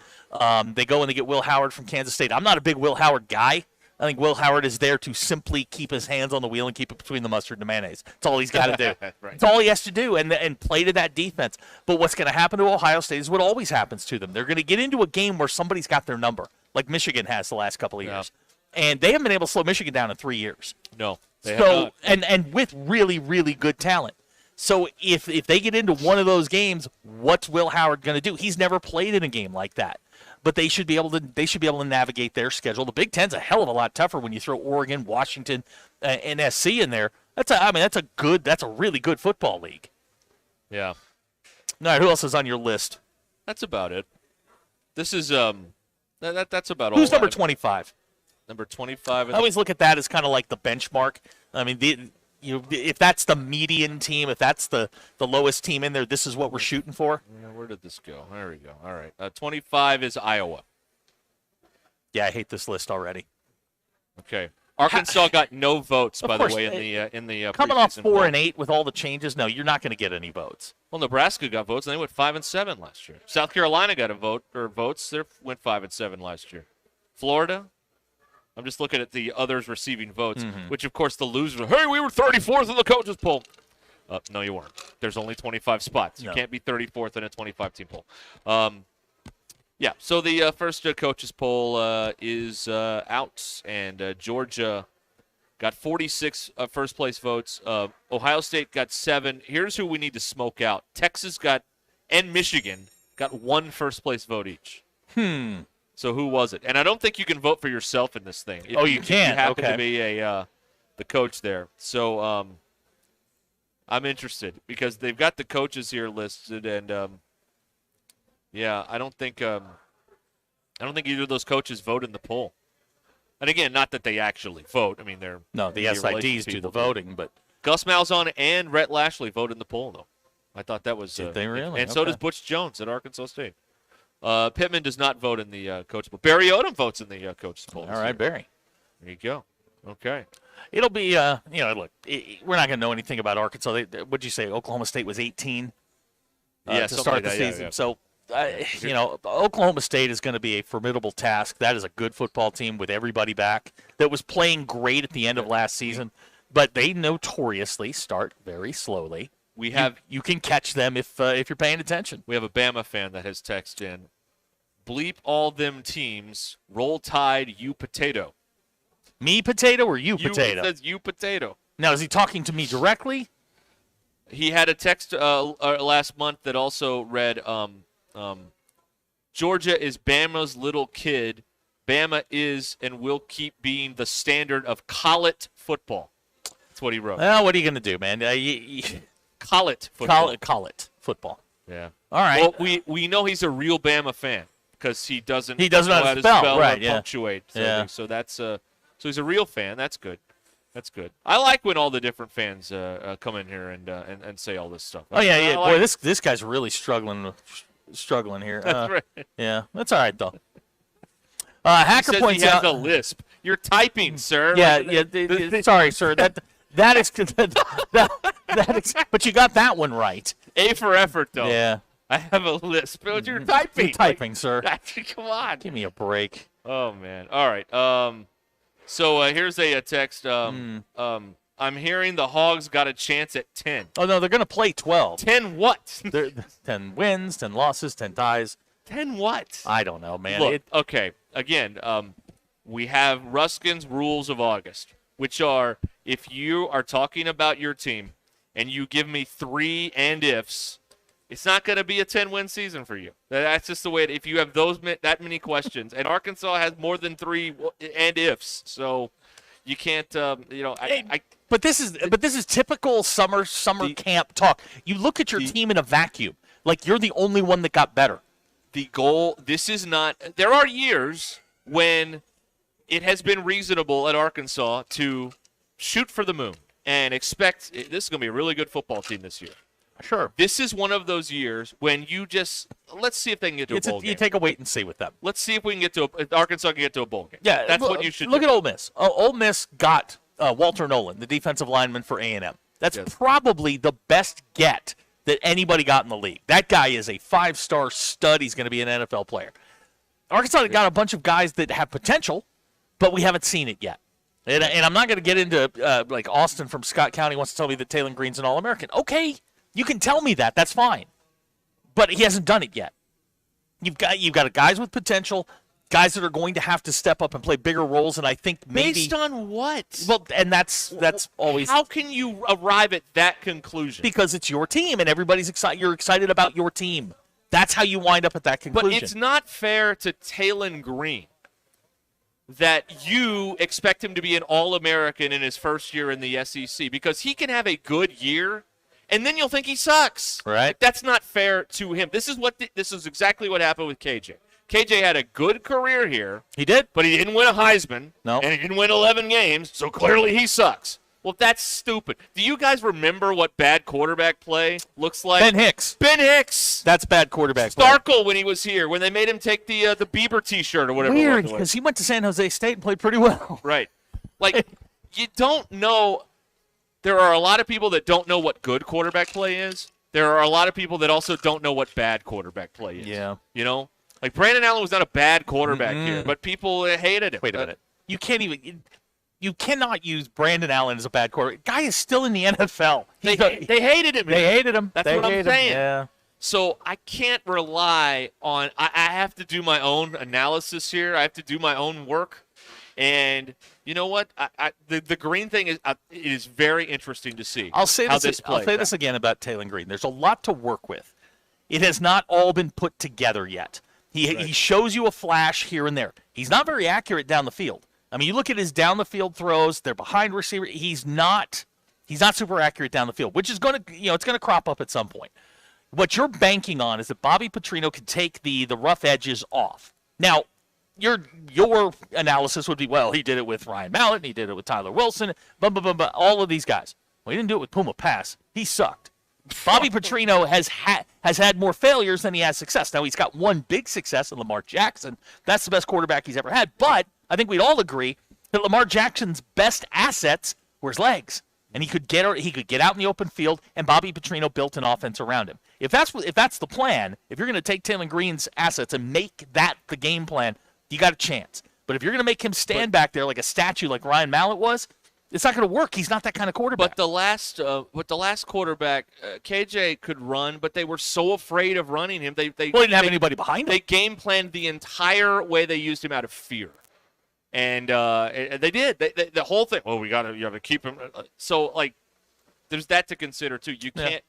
They go and they get Will Howard from Kansas State. I'm not a big Will Howard guy. I think Will Howard is there to simply keep his hands on the wheel and keep it between the mustard and the mayonnaise. That's all he's got to do. Right. That's all he has to do and play to that defense. But what's going to happen to Ohio State is what always happens to them. They're going to get into a game where somebody's got their number, like Michigan has the last couple of years. and they haven't been able to slow Michigan down in 3 years. No, they so have not. and with really, really good talent. So if they get into one of those games, what's Will Howard going to do? He's never played in a game like that. But they should be able to navigate their schedule. The Big Ten's a hell of a lot tougher when you throw Oregon, Washington, and SC in there. That's a really good football league. Yeah. All right, who else is on your list? That's about it. This is that's about all. Who's number 25? Number 25. I always look at that as kind of like the benchmark. I mean, if that's the median team, if that's the lowest team in there, this is what we're shooting for. Yeah, where did this go? There we go. All right. 25 is Iowa. Yeah, I hate this list already. Okay. Arkansas got no votes, by the way, in the coming off preseason 4 and 8 with all the changes. No, you're not going to get any votes. Well, Nebraska got votes, and they went 5 and 7 last year. South Carolina got a vote or votes. They went 5 and 7 last year. Florida. I'm just looking at the others receiving votes, which, of course, the losers. Hey, we were 34th in the coaches poll. No, you weren't. There's only 25 spots. You can't be 34th in a 25-team poll. Yeah, so the first coaches poll is out, and Georgia got 46 first-place votes. Ohio State got 7. Here's who we need to smoke out. Texas and Michigan got 1 first-place vote each. So who was it? And I don't think you can vote for yourself in this thing. You can. If you happen to be the coach there. So I'm interested because they've got the coaches here listed, and I don't think either of those coaches vote in the poll. And again, not that they actually vote. I mean, the SIDs do the voting, but Gus Malzahn and Rhett Lashley vote in the poll, though. I thought that was. Did they really? And so does Butch Jones at Arkansas State. Pittman does not vote in the coach poll. Barry Odom votes in the coach's poll. All right, Barry. There you go. Okay. It'll be, look, we're not going to know anything about Arkansas. What'd you say? Oklahoma State was 18 to start the season. So, Oklahoma State is going to be a formidable task. That is a good football team with everybody back that was playing great at the end of last season, but they notoriously start very slowly. You can catch them if you're paying attention. We have a Bama fan that has texted in, bleep all them teams, roll tide, you potato. Me potato or you potato? It says you potato. Now, is he talking to me directly? He had a text last month that also read, Georgia is Bama's little kid. Bama is and will keep being the standard of college football. That's what he wrote. Well, what are you going to do, man? College football. College football. Yeah. All right. Well, we know he's a real Bama fan because he doesn't know how to spell right, or punctuate. So, yeah. So that's so he's a real fan. That's good. That's good. I like when all the different fans come in here and say all this stuff. Oh yeah. Boy, this guy's really struggling here. That's right. Yeah, that's all right though. Hacker he points he has out a lisp. You're typing, sir. Yeah. Sorry, sir. That is that is. But you got that one right. A for effort, though. Yeah. I have a lisp. But you're typing. You're typing, sir. Come on. Give me a break. Oh man. All right. So here's a text. I'm hearing the Hogs got a chance at 10. Oh no, they're going to play 12. 10 what? 10 wins, 10 losses, 10 ties. 10 what? I don't know, man. Look, okay. Again, we have Ruskin's rules of August, which are if you are talking about your team and you give me 3 and ifs, it's not going to be a 10-win season for you. That's just the way if you have that many questions. And Arkansas has more than 3 and ifs, so you can't. But this is typical summer camp talk. You look at your team in a vacuum, like you're the only one that got better. The goal. This is not. There are years when it has been reasonable at Arkansas to shoot for the moon and expect this is going to be a really good football team this year. Sure. This is one of those years when you just let's see if they can get to a bowl game. You take a wait and see with them. Let's see if we can get to if Arkansas can get to a bowl game. Yeah, that's what you should look do. at Ole Miss. Ole Miss got Walter Nolan, the defensive lineman for A&M. That's probably the best get that anybody got in the league. That guy is a 5-star stud. He's going to be an NFL player. Arkansas got a bunch of guys that have potential, but we haven't seen it yet. And I'm not going to get into like Austin from Scott County wants to tell me that Taylor Green's an All-American. Okay. You can tell me that. That's fine. But he hasn't done it yet. You've got guys with potential. guys that are going to have to step up and play bigger roles, and I think maybe Based on what? Well, and that's always How can you arrive at that conclusion? because it's your team and everybody's excited. You're excited about your team. That's how you wind up at that conclusion. But it's not fair to Talon Green that you expect him to be an All-American in his first year in the SEC, because he can have a good year and then you'll think he sucks. Right. Like, that's not fair to him. This is exactly what happened with KJ. KJ had a good career here. He did. But he didn't win a Heisman. No. And he didn't win 11 games, so clearly he sucks. Well, that's stupid. Do you guys remember what bad quarterback play looks like? Ben Hicks. Ben Hicks. That's bad quarterback play. Starkle when he was here, when they made him take the Bieber T-shirt or whatever. Weird, it was. because he went to San Jose State and played pretty well. Right. Like, you don't know. There are a lot of people that don't know what good quarterback play is. There are a lot of people that also don't know what bad quarterback play is. Yeah. You know? Like, Brandon Allen was not a bad quarterback here, but people hated him. Wait a minute. You can't even. You cannot use Brandon Allen as a bad quarterback. Guy is still in the NFL. They hated him. They hated him. That's They what I'm hated him. saying. Yeah. So I can't rely on – I have to do my own analysis here. I have to do my own work. And you know what? The Green thing is it is very interesting to see. I'll say how this. plays. I'll say this again about Talon Green. There's a lot to work with. It has not all been put together yet. He shows you a flash here and there. He's not very accurate down the field. I mean, you look at his down the field throws; they're behind receiver. He's not super accurate down the field, which is going to it's going to crop up at some point. What you're banking on is that Bobby Petrino can take the rough edges off. Now, your analysis would be, well, he did it with Ryan Mallett, and he did it with Tyler Wilson, all of these guys. Well, he didn't do it with Puma Pass. He sucked. Bobby Petrino has had more failures than he has success. Now, he's got one big success in Lamar Jackson. That's the best quarterback he's ever had. But I think we'd all agree that Lamar Jackson's best assets were his legs. And he could get out in the open field, and Bobby Petrino built an offense around him. If that's the plan, if you're going to take Talon Green's assets and make that the game plan, you got a chance. But if you're going to make him stand back there like a statue like Ryan Mallett was, it's not going to work. He's not that kind of quarterback. But the last quarterback, KJ could run, but they were so afraid of running him. They didn't have anybody behind him. They game planned the entire way they used him out of fear. And they did. The whole thing. Well, you got to keep him. So like, there's that to consider too. You can't.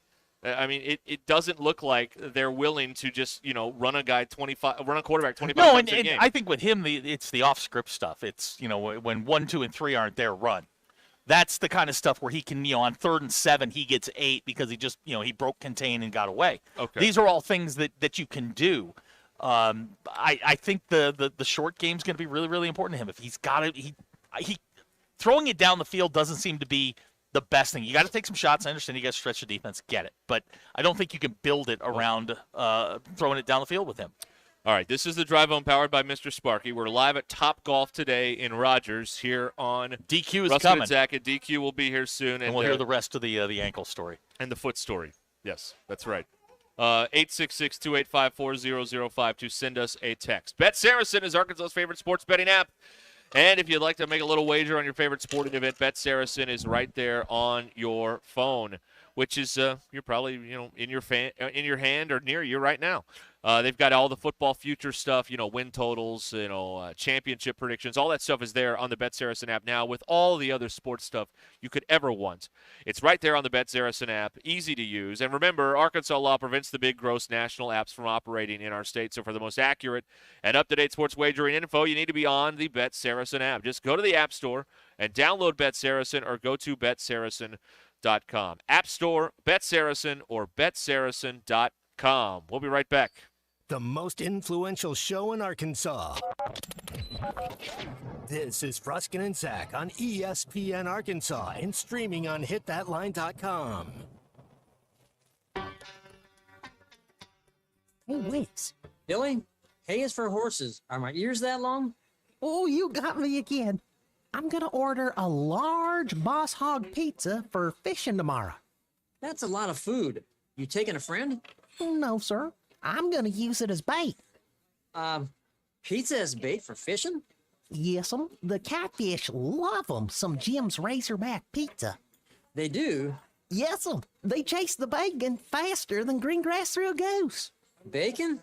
I mean, it doesn't look like they're willing to just run a quarterback 25 times a game. I think with him, it's the off script stuff. It's when 1, 2, and 3 aren't there, run. That's the kind of stuff where he can on 3rd and 7 he gets 8 because he just he broke contain and got away. Okay. These are all things that you can do. I think the short game's going to be really, really important to him. If he's got it, he throwing it down the field doesn't seem to be the best thing. You got to take some shots. I understand you got to stretch the defense, get it, but I don't think you can build it around throwing it down the field with him. All right, this is the Drive Home powered by Mr. Sparky. We're live at Top Golf today in Rogers here on DQ is Ruscin coming. and Zach, and DQ will be here soon, and we'll hear the rest of the ankle story and the foot story. Yes, that's right. 866-285-4005 to send us a text. Bet Saracen is Arkansas's favorite sports betting app. And if you'd like to make a little wager on your favorite sporting event, Bet Saracen is right there on your phone, which is you're probably in your hand or near you right now. They've got all the football future stuff, win totals, championship predictions. All that stuff is there on the Bet Saracen app now with all the other sports stuff you could ever want. It's right there on the Bet Saracen app, easy to use. And remember, Arkansas law prevents the big, gross national apps from operating in our state. So for the most accurate and up-to-date sports wagering info, you need to be on the Bet Saracen app. Just go to the App Store and download Bet Saracen or go to BetSaracen.com. App Store, Bet Saracen, or BetSaracen.com. We'll be right back. The most influential show in Arkansas. This is Ruscin and Zach on ESPN Arkansas and streaming on hitthatline.com. Hey, wait. Billy, K is for horses. Are my ears that long? Oh, you got me again. I'm going to order a large Boss Hog pizza for fishing tomorrow. That's a lot of food. You taking a friend? No, sir. I'm going to use it as bait. Pizza as bait for fishing? Yes'm. The catfish love 'em, some Jim's Razorback pizza. They do? Yes'm. They chase the bacon faster than green grass through a goose. Bacon?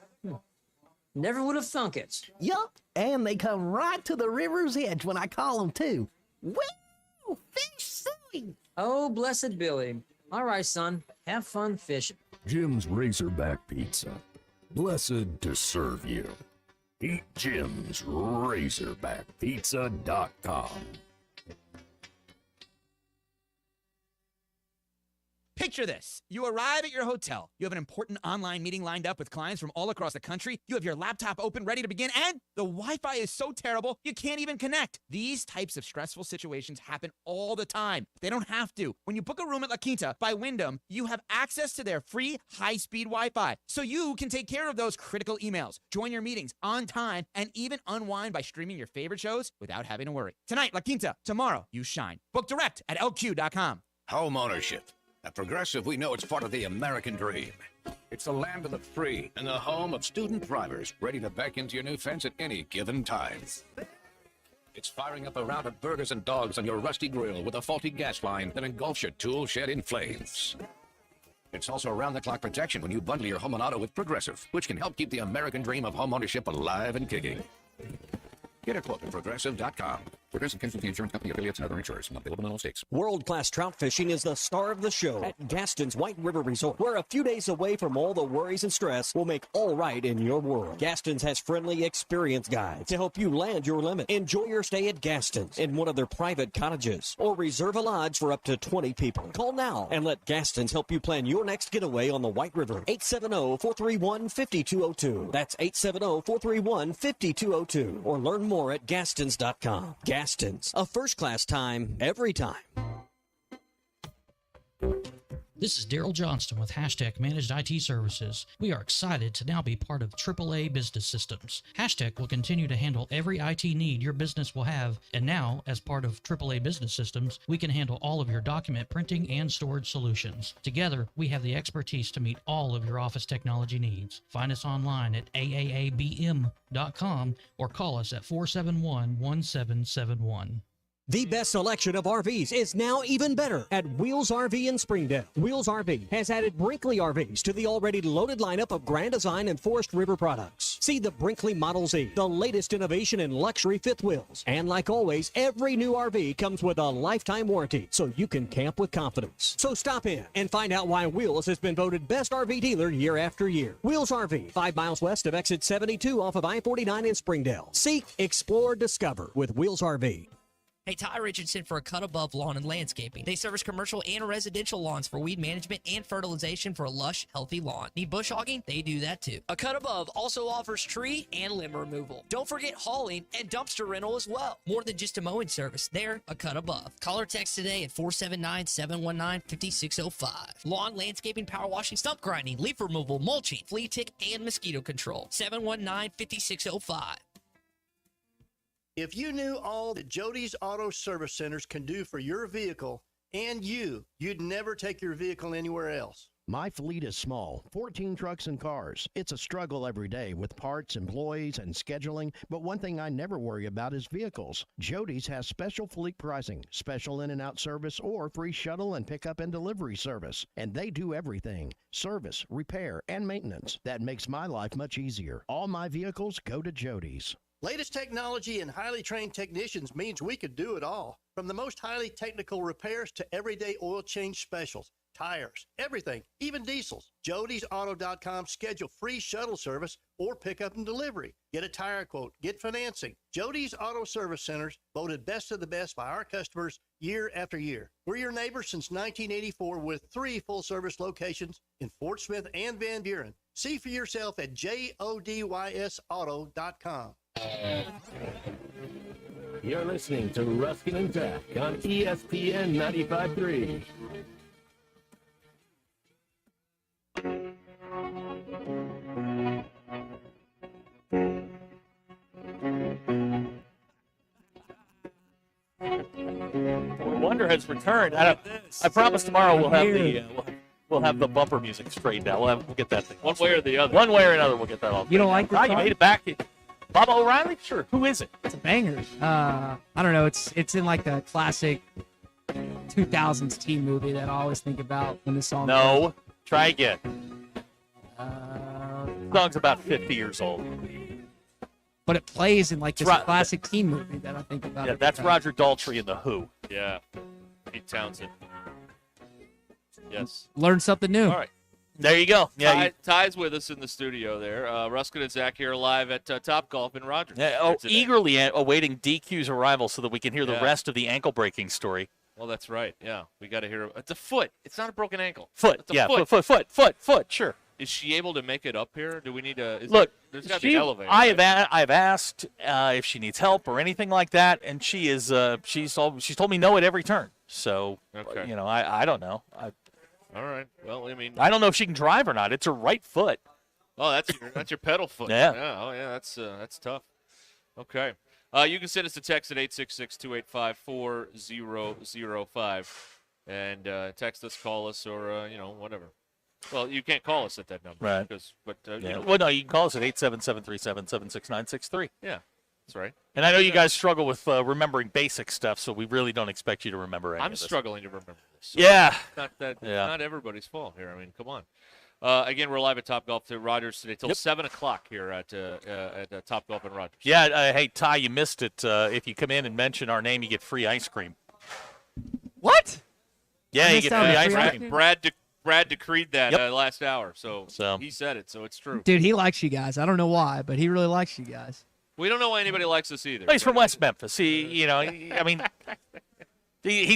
Never would have thunk it. Yup, and they come right to the river's edge when I call them too. Woo! Fish suey! Oh, blessed Billy. All right, son. Have fun fishing. Jim's Razorback Pizza. Blessed to serve you. Eat Jim's RazorbackPizza.com. Picture this. You arrive at your hotel. You have an important online meeting lined up with clients from all across the country. You have your laptop open, ready to begin, and the Wi-Fi is so terrible, you can't even connect. These types of stressful situations happen all the time. They don't have to. When you book a room at La Quinta by Wyndham, you have access to their free high-speed Wi-Fi, so you can take care of those critical emails, join your meetings on time, and even unwind by streaming your favorite shows without having to worry. Tonight, La Quinta. Tomorrow, you shine. Book direct at lq.com. Home ownership. At Progressive, we know it's part of the American dream. It's the land of the free and the home of student drivers ready to back into your new fence at any given time. It's firing up a round of burgers and dogs on your rusty grill with a faulty gas line that engulfs your tool shed in flames. It's also around-the-clock protection when you bundle your home and auto with Progressive, which can help keep the American dream of home ownership alive and kicking. Get a quote at Progressive.com. Progressive Casualty Insurance Company affiliates and other insurers. Not available in all states. World-class trout fishing is the star of the show at Gaston's White River Resort, where a few days away from all the worries and stress will make all right in your world. Gaston's has friendly, experienced guides to help you land your limit. Enjoy your stay at Gaston's in one of their private cottages, or reserve a lodge for up to 20 people. Call now and let Gaston's help you plan your next getaway on the White River. 870-431-5202. That's 870-431-5202. Or learn more at Gastons.com. Gaston's, a first-class time, every time. This is Daryl Johnston with Hashtag Managed IT Services. We are excited to now be part of AAA Business Systems. Hashtag will continue to handle every IT need your business will have, and now, as part of AAA Business Systems, we can handle all of your document printing and storage solutions. Together, we have the expertise to meet all of your office technology needs. Find us online at aaabm.com or call us at 471-1771. The best selection of RVs is now even better at Wheels RV in Springdale. Wheels RV has added Brinkley RVs to the already loaded lineup of Grand Design and Forest River products. See the Brinkley Model Z, the latest innovation in luxury fifth wheels. And like always, every new RV comes with a lifetime warranty, so you can camp with confidence. So stop in and find out why Wheels has been voted best RV dealer year after year. Wheels RV, 5 miles west of exit 72 off of I-49 in Springdale. Seek, explore, discover with Wheels RV. Hey, Ty Richardson for A Cut Above Lawn and Landscaping. They service commercial and residential lawns for weed management and fertilization for a lush, healthy lawn. Need bush hogging? They do that too. A Cut Above also offers tree and limb removal. Don't forget hauling and dumpster rental as well. More than just a mowing service, they're A Cut Above. Call or text today at 479-719-5605. Lawn, landscaping, power washing, stump grinding, leaf removal, mulching, flea tick, and mosquito control. 719-5605. If you knew all that Jody's Auto Service Centers can do for your vehicle and you'd never take your vehicle anywhere else. My fleet is small, 14 trucks and cars. It's a struggle every day with parts, employees, and scheduling, but one thing I never worry about is vehicles. Jody's has special fleet pricing, special in and out service, or free shuttle and pickup and delivery service. And they do everything, service, repair, and maintenance. That makes my life much easier. All my vehicles go to Jody's. Latest technology and highly trained technicians means we could do it all. From the most highly technical repairs to everyday oil change specials, tires, everything, even diesels. Jody'sAuto.com schedule free shuttle service or pickup and delivery. Get a tire quote, get financing. Jody's Auto Service Centers, voted best of the best by our customers year after year. We're your neighbors since 1984 with 3 full-service locations in Fort Smith and Van Buren. See for yourself at JODYSauto.com. You're listening to Ruscin and Zach on ESPN 95.3. Wonder has returned. I promise tomorrow we'll have we'll have the bumper music straightened out. We'll get that thing. One way or the other. One way or another, we'll get that all. You don't like this You song? made it back. Bob O'Reilly? Sure. Who is it? It's a banger. I don't know. It's in like the classic 2000s teen movie that I always think about when this song. No. Try again. Song's about 50 years old. but it plays in like this Right. classic teen movie that I think about. Yeah, every that's time. Roger Daltrey in The Who. Yeah. Pete Townsend. Yes. Learn something new. All right. There you go. Yeah, Ty's with us in the studio there. Ruscin and Zach here live at Top Golf in Rogers. eagerly awaiting DQ's arrival so that we can hear the Yeah. rest of the ankle-breaking story. Well, that's right. Yeah, we got to hear. It's a foot. It's not a broken ankle. Foot. It's a Yeah, foot. foot. Sure. Is she able to make it up here? Do we need to? There's got to be she- an elevator. I've asked if she needs help or anything like that, and she is she's told me no at every turn. So Okay. I don't know. All right. Well, I mean, I don't know if she can drive or not. It's her right foot. oh, that's your pedal foot. Yeah. Oh, yeah. That's tough. Okay. You can send us a text at 866-285-4005, and text us, call us, or whatever. Well, you can't call us at that number, Right. But Well, no, you can call us at 877-377-76963. Yeah, that's right. And I know you guys struggle with remembering basic stuff, so we really don't expect you to remember any I'm of this. struggling to remember this. Yeah. It's Yeah. not everybody's fault here. I mean, come on. Again, we're live at Top Golf to Rogers today till 7 o'clock here at Top Golf and Rogers. Yeah, hey, Ty, you missed it. If you come in and mention our name, you get free ice cream. What? Yeah, you get free ice cream. Brad decreed that Yep. last hour, so he said it, so it's true. Dude, he likes you guys. I don't know why, but he really likes you guys. We don't know why anybody likes us either. Well, he's from West Memphis. He's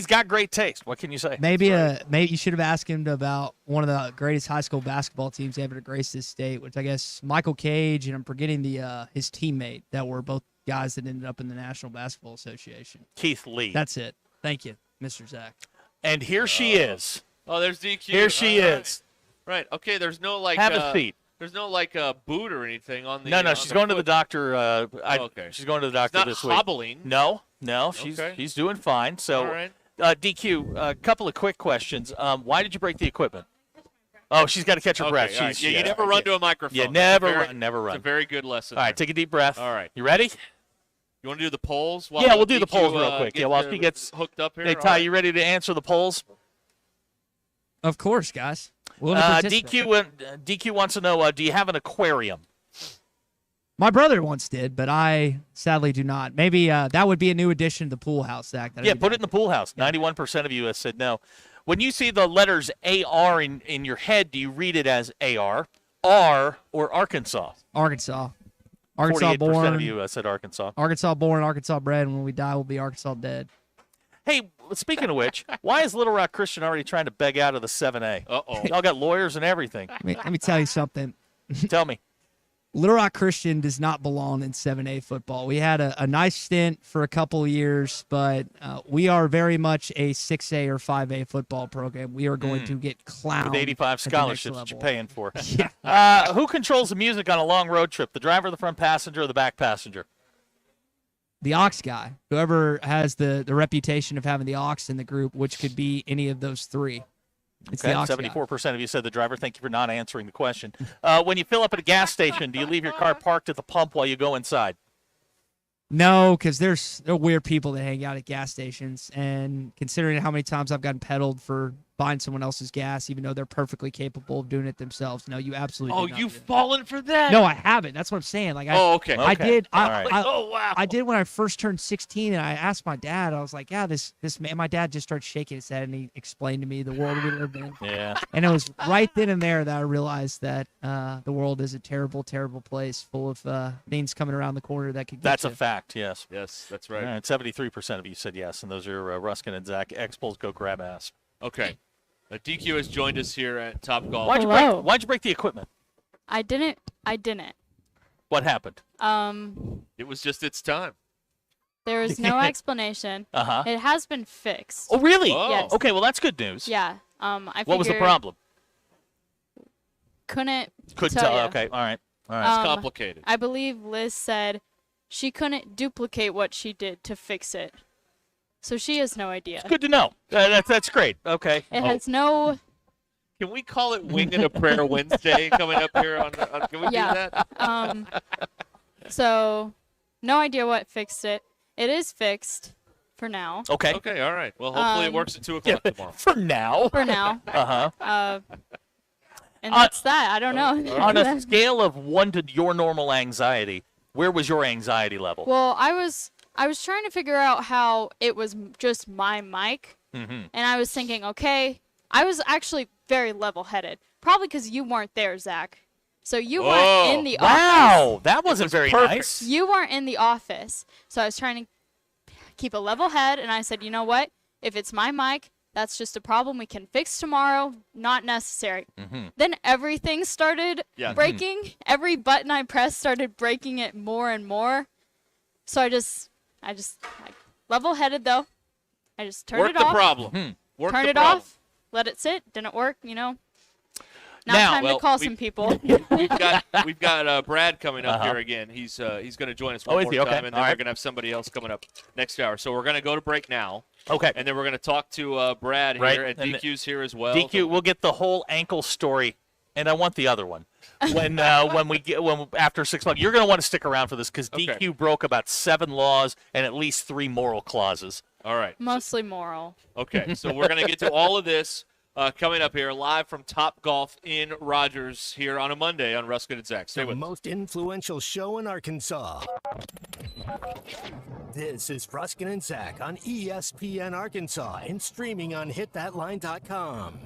got great taste. What can you say? Maybe you should have asked him about one of the greatest high school basketball teams ever to grace this state, which I guess Michael Cage, and I'm forgetting his teammate that were both guys that ended up in the National Basketball Association. Keith Lee. That's it. Thank you, Mr. Zach. And here she is. Oh, there's DQ. Here she All right. is. Right. Okay. There's no like. Have a seat. There's no boot or anything on the. No, on she's the going to foot. the doctor. Okay. She's going to the doctor Not this week. hobbling. No, Okay. she's doing fine. So, All right. DQ, a couple of quick questions. Why did you break the equipment? Oh, she's got to catch her Okay, breath. all right. Yeah, you never run to a microphone. Yeah, That's never run. It's a very good lesson. All right, take a deep breath. All right. You ready? You want to do the polls? Yeah, we'll do the DQ, polls real quick. Yeah, while she gets hooked up here. Hey, All Ty, right. you ready to answer the polls? Of course, guys. Willing to participate. DQ wants to know, do you have an aquarium? My brother once did, but I sadly do not. Maybe that would be a new addition to the pool house, Zach. Yeah, put it in the pool house. 91% of you have said no. When you see the letters AR in your head, do you read it as AR, R, or Arkansas? Arkansas. Arkansas 48% born. of you said Arkansas. Arkansas born, Arkansas bred, and when we die, we'll be Arkansas dead. Hey, speaking of which, why is Little Rock Christian already trying to beg out of the 7A? Uh-oh. Y'all got lawyers and everything. Let me tell you something. Tell me. Little Rock Christian does not belong in 7A football. We had a nice stint for a couple of years, but we are very much a 6A or 5A football program. We are going to get clowned. With 85 at the next scholarships that you're level. paying for. Yeah. Who controls the music on a long road trip, the driver, the front passenger, or the back passenger? The aux guy, whoever has the reputation of having the aux in the group, which could be any of those three. It's Okay, the aux guy. 74% of you said the driver. Thank you for not answering the question. When you fill up at a gas station, do you leave your car parked at the pump while you go inside? No, because there are weird people that hang out at gas stations, and considering how many times I've gotten peddled for buying someone else's gas, even though they're perfectly capable of doing it themselves. No, you absolutely. Oh, do not you've do that. fallen for that? No, I haven't. That's what I'm saying. Like, okay. I did. All right. Oh, wow. I did when I first turned 16, and I asked my dad. I was like, "Yeah, this man." My dad just started shaking his head, and he explained to me the world we lived in. Yeah. And it was right then and there that I realized that the world is a terrible, terrible place, full of things coming around the corner that could. Get That's you. a fact, yes. Yes, that's All right. right, 73% of you said yes, and those are Ruskin and Zach. Expos go grab ass. Okay. DQ has joined us here at Top Golf. Why'd you break the equipment? I didn't. What happened? It was just its time. There is no explanation. Uh-huh. It has been fixed. Oh, really? Yes. Okay, well, that's good news. Yeah. I What was the figured problem? Couldn't Couldn't tell tell. ya. Okay, all right. All right. It's complicated. I believe Liz said she couldn't duplicate what she did to fix it. So she has no idea. Good to know. That's great. Okay. It has no. Can we call it Wing and a Prayer Wednesday coming up here on can we do Yeah. that? So, no idea what fixed it. It is fixed for now. Okay. Okay, all right. Well, hopefully it works at 2 o'clock tomorrow. For now. For now. Uh-huh. And that's that. I don't know. On a scale of 1 to your normal anxiety, Where was your anxiety level? Well, I was trying to figure out how it was just my mic, Mm-hmm. and I was thinking, okay, I was actually very level-headed, probably because you weren't there, Zach. So you weren't in the office. Wow, that wasn't very nice. You weren't in the office, so I was trying to keep a level head, and I said, you know what? If it's my mic, that's just a problem we can fix tomorrow. Not necessary. Mm-hmm. Then everything started breaking. Every button I pressed started breaking it more and more. So I just like, level-headed though. I just turned it off. Work the problem. Work Turned the it problem. off. Let it sit. Didn't work. Now time to call some people. We've got Brad coming up here again. He's going to join us one more time, and then we're going to have somebody else coming up next hour. So we're going to go to break now. Okay. And then we're going to talk to Brad here, and And DQ's here as well. DQ, we'll get the whole ankle story, and I want the other one. When after 6 months, you're going to want to stick around for this because DQ broke about 7 laws and at least 3 moral clauses. All right. Mostly moral. Okay, so we're going to get to all of this coming up here live from Top Golf in Rogers here on a Monday on Ruscin and Zach. Stay The with us. most influential show in Arkansas. This is Ruscin and Zach on ESPN Arkansas and streaming on hitthatline.com.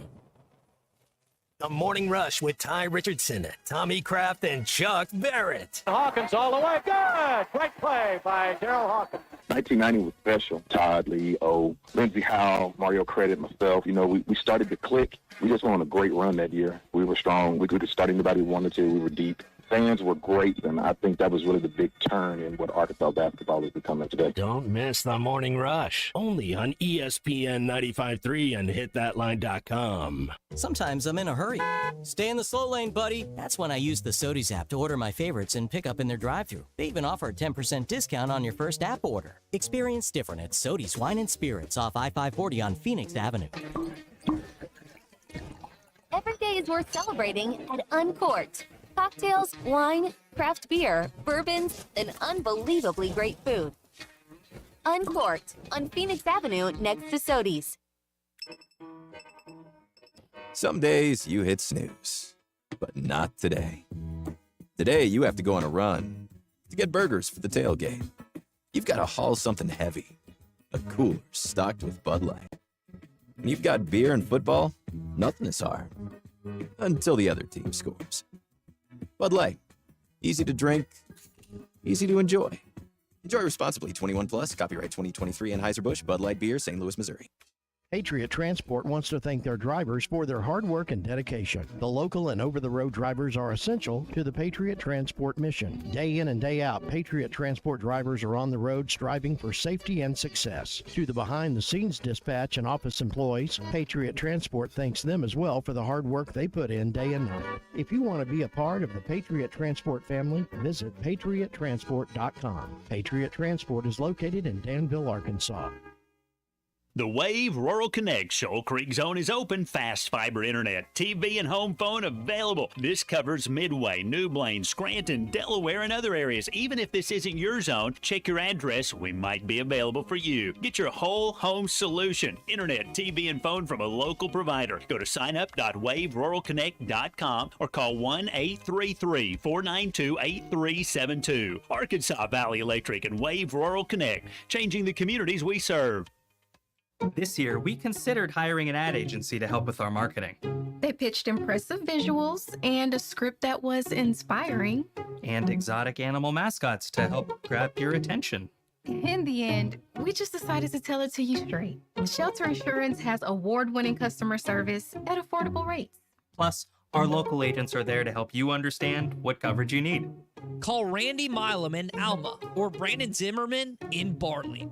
The Morning Rush with Ty Richardson, Tommy Kraft, and Chuck Barrett. Hawkins all the way. Good. Great play by Daryl Hawkins. 1990 was special. Todd, Lee, O, Lindsey Howell, Mario Credit, myself. We started to click. We just went on a great run that year. We were strong. We could start anybody we wanted to. We were deep. Fans were great, and I think that was really the big turn in what Arkansas basketball is becoming today. Don't miss the Morning Rush, only on ESPN 95.3 and hitthatline.com. Sometimes I'm in a hurry. Stay in the slow lane, buddy. That's when I use the Sodies app to order my favorites and pick up in their drive-thru. They even offer a 10% discount on your first app order. Experience different at Sodies Wine and Spirits off I-540 on Phoenix Avenue. Every day is worth celebrating at Uncorked. Cocktails, wine, craft beer, bourbons, and unbelievably great food. Uncorked on Phoenix Avenue next to Sodies. Some days you hit snooze, but not today. Today you have to go on a run to get burgers for the tailgate. You've got to haul something heavy, a cooler stocked with Bud Light. When you've got beer and football, nothing is hard until the other team scores. Bud Light, easy to drink, easy to enjoy. Enjoy responsibly. 21 plus. Copyright 2023 Anheuser-Busch Bud Light Beer, St. Louis, Missouri. Patriot Transport wants to thank their drivers for their hard work and dedication. The local and over-the-road drivers are essential to the Patriot Transport mission. Day in and day out, Patriot Transport drivers are on the road striving for safety and success. To the behind-the-scenes dispatch and office employees, Patriot Transport thanks them as well for the hard work they put in day and night. If you want to be a part of the Patriot Transport family, visit patriottransport.com. Patriot Transport is located in Danville, Arkansas. The Wave Rural Connect Shoal Creek Zone is open. Fast fiber internet, TV, and home phone available. This covers Midway, New Blaine, Scranton, Delaware, and other areas. Even if this isn't your zone, check your address. We might be available for you. Get your whole home solution. Internet, TV, and phone from a local provider. Go to signup.waveruralconnect.com or call 1-833-492-8372. Arkansas Valley Electric and Wave Rural Connect, changing the communities we serve. This year, we considered hiring an ad agency to help with our marketing. They pitched impressive visuals and a script that was inspiring. And exotic animal mascots to help grab your attention. In the end, we just decided to tell it to you straight. Shelter Insurance has award-winning customer service at affordable rates. Plus, our local agents are there to help you understand what coverage you need. Call Randy Milam in Alma or Brandon Zimmerman in Bartley.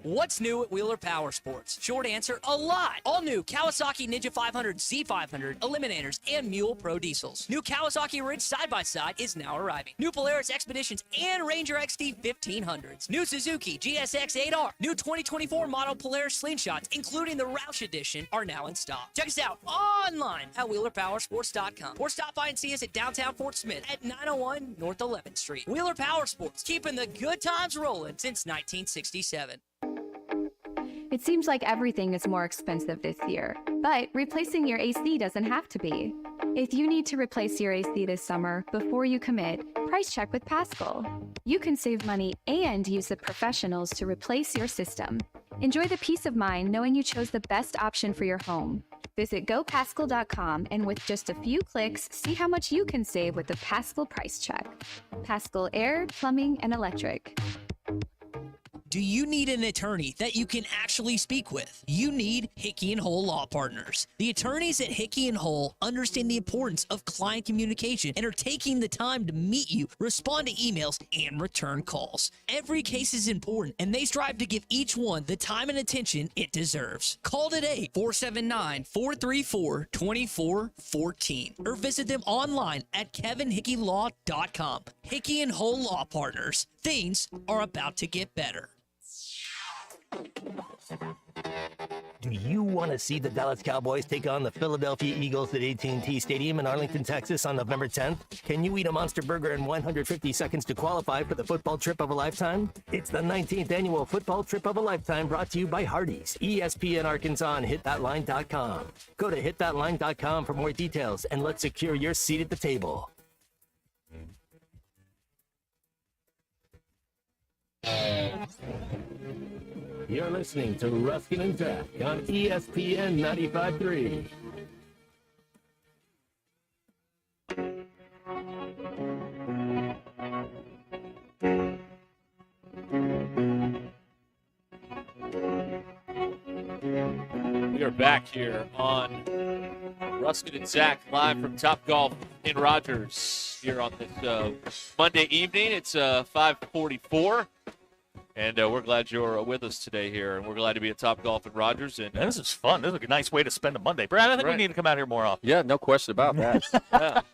What's new at Wheeler Power Sports? Short answer, a lot. All new Kawasaki Ninja 500, Z500, Eliminators, and Mule Pro Diesels. New Kawasaki Ridge side-by-side is now arriving. New Polaris Expeditions and Ranger XD 1500s. New Suzuki GSX 8R. New 2024 model Polaris Slingshots, including the Roush Edition, are now in stock. Check us out online at WheelerPowersports.com or stop by and see us at downtown Fort Smith at 901 North 11th Street. Wheeler Power Sports, keeping the good times rolling since 1967. It seems like everything is more expensive this year, but replacing your AC doesn't have to be. If you need to replace your AC this summer, before you commit, price check with Paschal. You can save money and use the professionals to replace your system. Enjoy the peace of mind knowing you chose the best option for your home. Visit gopaschal.com and with just a few clicks, see how much you can save with the Paschal price check. Paschal Air, Plumbing, and Electric. Do you need an attorney that you can actually speak with? You need Hickey & Hull Law Partners. The attorneys at Hickey & Hull understand the importance of client communication and are taking the time to meet you, respond to emails, and return calls. Every case is important, and they strive to give each one the time and attention it deserves. Call today, 479-434-2414, or visit them online at kevinhickeylaw.com. Hickey & Hull Law Partners. Things are about to get better. Do you want to see the Dallas Cowboys take on the Philadelphia Eagles at AT&T Stadium in Arlington, Texas on November 10th? Can you eat a Monster Burger in 150 seconds to qualify for the football trip of a lifetime? It's the 19th annual football trip of a lifetime brought to you by Hardee's, ESPN Arkansas, and hitthatline.com. Go to hitthatline.com for more details and let's secure your seat at the table. You're listening to Ruscin and Zach on ESPN 95.3. We are back here on Ruscin and Zach live from Topgolf in Rogers here on this Monday evening. It's 5:44. And we're glad you're with us today here, and we're glad to be at Topgolf in Rogers. And this is fun. This is a nice way to spend a Monday. Brad, I think we need to come out here more often. Yeah, no question about that.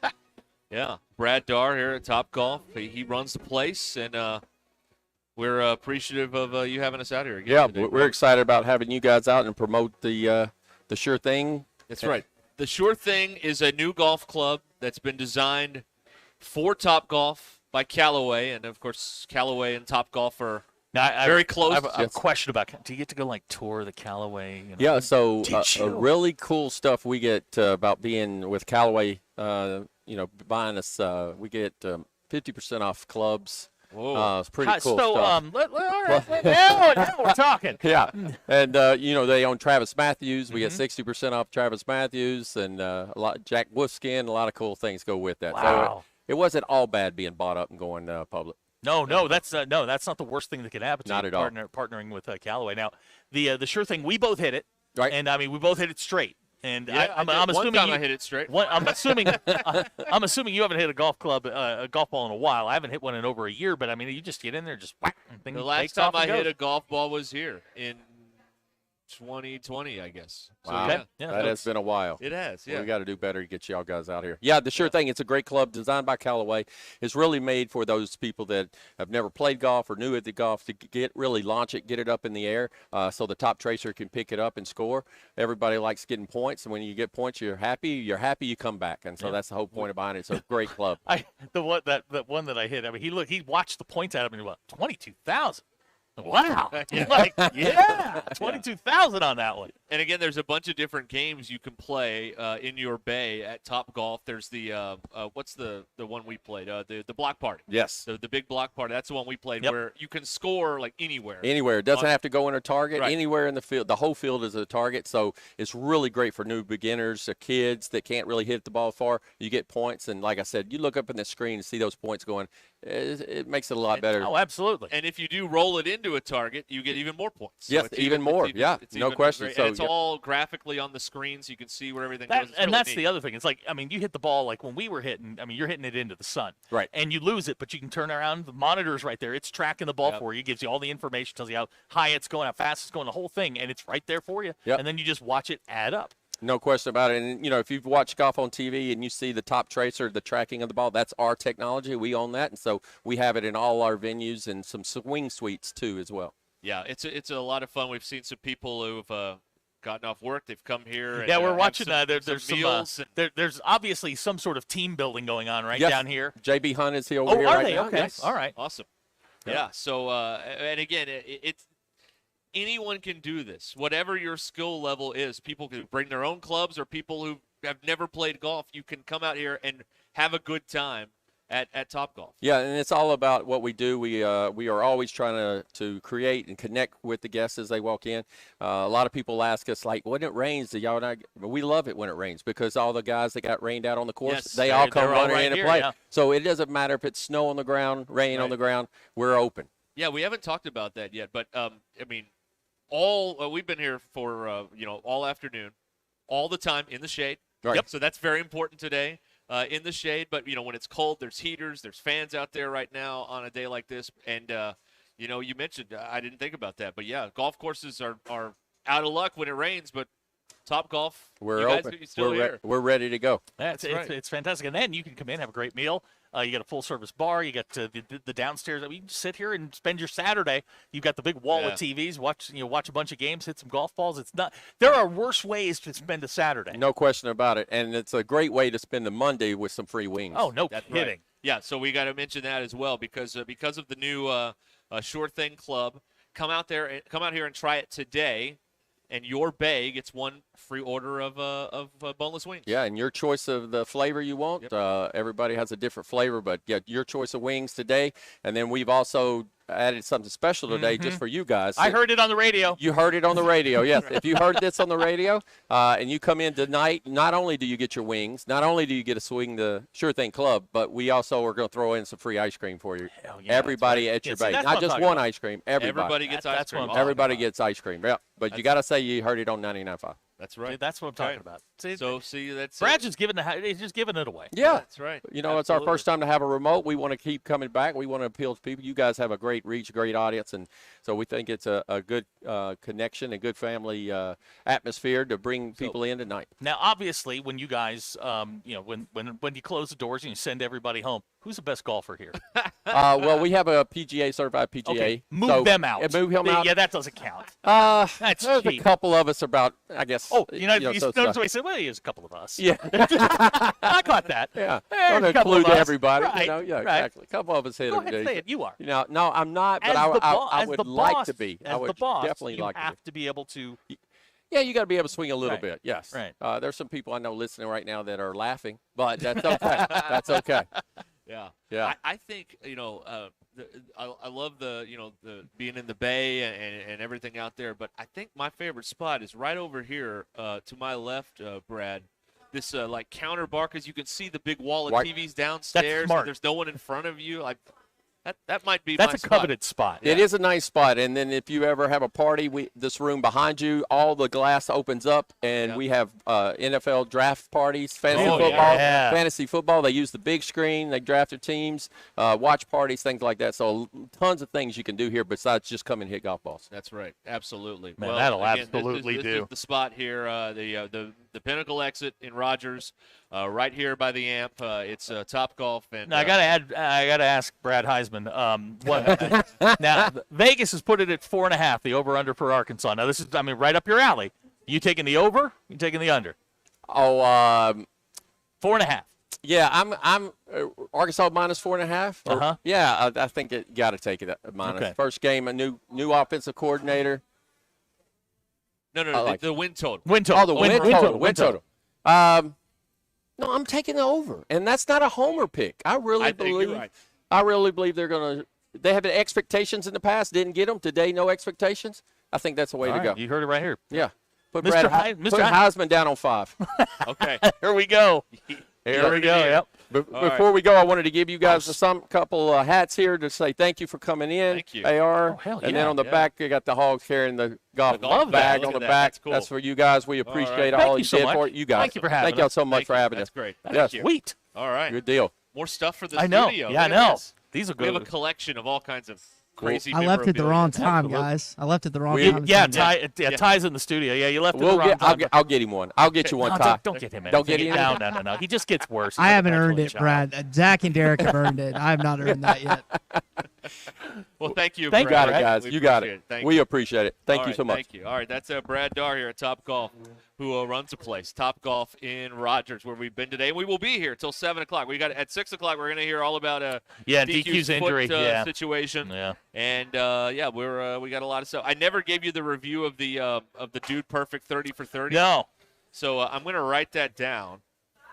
Yeah. Brad Darr here at Topgolf. He runs the place, and we're appreciative of you having us out here again. Yeah, today. we're excited about having you guys out and promote the Sure Thing. That's right. The Sure Thing is a new golf club that's been designed for Topgolf by Callaway, and of course, Callaway and Topgolf are very close. I have a question about, do you get to go tour the Callaway? Yeah, so a really cool stuff we get about being with Callaway, buying us, we get 50% off clubs. Whoa. It's pretty cool so, stuff. Now we're talking. Yeah, and they own Travis Matthews. We get 60% off Travis Matthews, and a lot Jack Wolfskin. A lot of cool things go with that. Wow. So it wasn't all bad being bought up and going public. No, that's not the worst thing that could happen to Not you, at all. partnering with Callaway. Now, the Sure Thing, we both hit it, right? And I mean, we both hit it straight. And yeah, I'm one assuming time I hit it straight. I'm assuming you haven't hit a golf ball in a while. I haven't hit one in over a year, but I mean, you just get in there, just whack, and thing The last takes time off and I hit goes. a golf ball was here in 2020, I guess. So, Wow, yeah. that has been a while. It has, yeah. Well, we got to do better to get y'all guys out here. Yeah, the Sure Thing. It's a great club designed by Callaway. It's really made for those people that have never played golf or new at the golf to launch it, get it up in the air, so the top tracer can pick it up and score. Everybody likes getting points, and when you get points, you're happy. You come back, and so that's the whole point behind it. It's a great club. The one that I hit. I mean, he watched the points out of me. What, 22,000? Wow. Yeah. 22,000 on that one. And again, there's a bunch of different games you can play in your bay at Topgolf. There's the what's the one we played? The block party. Yes. The big block party. That's the one we played Yep. where you can score anywhere. Anywhere. It doesn't have to go in a target. Right. Anywhere in the field. The whole field is a target, so it's really great for new beginners, kids that can't really hit the ball far. You get points, and like I said, you look up in the screen and see those points going. It makes it a lot better. Oh, absolutely. And if you do roll it into a target, you get even more points. So Yes, it's even more. It's Yeah, it's no even question. great. So, and it's yeah. all graphically on the screen, so you can see where everything goes. It's And really that's neat. the other thing. It's like, I mean, you hit the ball when we were hitting. I mean, you're hitting it into the sun. Right. And you lose it, but you can turn around. The monitor's right there. It's tracking the ball Yep. for you. Gives you all the information. Tells you how high it's going, how fast it's going, the whole thing. And it's right there for you. Yep. And then you just watch it add up. No question about it. And, if you've watched golf on TV and you see the top tracer, the tracking of the ball, that's our technology. We own that. And so we have it in all our venues and some swing suites, too, as well. Yeah, it's a lot of fun. We've seen some people who've gotten off work. They've come here. And, Yeah, we're have watching some, there's some meals. there's obviously some sort of team building going on Yes. down here. JB Hunt is over here are right they? now. Okay. Yes. All right. Awesome. Yeah. Yeah. So and again, it's anyone can do this. Whatever your skill level is, people can bring their own clubs or people who have never played golf. You can come out here and have a good time at Topgolf. Yeah, and it's all about what we do. We are always trying to create and connect with the guests as they walk in. A lot of people ask us, like, when it rains, do y'all not? We love it when it rains because all the guys that got rained out on the course, Yes, they all come running right in and here, play. yeah. So it doesn't matter if it's snow on the ground, rain on the ground. We're open. Yeah, we haven't talked about that yet, but I mean, we've been here for all afternoon, all the time in the shade. Right. Yep. So that's very important today. In the shade, but when it's cold, there's heaters, there's fans out there right now on a day like this, and you mentioned I didn't think about that, but yeah, golf courses are out of luck when it rains, but Topgolf, We're you guys, open. you're still here. We're ready to go. That's right. It's fantastic, and then you can come in, have a great meal. You got a full service bar. You got the downstairs. I mean, you can sit here and spend your Saturday. You've got the big wall of TVs. Watch a bunch of games, hit some golf balls. It's not. There are worse ways to spend a Saturday. No question about it, and it's a great way to spend the Monday with some free wings. Oh, no That's kidding. right. Yeah, so we got to mention that as well because of the new Sure Thing Club. Come out here and try it today, and your bay gets one free order of boneless wings. Yeah, and your choice of the flavor you want. Yep. Everybody has a different flavor, but yeah, your choice of wings today. And then we've also added something special today just for you guys. I heard it on the radio. You heard it on the radio, yes. If you heard this on the radio and you come in tonight, not only do you get your wings, not only do you get to swing the Sure Thing Club, but we also are going to throw in some free ice cream for you. Hell yeah, Everybody that's right. at your Yeah, see, bay. that's Not what I'm just talking one about. ice cream. Everybody gets That's ice cream. what I'm talking Everybody about. gets ice cream. Yeah, but you got to say you heard it on 99.5. That's right. See, that's what I'm talking about. See, That's Brad's just giving it away. Yeah, that's right. You know, it's our first time to have a remote. We want to keep coming back. We want to appeal to people. You guys have a great reach, great audience, and so we think it's a good connection, a good family atmosphere to bring people in tonight. Now, obviously, when you guys, when you close the doors and you send everybody home, who's the best golfer here? Well, we have a PGA certified PGA. Okay, move so, them out. Move him out. Yeah, that doesn't count. That's there's cheap. a couple of us about, I guess. Oh, you notice so what I said? Well, there's a couple of us. Yeah. I caught that. Yeah. There's Don't a couple include of us. everybody. Right, Yeah, right. exactly. A couple of us hit Go them. ahead, say it. You are. No, I'm not, but As I the would boss, like to be. I As would the boss, definitely you like to be. have to be able to. Yeah, you got to be able to swing a little Right. bit. Yes. Right. There's some people I know listening right now that are laughing, but that's okay. That's okay. Yeah. Yeah. I think I love the being in the bay and everything out there, but I think my favorite spot is right over here to my left, Brad. This like counter bar, because you can see the big wall of Right. TVs downstairs. smart. And there's no one in front of you. Like that might be That's my a coveted spot. It is a nice spot, and then if you ever have a party, this room behind you, all the glass opens up, and we have NFL draft parties, fantasy football. They use the big screen. They draft their teams, watch parties, things like that. So tons of things you can do here besides just come and hit golf balls. That's right. Absolutely. Man, well, that'll again, absolutely this do. is the spot here, the Pinnacle exit in Rogers, right here by the amp. It's Topgolf, and Now, I gotta ask Brad Heisman. Now Vegas has put it at 4.5, the over/under for Arkansas. Now this is, right up your alley. You taking the over? You taking the under? Oh, 4.5. Yeah, I'm Arkansas minus 4.5. Uh-huh. Yeah, I think you got to take it at minus. Okay. First game, a new offensive coordinator. No, the win total. Win total. Oh, the win total. No, I'm taking the over, and that's not a homer pick. I really believe they're going to. They have the expectations in the past, didn't get them. Today, no expectations. I think that's the way to go. You heard it right here. Yeah. Put Mr. Heisman down on 5. Okay. Here we go. Here we go. Yep. Before we go, I wanted to give you guys some couple hats here to say thank you for coming in. Thank you. AR. Oh, hell And yeah. then on the back, you got the Hogs carrying the golf golf bag bag. on Look the at that. back. That's cool. That's for you guys. We appreciate right. all Thank you you so did much. for you guys. Thank you for having Thank y'all us. so much for having That's us. great. Yes. you. Sweet. All right. Good deal. More stuff for the I know. studio. Yeah, I Look at know. this. These are We have good. a collection of all kinds of crazy. I left it the wrong memorabilia. time, guys. I left it the wrong time. Ty's in the studio. Yeah, you left it the We'll wrong time. I'll get him one. I'll get you one, No, Ty. don't get him anything. Don't get him No. He just gets worse. He's I like a haven't earned petulant it, child. Brad. Zach and Derek have earned it. I have not earned that yet. Well, thank you. Thank Brad. you, guys. We You got appreciate it. Thank We you. appreciate it. Thank you so much. Thank you. All right, that's Brad Darr here at Top Golf, who runs a place, Top Golf in Rogers, where we've been today. And we will be here till 7 o'clock. We got at 6 o'clock. We're going to hear all about DQ's foot, injury situation. Yeah. And we got a lot of stuff. I never gave you the review of the Dude Perfect 30 for 30. No. So I'm going to write that down,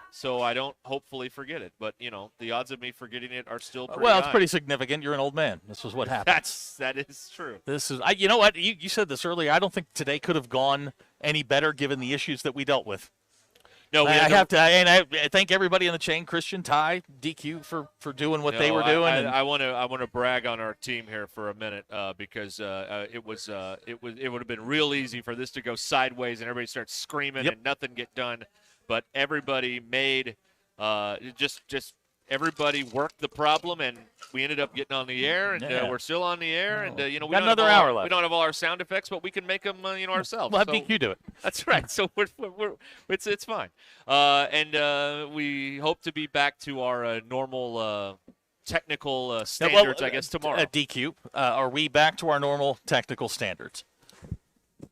so I don't hopefully forget it. But, the odds of me forgetting it are still pretty high. It's pretty significant. You're an old man. This is what happened. That is true. This is. You know what? You said this earlier. I don't think today could have gone any better given the issues that we dealt with. No, I thank everybody in the chain, Christian, Ty, DQ for doing what they were doing. I want to brag on our team here for a minute because it would have been real easy for this to go sideways and everybody starts screaming and nothing get done, but everybody made just everybody worked the problem, and we ended up getting on the air, and we're still on the air, and we got don't another have hour left. We don't have all our sound effects, but we can make them ourselves. We'll have DQ do it. That's right. So it's fine, and we hope to be back to our normal technical standards, I guess, tomorrow. DQ, are we back to our normal technical standards?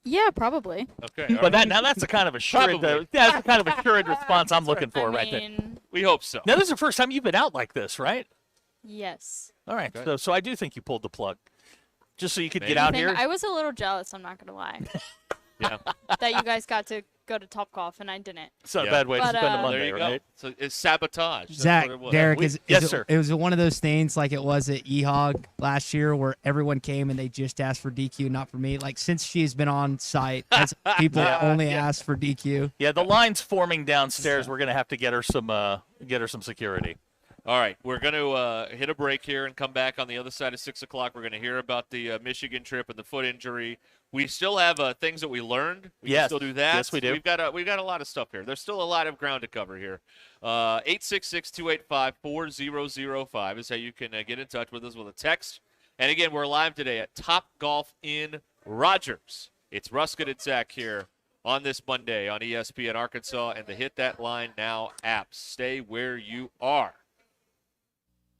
Yeah, probably. Okay, but that's the kind of assured that's the kind of assured response I'm looking for right there. We hope so. Now this is the first time you've been out like this, right? Yes. All right. Okay. So I do think you pulled the plug, just so you could Maybe. get out here. I was a little jealous. I'm not gonna lie. Yeah. That you guys got to go to Top Golf and I didn't. It's not a bad way to spend a Monday, there you right? Go. So it's sabotage. Zach, Derek, yes, sir. It was one of those things like it was at EHOG last year where everyone came and they just asked for DQ, not for me. Like since she's been on site, people only ask for DQ. Yeah, the line's forming downstairs. We're gonna have to get her some security. All right, we're going to hit a break here and come back on the other side of 6 o'clock. We're going to hear about the Michigan trip and the foot injury. We still have things that we learned. We can still do that. Yes, we do. We've got a lot of stuff here. There's still a lot of ground to cover here. 866-285-4005 is how you can get in touch with us with a text. And again, we're live today at Top Golf in Rogers. It's Ruscin and Zach here on this Monday on ESPN Arkansas and the Hit That Line Now app. Stay where you are.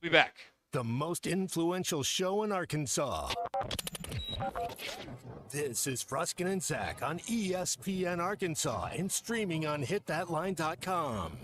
Be back. The most influential show in Arkansas. This is Ruscin and Zach on ESPN Arkansas and streaming on hitthatline.com.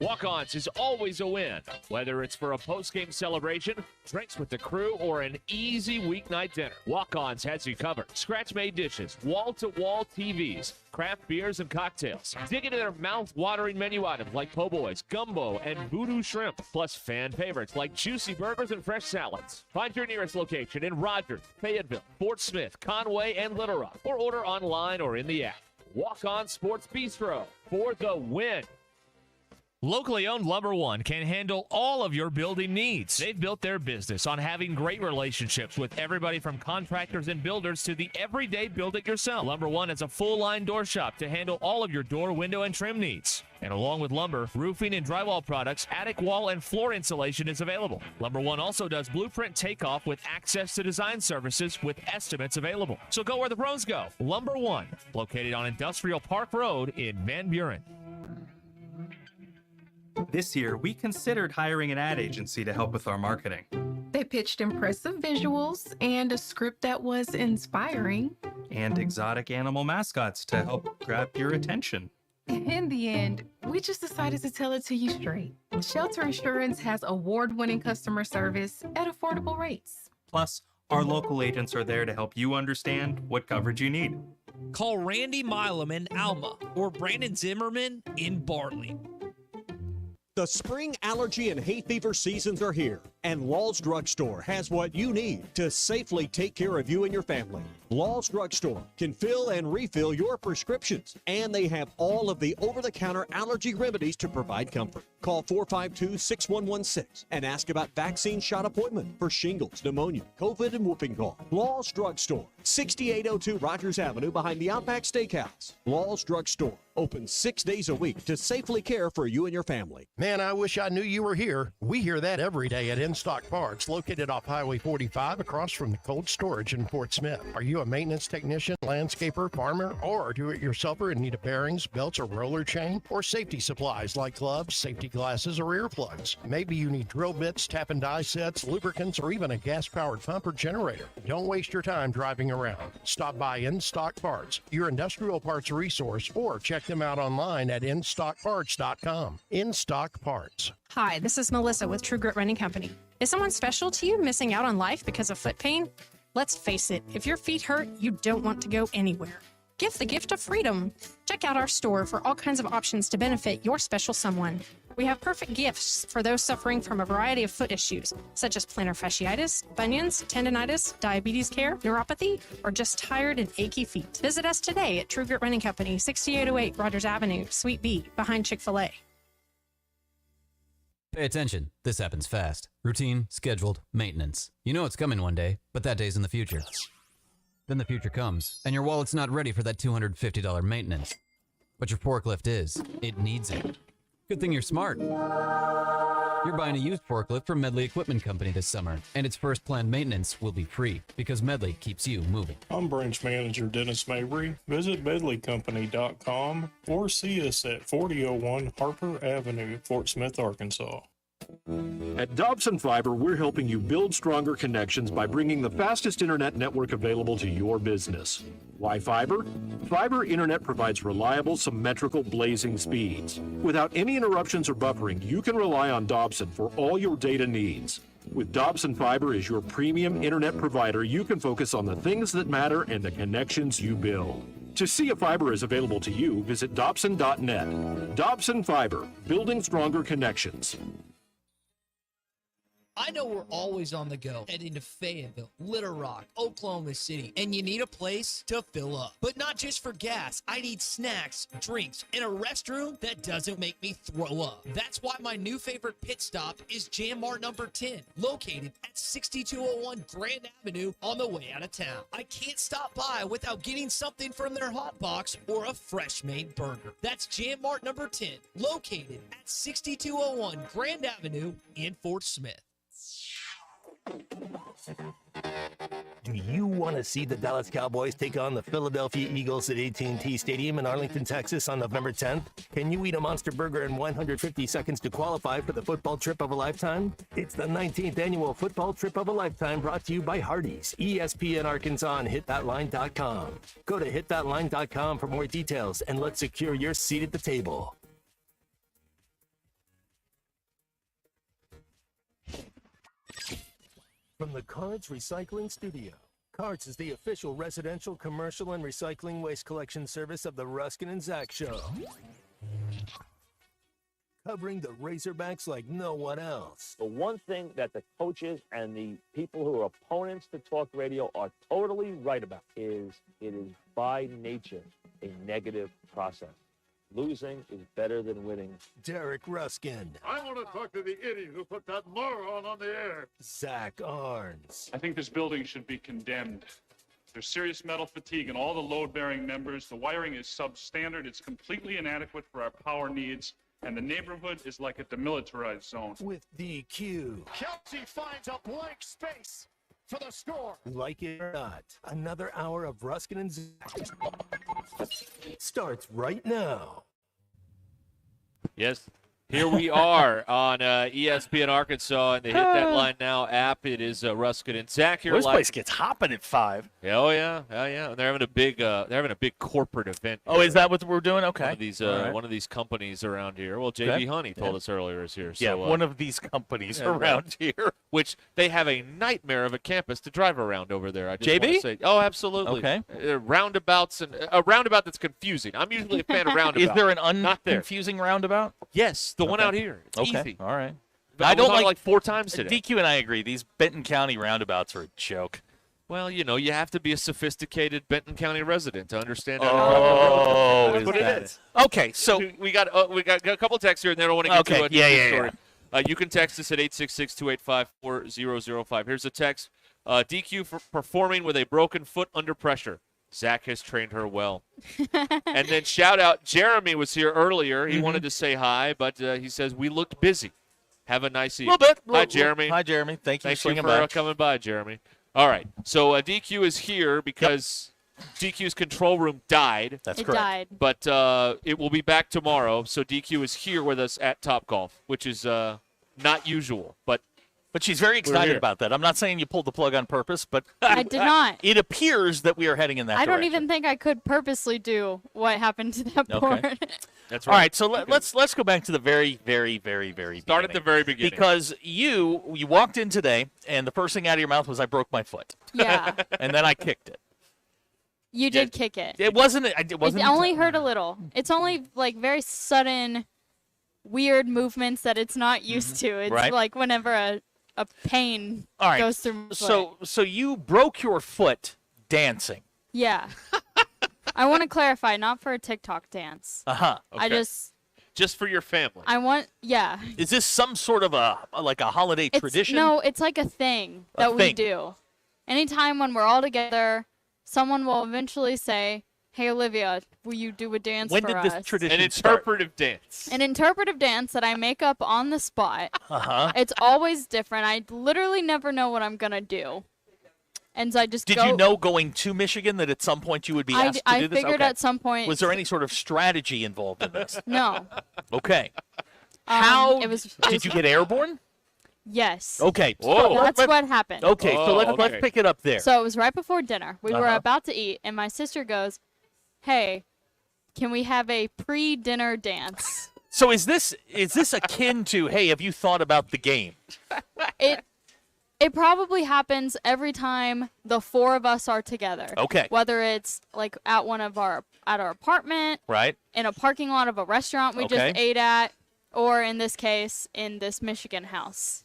Walk-Ons is always a win, whether it's for a post-game celebration, drinks with the crew, or an easy weeknight dinner. Walk-Ons has you covered. Scratch-made dishes, wall-to-wall TVs, craft beers and cocktails. Dig into their mouth-watering menu items like po' boys, gumbo, and voodoo shrimp, plus fan favorites like juicy burgers and fresh salads. Find your nearest location in Rogers, Fayetteville, Fort Smith, Conway, and Little Rock, or order online or in the app. Walk-On Sports Bistro for the win. Locally owned Lumber One can handle all of your building needs. They've built their business on having great relationships with everybody from contractors and builders to the everyday build-it-yourself. Lumber One is a full-line door shop to handle all of your door, window, and trim needs. And along with lumber, roofing and drywall products, attic wall and floor insulation is available. Lumber One also does blueprint takeoff with access to design services with estimates available. So go where the pros go. Lumber One, located on Industrial Park Road in Van Buren. This year, we considered hiring an ad agency to help with our marketing. They pitched impressive visuals and a script that was inspiring. And exotic animal mascots to help grab your attention. In the end, we just decided to tell it to you straight. Shelter Insurance has award-winning customer service at affordable rates. Plus, our local agents are there to help you understand what coverage you need. Call Randy Milam in Alma or Brandon Zimmerman in Bartley. The spring allergy and hay fever seasons are here, and Law's Drugstore has what you need to safely take care of you and your family. Law's Drugstore can fill and refill your prescriptions, and they have all of the over-the-counter allergy remedies to provide comfort. Call 452-6116 and ask about vaccine shot appointment for shingles, pneumonia, COVID, and whooping cough. Law's Drugstore, 6802 Rogers Avenue behind the Outback Steakhouse. Law's Drugstore, open 6 days a week to safely care for you and your family. Man, I wish I knew you were here. We hear that every day at In Stock Parts, located off Highway 45 across from the cold storage in Fort Smith. Are you you a maintenance technician, landscaper, farmer, or do-it-yourselfer in need of bearings, belts, or roller chain, or safety supplies like gloves, safety glasses, or earplugs? Maybe you need drill bits, tap and die sets, lubricants, or even a gas-powered pump or generator. Don't waste your time driving around. Stop by In Stock Parts, your industrial parts resource, or check them out online at InStockParts.com. In Stock Parts. Hi, this is Melissa with True Grit Running Company. Is someone special to you missing out on life because of foot pain? Let's face it, if your feet hurt, you don't want to go anywhere. Give the gift of freedom. Check out our store for all kinds of options to benefit your special someone. We have perfect gifts for those suffering from a variety of foot issues, such as plantar fasciitis, bunions, tendonitis, diabetes care, neuropathy, or just tired and achy feet. Visit us today at True Grit Running Company, 6808 Rogers Avenue, Suite B, behind Chick-fil-A. Pay attention. This happens fast. Routine, scheduled, maintenance. You know it's coming one day, but that day's in the future. Then the future comes, and your wallet's not ready for that $250 maintenance. But your forklift is. It needs it. Good thing you're smart. You're buying a used forklift from Medley Equipment Company this summer, and its first planned maintenance will be free because Medley keeps you moving. I'm Branch Manager Dennis Mabry. Visit medleycompany.com or see us at 4001 Harper Avenue, Fort Smith, Arkansas. At Dobson Fiber, we're helping you build stronger connections by bringing the fastest internet network available to your business. Why fiber? Fiber internet provides reliable, symmetrical, blazing speeds. Without any interruptions or buffering, you can rely on Dobson for all your data needs. With Dobson Fiber as your premium internet provider, you can focus on the things that matter and the connections you build. To see if fiber is available to you, visit Dobson.net. Dobson Fiber, building stronger connections. I know we're always on the go, heading to Fayetteville, Little Rock, Oklahoma City, and you need a place to fill up. But not just for gas. I need snacks, drinks, and a restroom that doesn't make me throw up. That's why my new favorite pit stop is Jam Mart number 10, located at 6201 Grand Avenue on the way out of town. I can't stop by without getting something from their hot box or a fresh made burger. That's Jam Mart number 10, located at 6201 Grand Avenue in Fort Smith. Do you want to see the Dallas Cowboys take on the Philadelphia Eagles at AT&T Stadium in Arlington, Texas on November 10th? Can you eat a Monster Burger in 150 seconds to qualify for the football trip of a lifetime? It's the 19th annual football trip of a lifetime brought to you by Hardee's, ESPN Arkansas, and HitThatLine.com. Go to HitThatLine.com for more details and let's secure your seat at the table. From the Cards Recycling Studio. Cards is the official residential, commercial, and recycling waste collection service of the Ruscin and Zach Show. Covering the Razorbacks like no one else. The one thing that the coaches and the people who are opponents to talk radio are totally right about is it is by nature a negative process. Losing is better than winning. Derek Ruscin. I want to talk to the idiot who put that moron on the air. Zach Arns. I think this building should be condemned. There's serious metal fatigue in all the load-bearing members. The wiring is substandard. It's completely inadequate for our power needs. And the neighborhood is like a demilitarized zone. With DQ. Kelsey finds a blank space for the score. Like it or not, another hour of Ruscin and Zach starts right now. Yes. Here we are on ESPN Arkansas and the Hit That Line Now app. It is Ruscin and Zach here. This live. place gets hopping at 5. Oh yeah. And they're having a big corporate event. Oh, is that what we're doing? Okay. One of these companies around here. Well, JB Honey told us earlier is here. Yeah, So, one of these companies around here. Which they have a nightmare of a campus to drive around over there. I just JB? want to say, oh, absolutely. Okay. Roundabouts and a roundabout that's confusing. I'm usually a fan of roundabouts. Is there an Not there. unconfusing roundabout? Yes, the one out here. It's Okay. easy. All right. But I don't like 4 times today. DQ and I agree. These Benton County roundabouts are a joke. Well, you have to be a sophisticated Benton County resident to understand. Oh, That's what it is. Okay, so we got a couple texts here, and then I want to get to a story. Yeah. You can text us at 866-285-4005. Here's a text. DQ for performing with a broken foot under pressure. Zach has trained her well. And then shout out, Jeremy was here earlier. He wanted to say hi, but he says, we looked busy. Have a nice evening. A little bit. Hi, Jeremy. Hi, Jeremy. Thank you for Thanks swinging for by. coming by, Jeremy. All right. So DQ is here because DQ's control room died. That's It correct. died. But it will be back tomorrow. So DQ is here with us at Topgolf, which is not usual. But she's very We're excited here. about that. I'm not saying you pulled the plug on purpose, but I did not. it appears that we are heading in that I don't direction. even think I could purposely do what happened to that board. That's All right, so let's go back to the very, very, very, very Start at the very beginning. Because you walked in today, and the first thing out of your mouth was, "I broke my foot." Yeah. And then I kicked it. You did kick it. It wasn't. It It wasn't. only hurt a little. It's only like very sudden, weird movements that it's not used to. It's Right. like whenever a pain All right. goes through my foot. So you broke your foot dancing. Yeah. I want to clarify, not for a TikTok dance. I just for your family. I want, yeah. Is this some sort of a holiday tradition? No, it's like a thing A that we thing. do. Anytime when we're all together, someone will eventually say, "Hey, Olivia, will you do a dance When for did us?" this tradition An start? interpretive dance. An interpretive dance that I make up on the spot. Uh-huh. It's always different. I literally never know what I'm going to do. And so I just Did go. you know going to Michigan that at some point you would be asked to I do this? figured Okay. at some point. Was there any sort of strategy involved in this? No. Okay. How it was, did you get airborne? Yes. Okay. That's what happened. Okay, so let's pick it up there. So it was right before dinner. We were Uh-huh. about to eat, and my sister goes, "Hey, can we have a pre-dinner dance?" So is this akin to, hey, have you thought about the game? It probably happens every time the four of us are together. Okay. Whether it's like at our apartment, Right. in a parking lot of a restaurant we just ate at, or in this case, in this Michigan house.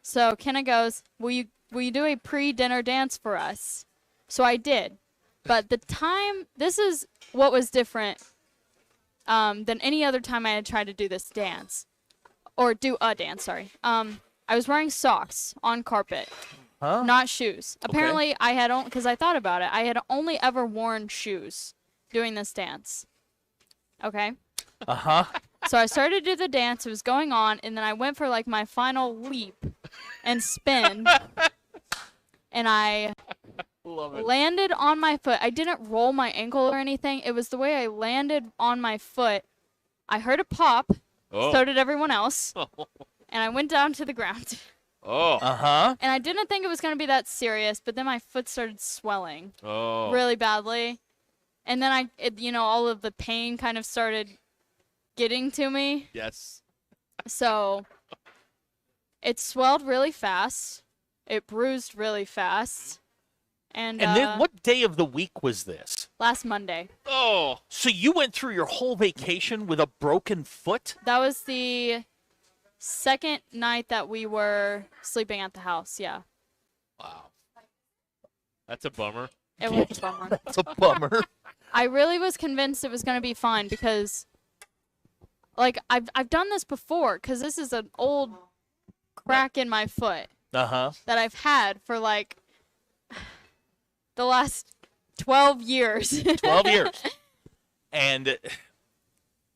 So Kenna goes, will you do a pre-dinner dance for us? So I did. But this is what was different than any other time I had tried to do this dance. Or do a dance, sorry. I was wearing socks on carpet, not shoes. Apparently, I had because I thought about it, I had only ever worn shoes doing this dance. Okay? Uh-huh. So I started to do the dance. It was going on, and then I went for like my final leap and spin, and I landed on my foot. I didn't roll my ankle or anything. It was the way I landed on my foot. I heard a pop. Oh. So did everyone else. And I went down to the ground. Oh. Uh-huh. And I didn't think it was going to be that serious, but then my foot started swelling Oh. really badly. And then all of the pain kind of started getting to me. Yes. So it swelled really fast. It bruised really fast. And then what day of the week was this? last Monday. Oh. So you went through your whole vacation with a broken foot? That was the second night that we were sleeping at the house, yeah. Wow. That's a bummer. It was a bummer. That's a bummer. I really was convinced it was going to be fine because, like, I've done this before because this is an old crack in my foot Uh-huh. that I've had for, like, the last 12 years. 12 years. And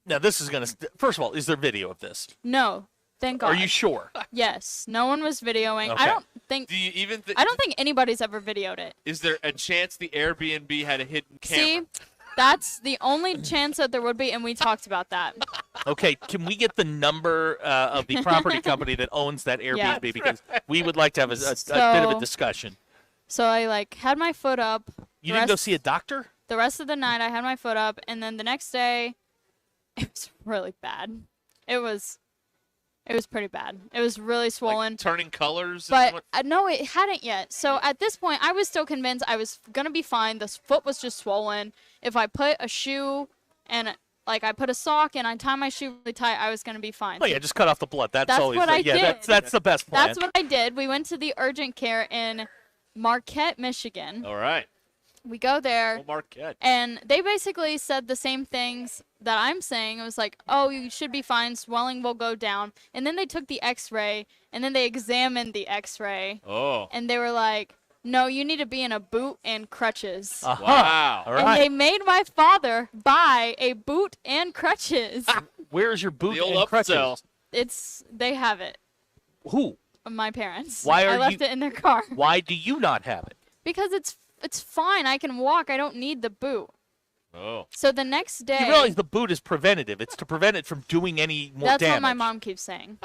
now this is going to, first of all, is there video of this? No, thank God. Are you sure? Yes, no one was videoing. Okay. I don't think. Do you even? I don't think anybody's ever videoed it. Is there a chance the Airbnb had a hidden camera? See, that's the only chance that there would be, and we talked about that. Okay, can we get the number of the property company that owns that Airbnb? Yeah. Because we would like to have a bit of So- a discussion. So I had my foot up. You didn't go see a doctor? The rest of the night I had my foot up, and then the next day, it was really bad. It was pretty bad. It was really swollen. Turning colors? But no, it hadn't yet. So at this point, I was still convinced I was gonna be fine. This foot was just swollen. If I put a shoe and I put a sock and I tie my shoe really tight, I was gonna be fine. Oh yeah, just cut off the blood. That's always what I did. That's the best plan. That's what I did. We went to the urgent care in Marquette, Michigan. All right. We go there. Well, Marquette. And they basically said the same things that I'm saying. It was like, oh, you should be fine. Swelling will go down. And then they took the x-ray, and then they examined the x-ray. Oh. And they were like, no, you need to be in a boot and crutches. Uh-huh. Wow. All And right. they made my father buy a boot and crutches. Where's your boot The old and crutches? upsell. They have it. Who? my parents. Why are I left you- it in their car. Why do you not have it? Because it's fine. I can walk. I don't need the boot. Oh. So the next day. You realize the boot is preventative. It's to prevent it from doing any more That's damage. what my mom keeps saying.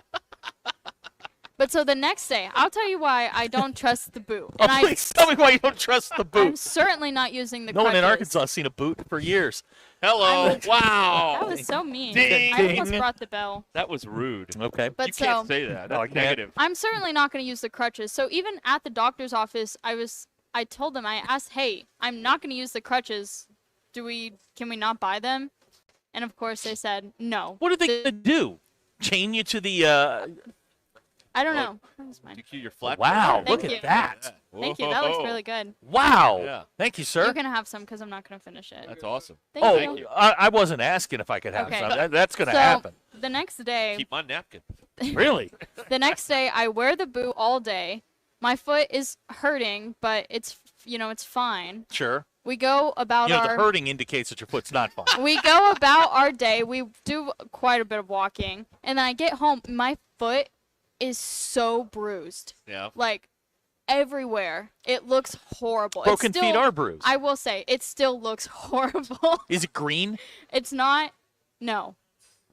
But so the next day, I'll tell you why I don't trust the boot. Oh, please tell me why you don't trust the boot. I'm certainly not using the No one crutches. in Arkansas has seen a boot for years. Hello. Wow. That was so mean. Ding. I almost brought the bell. That was rude. Okay. But you can't so- say that. No, I That's can't. negative. I'm certainly not going to use the crutches. So even at the doctor's office, I told them, I asked, hey, I'm not going to use the crutches. Can we not buy them? And of course they said no. What are they going to do? Chain you to the I don't know. That was mine. Your flat Wow, Thank look you. at that. Thank you. That looks really good. Wow. Yeah. Thank you, sir. You can have some because I'm not going to finish it. That's awesome. Thank you. I wasn't asking if I could have Okay. some. That's going to So, happen. The next day, Keep my napkin. Really? the next day, I wear the boot all day. My foot is hurting, but it's fine. Sure. We go about You know, our the hurting indicates that your foot's not fine. we go about our day. We do quite a bit of walking, and then I get home. My foot is so bruised. Yeah. Like everywhere. It looks horrible. It Broken feet still- are bruised. I will say it still looks horrible. Is it green? It's not. No.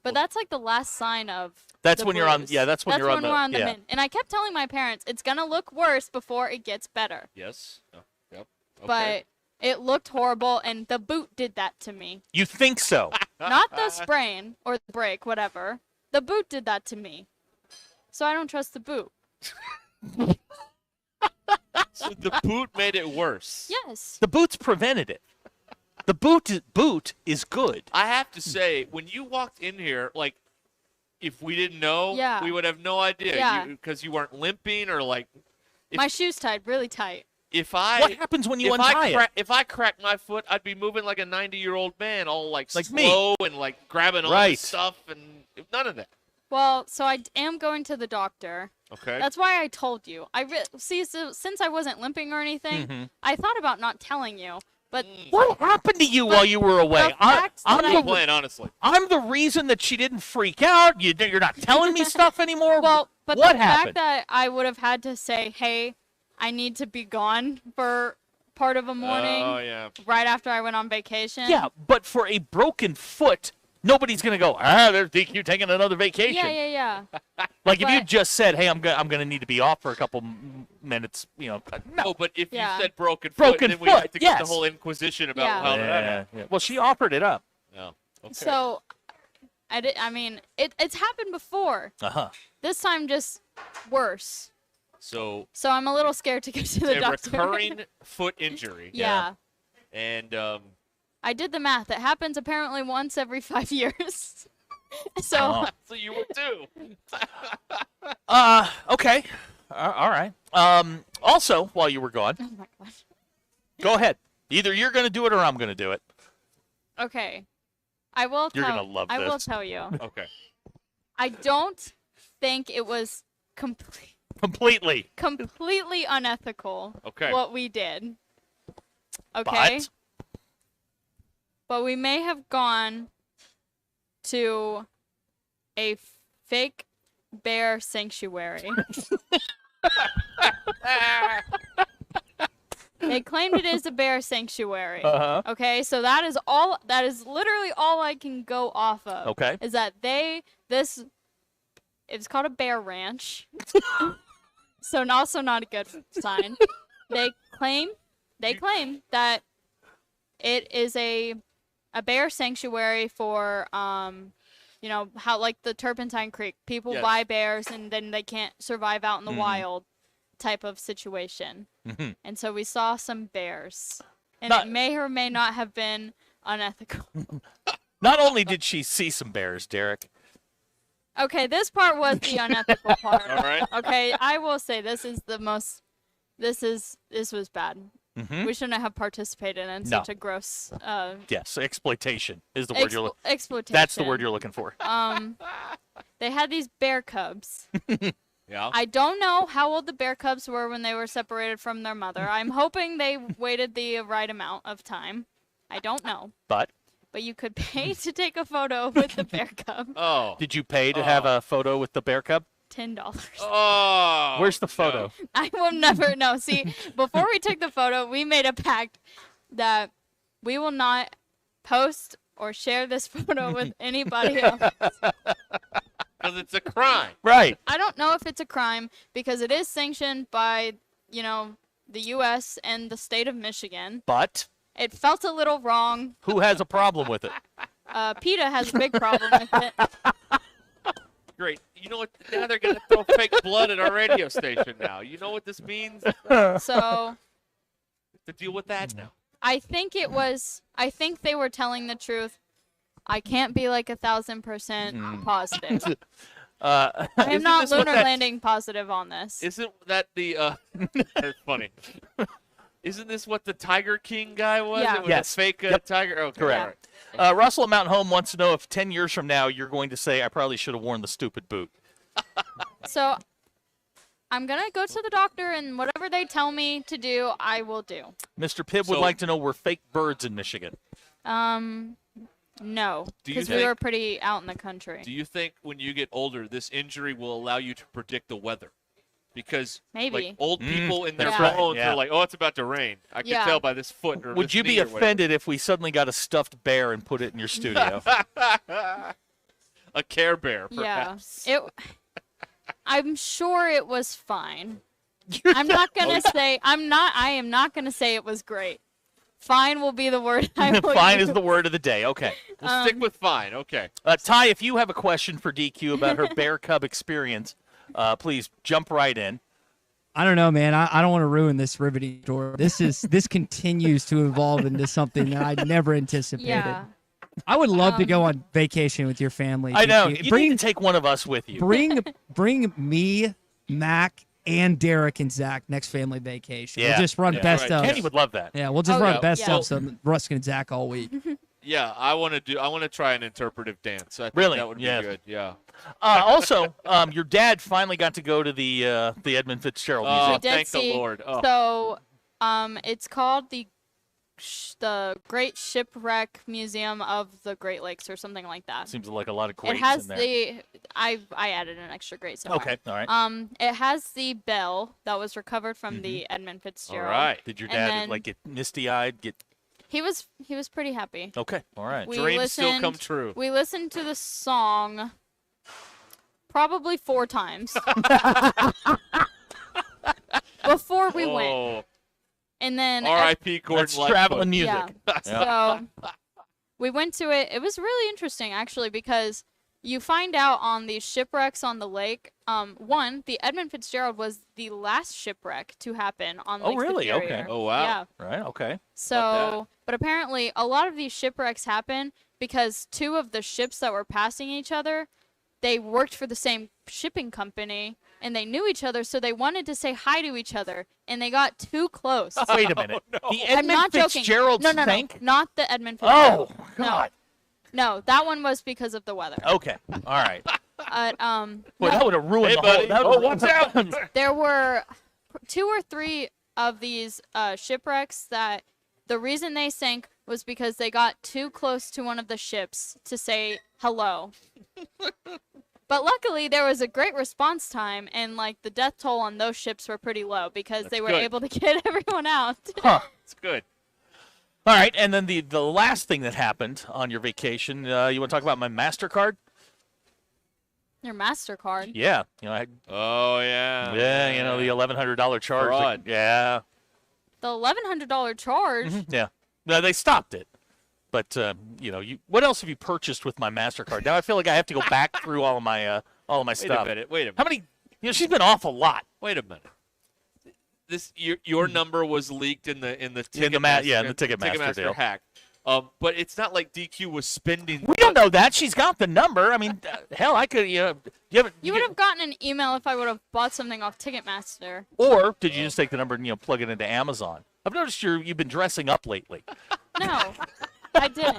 But that's like the last sign of. That's the when you're on. bruise. Yeah, that's when you're on we're on the yeah. mend. And I kept telling my parents it's gonna look worse before it gets better. Yes. Oh, yep. Okay. But it looked horrible, and the boot did that to me. You think so? Not the sprain or the break, whatever. The boot did that to me. So I don't trust the boot. So the boot made it worse. Yes. The boot's prevented it. The boot is good. I have to say, when you walked in here, like, if we didn't know, Yeah. we would have no idea. Yeah. Because you weren't limping or like. My shoe's tied really tight. If I. What happens when you if untie it? If I cracked my foot, I'd be moving like a 90-year-old man, all like me. slow and like grabbing onto Right. stuff and none of that. Well, so I am going to the doctor. Okay. That's why I told you. See, so since I wasn't limping or anything, Mhm. I thought about not telling you. But What happened to you while you were away? fact that I'm playing honestly. I'm the reason that she didn't freak out. You're not telling me stuff anymore. Well, but what the happened? fact that I would have had to say, "Hey, I need to be gone for part of a morning," Oh, yeah. right after I went on vacation. Yeah, but for a broken foot, nobody's gonna go. There's DQ taking another vacation. Yeah. Like if you But- just said, "Hey, I'm gonna need to be off for a couple minutes," No, but if Yeah. you said broken foot, Broken then we have foot, to get yes. the whole inquisition about Yeah. how that happened. Yeah. Well, she offered it up. No. Okay. So, I mean, it's happened before. Uh-huh. This time, just worse. So So I'm a little scared to go to the a doctor. recurring foot injury. Yeah. And I did the math. It happens apparently once every 5 years. So Oh. so you were too. Okay. All right. Also, while you were gone, oh my gosh. go ahead. Either you're gonna do it or I'm gonna do it. Okay. I will You're tell gonna love I will this. tell you. Okay. I don't think it was Completely. completely unethical Okay. what we did. Okay? But But we may have gone to a fake bear sanctuary. They claimed it is a bear sanctuary. Uh-huh. Okay, so that is literally all I can go off of. Okay. Is that it's called a bear ranch. So also not a good sign. They claim that it is a bear sanctuary for how like the Turpentine Creek. People Yes. buy bears and then they can't survive out in the Mhm. wild type of situation. Mhm. And so we saw some bears. And Not- it may or may not have been unethical. not only did she see some bears, Derek. Okay, this part was the unethical part. All right. Okay, I will say this was bad. Mhm. We shouldn't have participated in No. such a gross Yes, exploitation is the word you're looking. exploitation. That's the word you're looking for. They had these bear cubs. Yeah. I don't know how old the bear cubs were when they were separated from their mother. I'm hoping they waited the right amount of time. I don't know. But You could pay to take a photo with the bear cub. Oh. did you pay to have a photo with the bear cub? $10. Oh. Where's the photo? I will never know. See, before we took the photo, we made a pact that we will not post or share this photo with anybody else. Because it's a crime. Right. I don't know if it's a crime because it is sanctioned by, the U.S. and the state of Michigan. But It felt a little wrong. who has a problem with it? PETA has a big problem with it. Great. You know what? Now they're going to throw fake blood at our radio station now. You know what this means? So To deal with that now. I think they were telling the truth. I can't be like 1,000% positive. I am Isn't not this what lunar that- landing positive on this. Isn't that the that's funny. Isn't this what the Tiger King guy was? Yeah. It was Yes. a fake Yep. tiger? Okay, Correct. all right. Russell at Mountain Home wants to know if 10 years from now you're going to say, I probably should have worn the stupid boot. So I'm going to go to the doctor, and whatever they tell me to do, I will do. Mr. Pibb would So- like to know were fake birds in Michigan. No, Do you because we think- were pretty out in the country. Do you think when you get older, this injury will allow you to predict the weather? Because Maybe. like old people in their That's right, phones yeah. are like, "Oh, it's about to rain." I can Yeah. tell by this foot. Or Would this you knee be or whatever. offended if we suddenly got a stuffed bear and put it in your studio? A Care Bear, Yeah. perhaps. I'm sure it was fine. I'm not going to say I am not going to say it was great. Fine will be the word I will Fine use. is the word of the day. Okay. We'll stick with fine. Okay. Ty, if you have a question for DQ about her bear cub experience, please jump right in. I don't know, man. I don't want to ruin this riveting story. This continues to evolve into something that I never anticipated. Yeah. I would love to go on vacation with your family. I know. DQ. You need to take one of us with you. Bring me, Mac, and Derek and Zach next family vacation. Yeah. We'll just run Yeah. best Right. of. Kenny would love that. Yeah, we'll just Oh, run yeah. best Yeah. of some Ruscin and Zach all week. Yeah, I want to try an interpretive dance. I think Really? that would be Yeah. good. Yeah. Also, your dad finally got to go to the Edmund Fitzgerald Oh, Museum. We did thank the see. Lord. Oh. So, it's called the Great Shipwreck Museum of the Great Lakes or something like that. Seems like a lot of greats It has in there. I added an extra great somewhere. Okay, all right. It has the bell that was recovered from the Edmund All Fitzgerald. right. Did your and dad then- like get misty-eyed? He was pretty happy. Okay, all right. We Dreams still listened- come true. We listened to the song probably 4 times before we went, Oh, and then R.I.P. Gordon That's Lightfoot. traveling music. Yeah. So we went to it. It was really interesting, actually, because you find out on these shipwrecks on the lake. One, the Edmund Fitzgerald was the last shipwreck to happen on Lake Oh, really? Superior. Okay. Oh, wow. Yeah. Right, okay. So, but apparently, a lot of these shipwrecks happen because 2 of the ships that were passing each other, they worked for the same shipping company and they knew each other, so they wanted to say hi to each other, and they got too close. Wait a minute. The I'm Edmund not joking. Fitzgerald's No, tank? not the Edmund Fitzgerald. Oh, God. No, that one was because of the weather. Okay, all right. Boy, that would have ruined Hey, the buddy. whole. Oh, watch out. There were 2 or 3 of these shipwrecks that the reason they sank was because they got too close to one of the ships to say hello. But luckily, there was a great response time, and like the death toll on those ships were pretty low because they were good. able to get everyone out. Huh. It's good. All right, and then the last thing that happened on your vacation, you want to talk about my MasterCard? Your MasterCard. Yeah, you know, Oh, yeah. the $1,100 charge. Fraud. Yeah, The $1,100 charge. yeah. No, they stopped it. But what else have you purchased with my MasterCard? Now I feel like I have to go back through all of my Wait stuff. a minute. Wait a minute. How many? She's been off a lot. Wait a minute. This your number was leaked in the In the Ticketmaster Ticketmaster deal. hack. But it's not like DQ was spending. We don't know that. She's got the number. I mean, hell, I could. You You would have gotten an email if I would have bought something off Ticketmaster. Or did you just take the number and plug it into Amazon? I've noticed you've been dressing up lately. No, I didn't.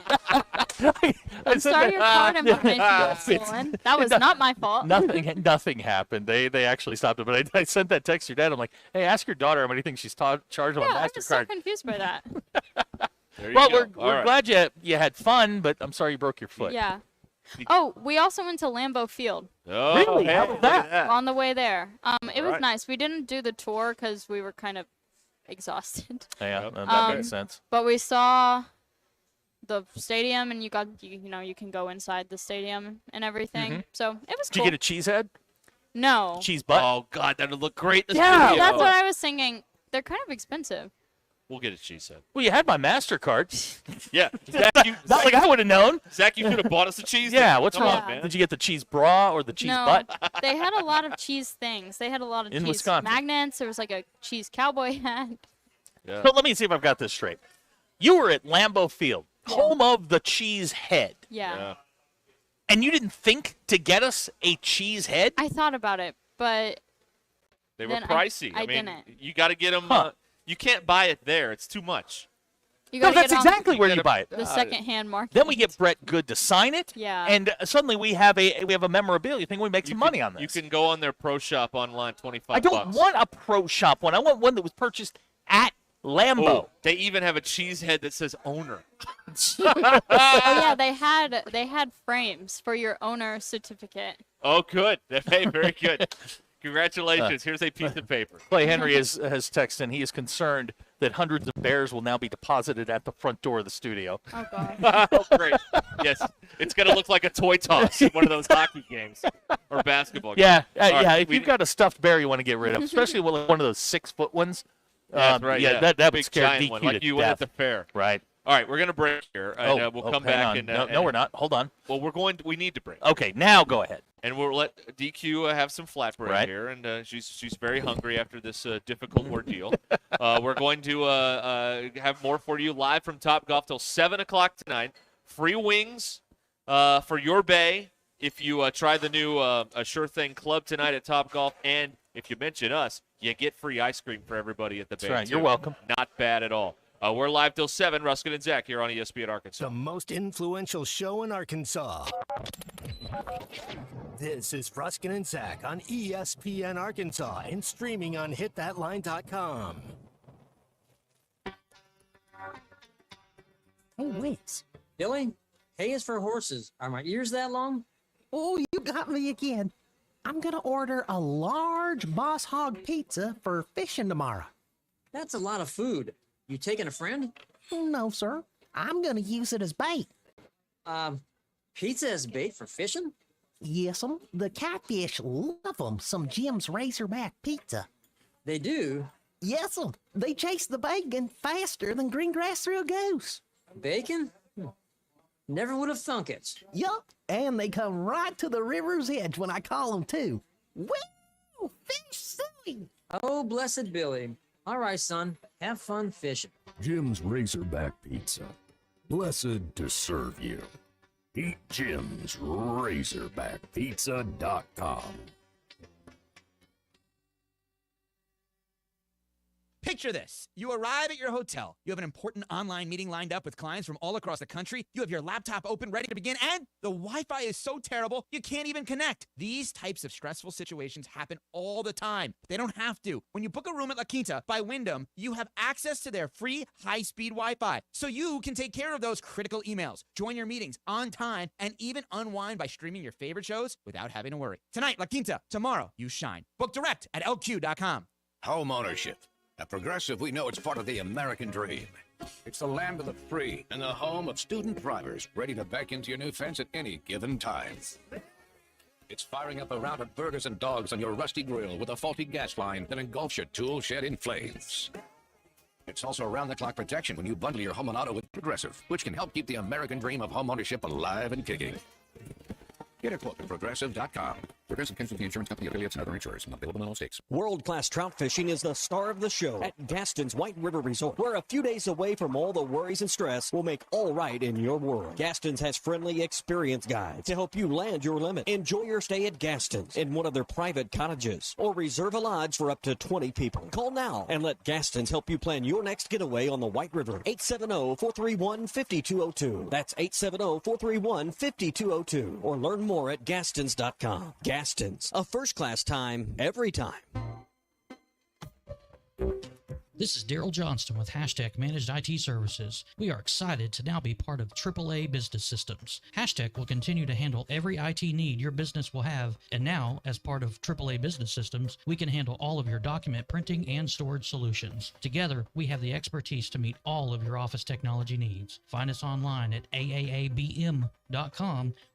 I'm said sorry that- your card information got It's- stolen. That was not my fault. Nothing happened. They actually stopped it. But I sent that text to your dad. I'm like, hey, ask your daughter how many things she's charged on Yeah, a I was so MasterCard. confused by that. There you Well, go. we're glad you had fun, but I'm sorry you broke your foot. Yeah. Oh, we also went to Lambeau Field. Oh, Really? hey, How was look that? at that? On the way there. It was right. nice. We didn't do the tour because we were kind of exhausted. Yeah, that makes sense. But we saw the stadium, and you can go inside the stadium and everything. Mhm. So it was Did cool. you get a cheese head? No. Cheese butt? Oh, God, that would look great in the Yeah. studio. That's what I was thinking. They're kind of expensive. We'll get a cheese head. Well, you had my MasterCard. Yeah. Zach, Not like I would have known. Zach, you could have bought us a cheese Yeah, head. what's Come wrong? on, man. Did you get the cheese bra or the cheese No, butt? they had a lot of cheese things. They had a lot of In cheese Wisconsin. magnets. There was like a cheese cowboy hat. Yeah. So let me see if I've got this straight. You were at Lambeau Field, home of the cheese head. Yeah. And you didn't think to get us a cheese head? I thought about it, but They were then pricey. I mean, didn't. you got to get them. You can't buy it there. It's too much. You No, gotta that's get on exactly where you buy it. the secondhand market. Then we get Brett Good to sign it. Yeah. And suddenly we have a memorabilia thing. We make some money on this. You can go on their pro shop online, $25. I don't want a pro shop one. I want one that was purchased at Lambeau. Oh, they even have a cheese head that says owner. Oh yeah, they had frames for your owner certificate. Oh, good. Hey, very good. Congratulations. Here's a piece of paper. Clay Henry has texted in. He is concerned that hundreds of bears will now be deposited at the front door of the studio. Oh, God. Oh, great. Yes, it's going to look like a toy toss in one of those hockey games or basketball Yeah, games. All yeah. right, If you've got a stuffed bear you want to get rid of, especially one of those 6-foot ones, That's right. yeah, that would Big scare giant DQ one, to like you went at death. the fair. Right. All right, we're going to break here, and we'll come hang back. on. And no, we're not. Hold on. Well, we need to break. Okay, now go ahead. And we'll let DQ have some flatbread Right. here, and she's very hungry after this difficult ordeal. We're going to have more for you live from Topgolf till 7 o'clock tonight. Free wings for your bay if you try the new A Sure Thing Club tonight at Topgolf, and if you mention us, you get free ice cream for everybody at the bay. That's right. too. You're welcome. Not bad at all. We're live till 7. Ruscin and Zach here on ESPN Arkansas. The most influential show in Arkansas. This is Ruscin and Zach on ESPN Arkansas and streaming on hitthatline.com. Hey, wait. Billy, hay is for horses. Are my ears that long? Oh, you got me again. I'm going to order a large Boss Hog pizza for fishing tomorrow. That's a lot of food. You taking a friend? No, sir. I'm going to use it as bait. Pizza as bait for fishing? Yes'm. The catfish love 'em. Some Jim's Razorback pizza. They do? Yes'm. They chase the bacon faster than green grass through a goose. Bacon? Never would have thunk it. Yup. And they come right to the river's edge when I call them, too. Woo! Fish suey! Oh, blessed Billy. All right, son. Have fun fishing. Jim's Razorback Pizza. Blessed to serve you. Eat Jim's RazorbackPizza.com. Picture this. You arrive at your hotel. You have an important online meeting lined up with clients from all across the country. You have your laptop open, ready to begin, and the Wi-Fi is so terrible, you can't even connect. These types of stressful situations happen all the time. They don't have to. When you book a room at La Quinta by Wyndham, you have access to their free high-speed Wi-Fi, so you can take care of those critical emails, join your meetings on time, and even unwind by streaming your favorite shows without having to worry. Tonight, La Quinta. Tomorrow, you shine. Book direct at LQ.com. Home ownership. At Progressive, we know it's part of the American dream. It's the land of the free and the home of student drivers ready to back into your new fence at any given time. It's firing up a round of burgers and dogs on your rusty grill with a faulty gas line that engulfs your tool shed in flames. It's also around-the-clock protection when you bundle your home and auto with Progressive, which can help keep the American dream of home ownership alive and kicking. Get a quote at Progressive.com. Progressive Casualty Insurance Company affiliates and other insurers. Not available in all states. World-class trout fishing is the star of the show at Gaston's White River Resort, where a few days away from all the worries and stress will make all right in your world. Gaston's has friendly, experienced guides to help you land your limit. Enjoy your stay at Gaston's in one of their private cottages, or reserve a lodge for up to 20 people. Call now and let Gaston's help you plan your next getaway on the White River. 870-431-5202. That's 870-431-5202. Or learn more at Gastons.com. Gaston's, a first-class time, every time. This is Daryl Johnston with Hashtag Managed IT Services. We are excited to now be part of AAA Business Systems. Hashtag will continue to handle every IT need your business will have, and now, as part of AAA Business Systems, we can handle all of your document printing and storage solutions. Together, we have the expertise to meet all of your office technology needs. Find us online at aaabm.com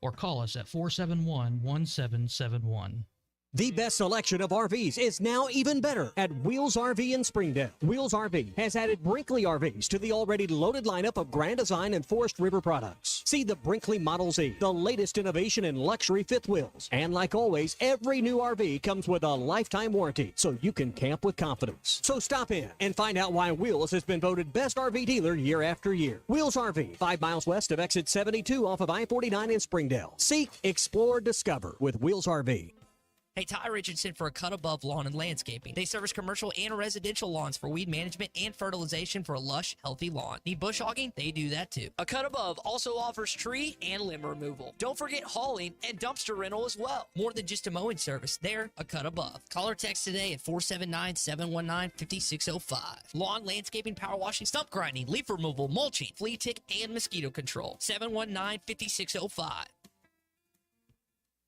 or call us at 471-1771. The best selection of RVs is now even better at Wheels RV in Springdale. Wheels RV has added Brinkley RVs to the already loaded lineup of Grand Design and Forest River products. See the Brinkley Model Z, the latest innovation in luxury fifth wheels. And like always, every new RV comes with a lifetime warranty, so you can camp with confidence. So stop in and find out why Wheels has been voted best RV dealer year after year. Wheels RV, 5 miles west of exit 72 off of I-49 in Springdale. Seek, explore, discover with Wheels RV. Hey, Ty Richardson for A Cut Above Lawn and Landscaping. They service commercial and residential lawns for weed management and fertilization for a lush, healthy lawn. Need bush hogging? They do that too. A Cut Above also offers tree and limb removal. Don't forget hauling and dumpster rental as well. More than just a mowing service, they're A Cut Above. Call or text today at 479-719-5605. Lawn, landscaping, power washing, stump grinding, leaf removal, mulching, flea tick, and mosquito control. 719-5605.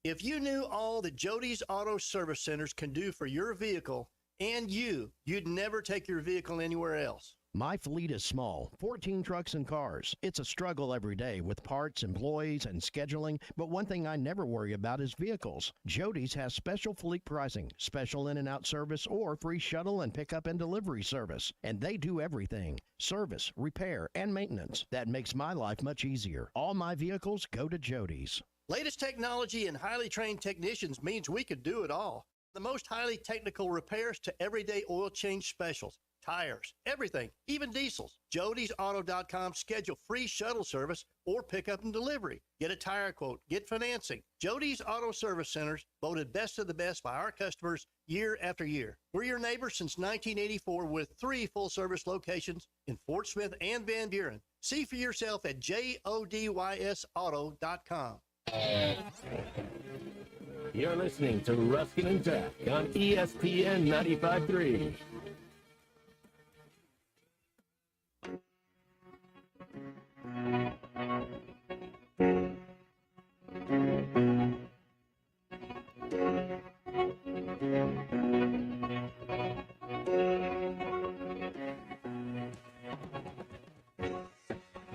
If you knew all that Jody's Auto Service Centers can do for your vehicle and you'd never take your vehicle anywhere else. My fleet is small, 14 trucks and cars. It's a struggle every day with parts, employees, and scheduling, but one thing I never worry about is vehicles. Jody's has special fleet pricing, special in and out service, or free shuttle and pickup and delivery service. And they do everything, service, repair, and maintenance. That makes my life much easier. All my vehicles go to Jody's. Latest technology and highly trained technicians means we could do it all. The most highly technical repairs to everyday oil change specials, tires, everything, even diesels. Jody'sAuto.com schedule free shuttle service or pickup and delivery. Get a tire quote, get financing. Jody's Auto Service Centers, voted best of the best by our customers year after year. We're your neighbors since 1984 with 3 full-service locations in Fort Smith and Van Buren. See for yourself at JODYSauto.com. You're listening to Ruscin and Zach on ESPN 95.3.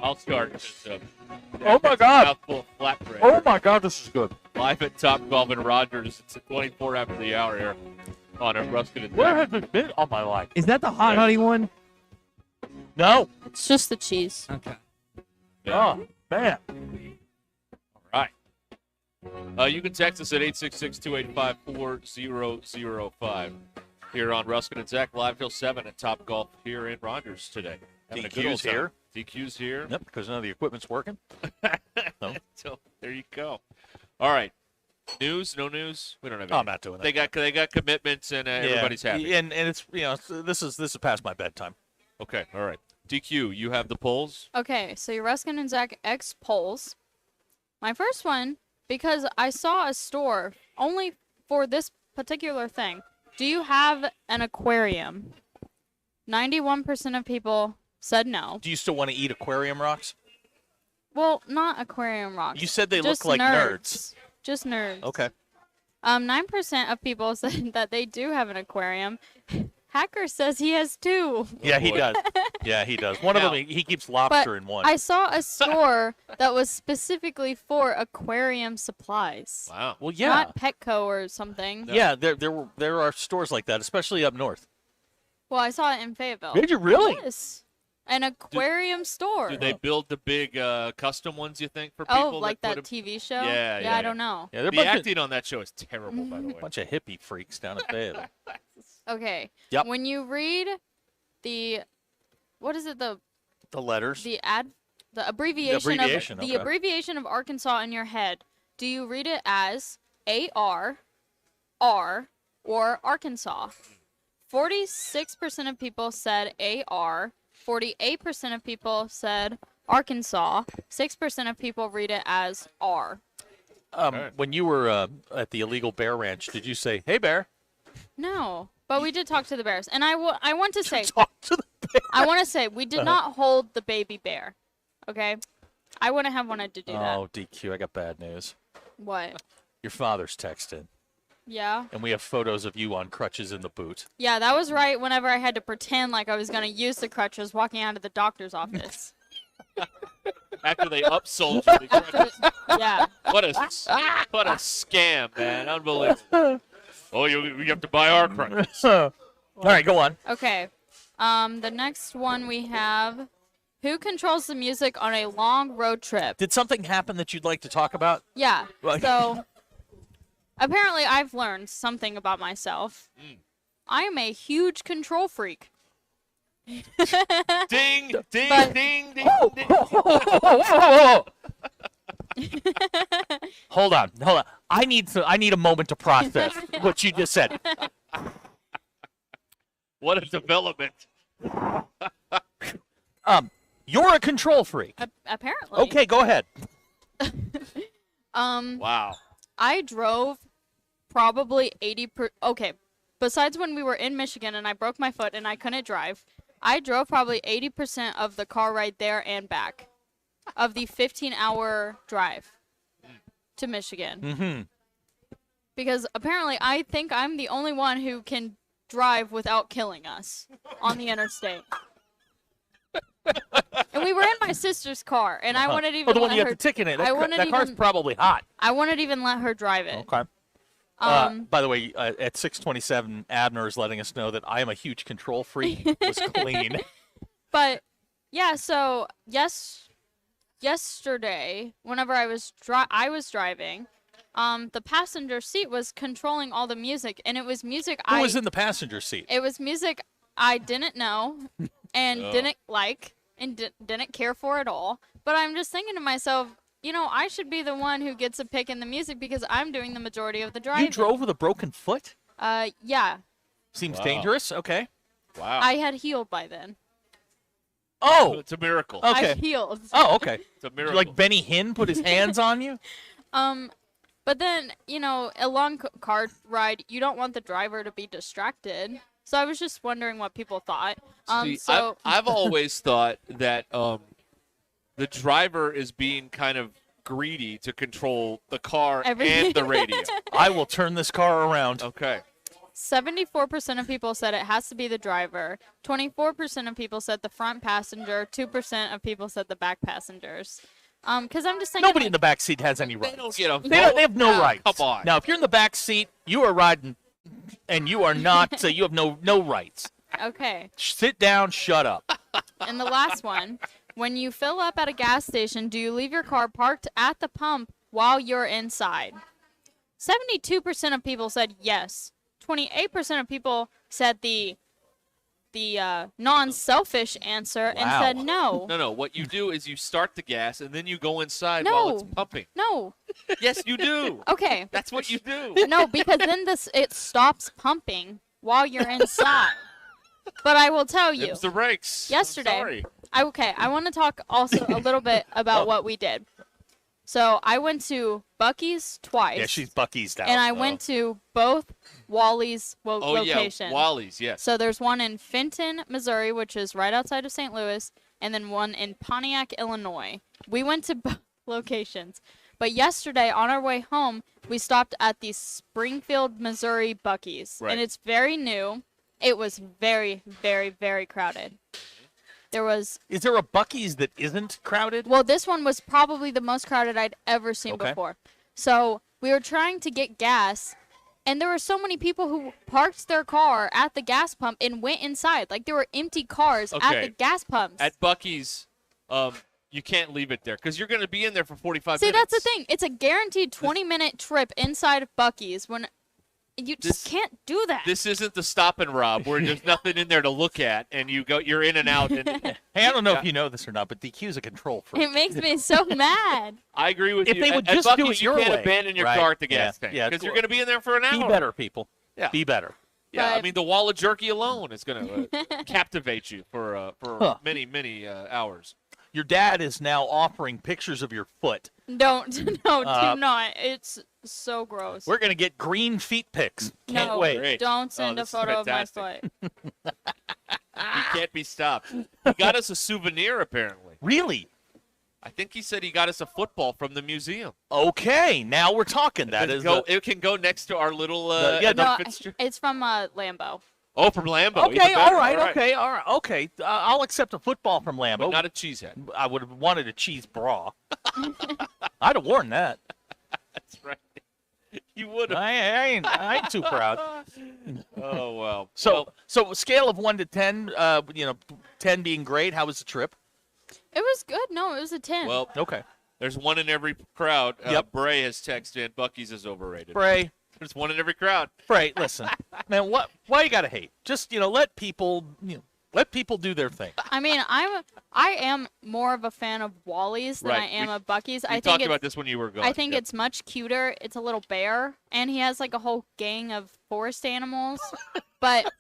I'll start. Oh my God! Mouthful of flatbread. Oh my God, this is good. Live at Top Golf in Rogers. It's at 24 after the hour here on a Ruscin and Where Zach. has it been all my life? Is that the hot honey one? No. It's just the cheese. Okay. Oh, man. All right. You can text us at 866-285-4005 here on Ruscin and Zach, live till 7 at Top Golf here in Rogers today. Having a good old DQ's time. here. DQ's here. Yep, because none of the equipment's working. No. So there you go. All right. News? No news? We don't have any. I'm not doing that. They got commitments and everybody's happy. And it's this is past my bedtime. Okay. All right. DQ, you have the polls. Okay, so your Ruscin and Zach X polls. My first one, because I saw a store only for this particular thing. Do you have an aquarium? 91% of people said no. Do you still want to eat aquarium rocks? Well, not aquarium rocks. You said they just look like nerds. Just nerds. Okay. 9% of people said that they do have an aquarium. Hacker says he has 2. Yeah, he does. Yeah, he does. One of them, he keeps lobster But in one. I saw a store that was specifically for aquarium supplies. Wow. Well, yeah. Not Petco or something. Yeah, there are stores like that, especially up north. Well, I saw it in Fayetteville. Did you really? Yes. An aquarium store. Do they build the big custom ones, you think, for people? Oh, like that that put 'em- TV show? Yeah, I don't know. Yeah, they're the bunch of- acting on that show is terrible, by the way. Bunch of hippie freaks down at Fayetteville. Okay. Yep. When you read the, what is it, the letters. the abbreviation, abbreviation, of the okay. abbreviation of Arkansas in your head, do you read it as AR, R, or Arkansas? 46% of people said AR, 48% of people said Arkansas, 6% of people read it as R. When you were at the illegal bear ranch, did you say, "Hey, bear"? No. But we did talk to the bears, and I want to say Talk to the bear. I want to say we did not hold the baby bear. Okay, I wouldn't have wanted to do that. Oh, DQ, I got bad news. What? Your father's texted, Yeah. and we have photos of you on crutches in the boot. Yeah, that was right. Whenever I had to pretend like I was gonna use the crutches walking out of the doctor's office. After they upsold you. the crutches. Yeah. What a scam, man. Unbelievable. Oh, you have to buy our crutches. All right, go on. Okay. The next one we have, who controls the music on a long road trip? Did something happen that you'd like to talk about? Yeah. Well- So apparently I've learned something about myself. I am a huge control freak. Ding, ding, ding, ding, ding. Hold on. I need a moment to process what you just said. What a development. You're a control freak. Apparently. Okay, go ahead. Wow. I drove probably 80 okay, besides when we were in Michigan and I broke my foot and I couldn't drive, I drove probably 80% of the car ride there and back of the 15-hour drive to Michigan. Mm-hmm. Because apparently I think I'm the only one who can drive without killing us on the interstate. And we were in my sister's car, and I wouldn't even the one let you her. have the ticket in. I wouldn't That car's even- probably hot. I wouldn't even let her drive it. Okay. By the way, at 6:27, Abner is letting us know that I am a huge control freak. It was clean. But yeah, so yesterday, whenever I was driving, the passenger seat was controlling all the music, and it was music Who was in the passenger seat? It was music I didn't know and Oh. didn't like and didn't care for at all. But I'm just thinking to myself, you know, I should be the one who gets a pick in the music because I'm doing the majority of the driving. You drove with a broken foot? Yeah. Seems Wow. dangerous. Okay. Wow. I had healed by then. Oh, It's a miracle. okay. I healed. Oh, okay. It's a miracle. Like Benny Hinn put his hands on you? But then, you know, a long car ride, you don't want the driver to be distracted. So I was just wondering what people thought. See, So I've always thought that the driver is being kind of greedy to control the car Everything. and the radio. I will turn this car around. Okay. 74% of people said it has to be the driver. 24% of people said the front passenger. 2% of people said the back passengers. Because I'm just thinking. Nobody in the back seat has any rights. They don't get a They have no No. rights. Come on. Now, if you're in the back seat, you are riding, and you are not. You have no rights. Okay. Sit down. Shut up. And the last one. When you fill up at a gas station, do you leave your car parked at the pump while you're inside? 72% of people said yes. 28% of people said the non-selfish answer and Wow. said no. No. What you do is you start the gas and then you go inside No. while it's pumping. No. Yes, you do. Okay. That's what you do. No, because then it stops pumping while you're inside. But I will tell you. It's the brakes. Yesterday, I'm sorry. I want to talk also a little bit about what we did. So I went to Buc-ee's twice. Yeah, she's Buc-ee's now. And I went to both Wally's Oh locations. yeah, Wally's. Yes. So there's one in Fenton, Missouri, which is right outside of St. Louis, and then one in Pontiac, Illinois. We went to both locations. But yesterday, on our way home, we stopped at the Springfield, Missouri Buc-ee's. Right. And it's very new. It was very, very, very crowded. There was. Is there a Buc-ee's that isn't crowded? Well, this one was probably the most crowded I'd ever seen Okay. before. So we were trying to get gas, and there were so many people who parked their car at the gas pump and went inside. Like there were empty cars at Okay. the gas pumps. At Buc-ee's, you can't leave it there because you're going to be in there for 45 See, minutes. that's the thing. It's a guaranteed 20-minute trip inside of Buc-ee's when you just can't do that. This isn't the stop and rob where there's nothing in there to look at and you're in and out. And Hey, I don't know if you know this or not, but DQ's a control freak. It makes me so mad. I agree with If you. they would At just do Buc-ee's, it your you can't way. abandon your Right. car at the gas Yeah. tank Yeah, because you're cool. going to be in there for an hour. Be better, people. Yeah. Be better. Yeah, I But- mean the wall of jerky alone is going to captivate you for Huh. many hours. Your dad is now offering pictures of your foot. No, do not. It's so gross. We're going to get green feet pics. Can't No, wait. don't send a this is photo of my fantastic. foot. He can't be stopped. He got us a souvenir, apparently. Really? I think he said he got us a football from the museum. Okay, now we're talking. It can go next to our little It's from Lambeau. Oh, from Lambeau. Okay, Even better. all right. Okay. I'll accept a football from Lambeau. But not a cheesehead. I would have wanted a cheese bra. I'd have worn that. That's right. You would have. I ain't too proud. Oh well. So scale of 1 to 10. 10 being great. How was the trip? It was good. No, it was a 10. Well, okay. There's one in every crowd. Yep. Bray has texted in. Buc-ee's is overrated. Bray. There's one in every crowd. Bray, listen, man. Why you gotta hate? Just let people do their thing. I mean, I am more of a fan of Wally's than Right. I am of Buc-ee's. We talked about this when you were gone. I think it's much cuter. It's a little bear, and he has like a whole gang of forest animals, but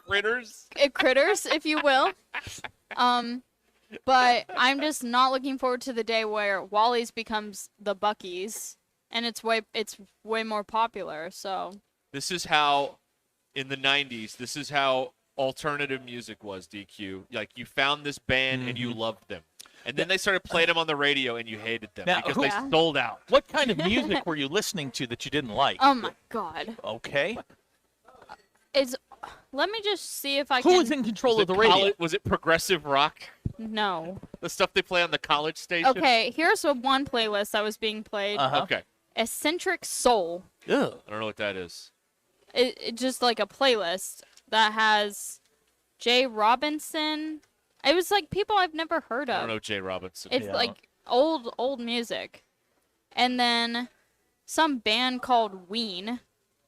critters, if you will. But I'm just not looking forward to the day where Wally's becomes the Buc-ee's, and it's way more popular. So this is how, in the 90s, this is how alternative music was, DQ. Like, you found this band and you loved them. And then they started playing them on the radio and you hated them because they sold out. What kind of music were you listening to that you didn't like? Oh my God. Okay. Let me just see if I can. Who was in control of the radio? Was it progressive rock? No. The stuff they play on the college station? Okay, here's one playlist that was being played. Okay. Eccentric Soul. Ugh. I don't know what that is. It just like a playlist that has Jay Robinson. It was like people I've never heard of. I don't know Jay Robinson. It's like old music. And then some band called Ween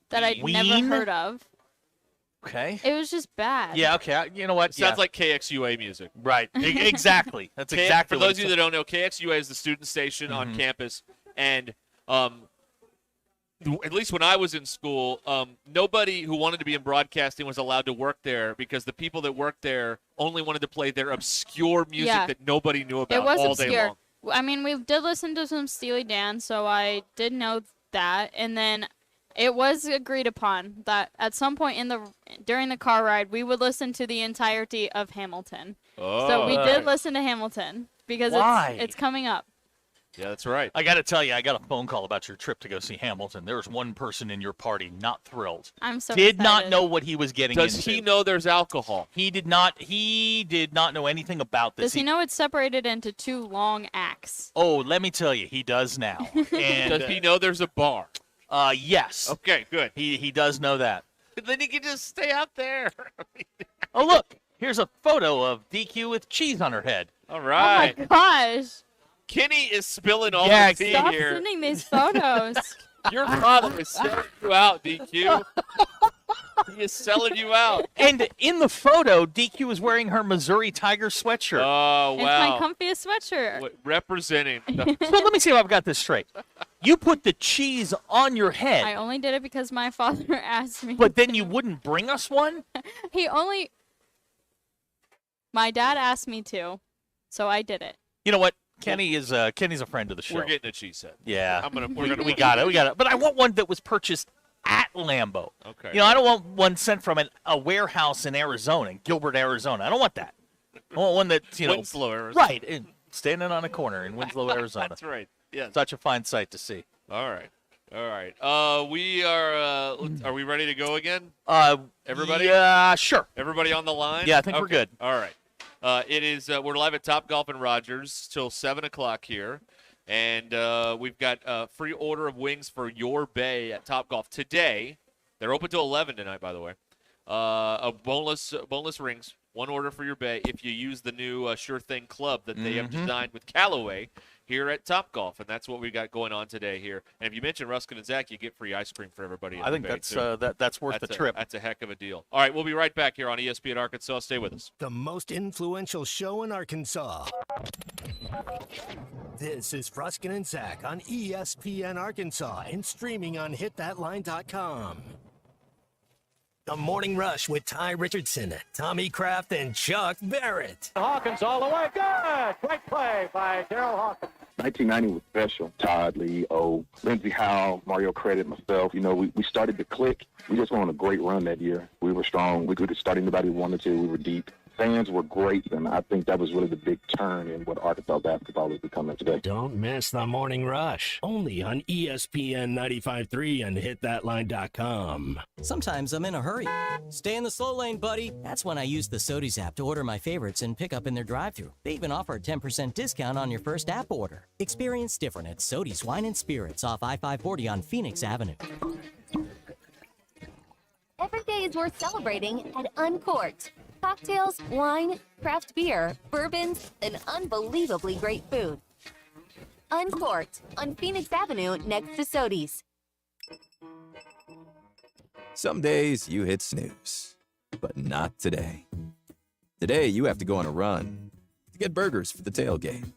that I'd never heard of. Okay. It was just bad. Yeah, okay. You know what? Sounds like KXUA music. Right. Exactly. That's exactly For what those of you that don't know, KXUA is the student station on campus. And at least when I was in school, nobody who wanted to be in broadcasting was allowed to work there because the people that worked there only wanted to play their obscure music that nobody knew about it was all obscure. day long. I mean, we did listen to some Steely Dan, so I did know that. And then it was agreed upon that at some point during the car ride, we would listen to the entirety of Hamilton. So we did listen to Hamilton because it's coming up. Yeah, that's right. I got to tell you, I got a phone call about your trip to go see Hamilton. There was one person in your party not thrilled. I'm so Did not excited. know what he was getting into. Does he know there's alcohol? He did not. He did not know anything about this. Does he know it's separated into 2 long acts? Oh, let me tell you, he does now. And does he know there's a bar? Yes. Okay, good. He does know that. Then he can just stay out there. Oh, look. Here's a photo of DQ with cheese on her head. All right. Oh, my gosh. Kenny is spilling all the tea Stop here. sending these photos. Your father is selling you out, DQ. He is selling you out. And in the photo, DQ is wearing her Missouri Tiger sweatshirt. Oh, wow. It's my comfiest sweatshirt. Representing. So let me see if I've got this straight. You put the cheese on your head. I only did it because my father asked me. But then you wouldn't bring us one? My dad asked me to, so I did it. You know what? Kenny's a friend of the show. We're getting a cheese head. Yeah. We got it. But I want one that was purchased at Lambeau. Okay. You know, I don't want one sent from a warehouse in Arizona, in Gilbert, Arizona. I don't want that. I want one that's, Winslow, Arizona. Right. Standing on a corner in Winslow, Arizona. That's right. Yeah. Such a fine sight to see. All right. We are we ready to go again? Everybody? Yeah, sure. Everybody on the line? Yeah, I think we're good. All right. It is we're live at Top Golf and Rogers till 7 o'clock here. And we've got a free order of wings for your bay at Top Golf today. They're open till 11 tonight, by the way. Boneless rings. One order for your bay if you use the new Sure Thing Club that they have designed with Callaway here at Top Golf, and that's what we got going on today here. And if you mention Ruscin and Zach, you get free ice cream for everybody. I think that's worth the trip. That's a heck of a deal. All right, we'll be right back here on ESPN Arkansas. Stay with us. The most influential show in Arkansas. This is Ruscin and Zach on ESPN Arkansas and streaming on hitthatline.com. The Morning Rush with Ty Richardson, Tommy Kraft, and Chuck Barrett. Hawkins all the way. Good. Great play by Daryl Hawkins. 1990 was special. Todd, Lee, O, Lindsey Howell, Mario Credit, myself. You know, we started to click. We just went on a great run that year. We were strong. We could start anybody we wanted to. We were deep. Fans were great, and I think that was really the big turn in what Arkansas basketball is becoming today. Don't miss the Morning Rush, only on ESPN 95.3 and hitthatline.com. Sometimes I'm in a hurry. Stay in the slow lane, buddy. That's when I use the Sodies app to order my favorites and pick up in their drive-thru. They even offer a 10% discount on your first app order. Experience different at Sodies Wine and Spirits off I-540 on Phoenix Avenue. Every day is worth celebrating at Uncorked. Cocktails, wine, craft beer, bourbons, and unbelievably great food. Uncorked on Phoenix Avenue next to Sodies. Some days you hit snooze, but not today. Today you have to go on a run to get burgers for the tailgate.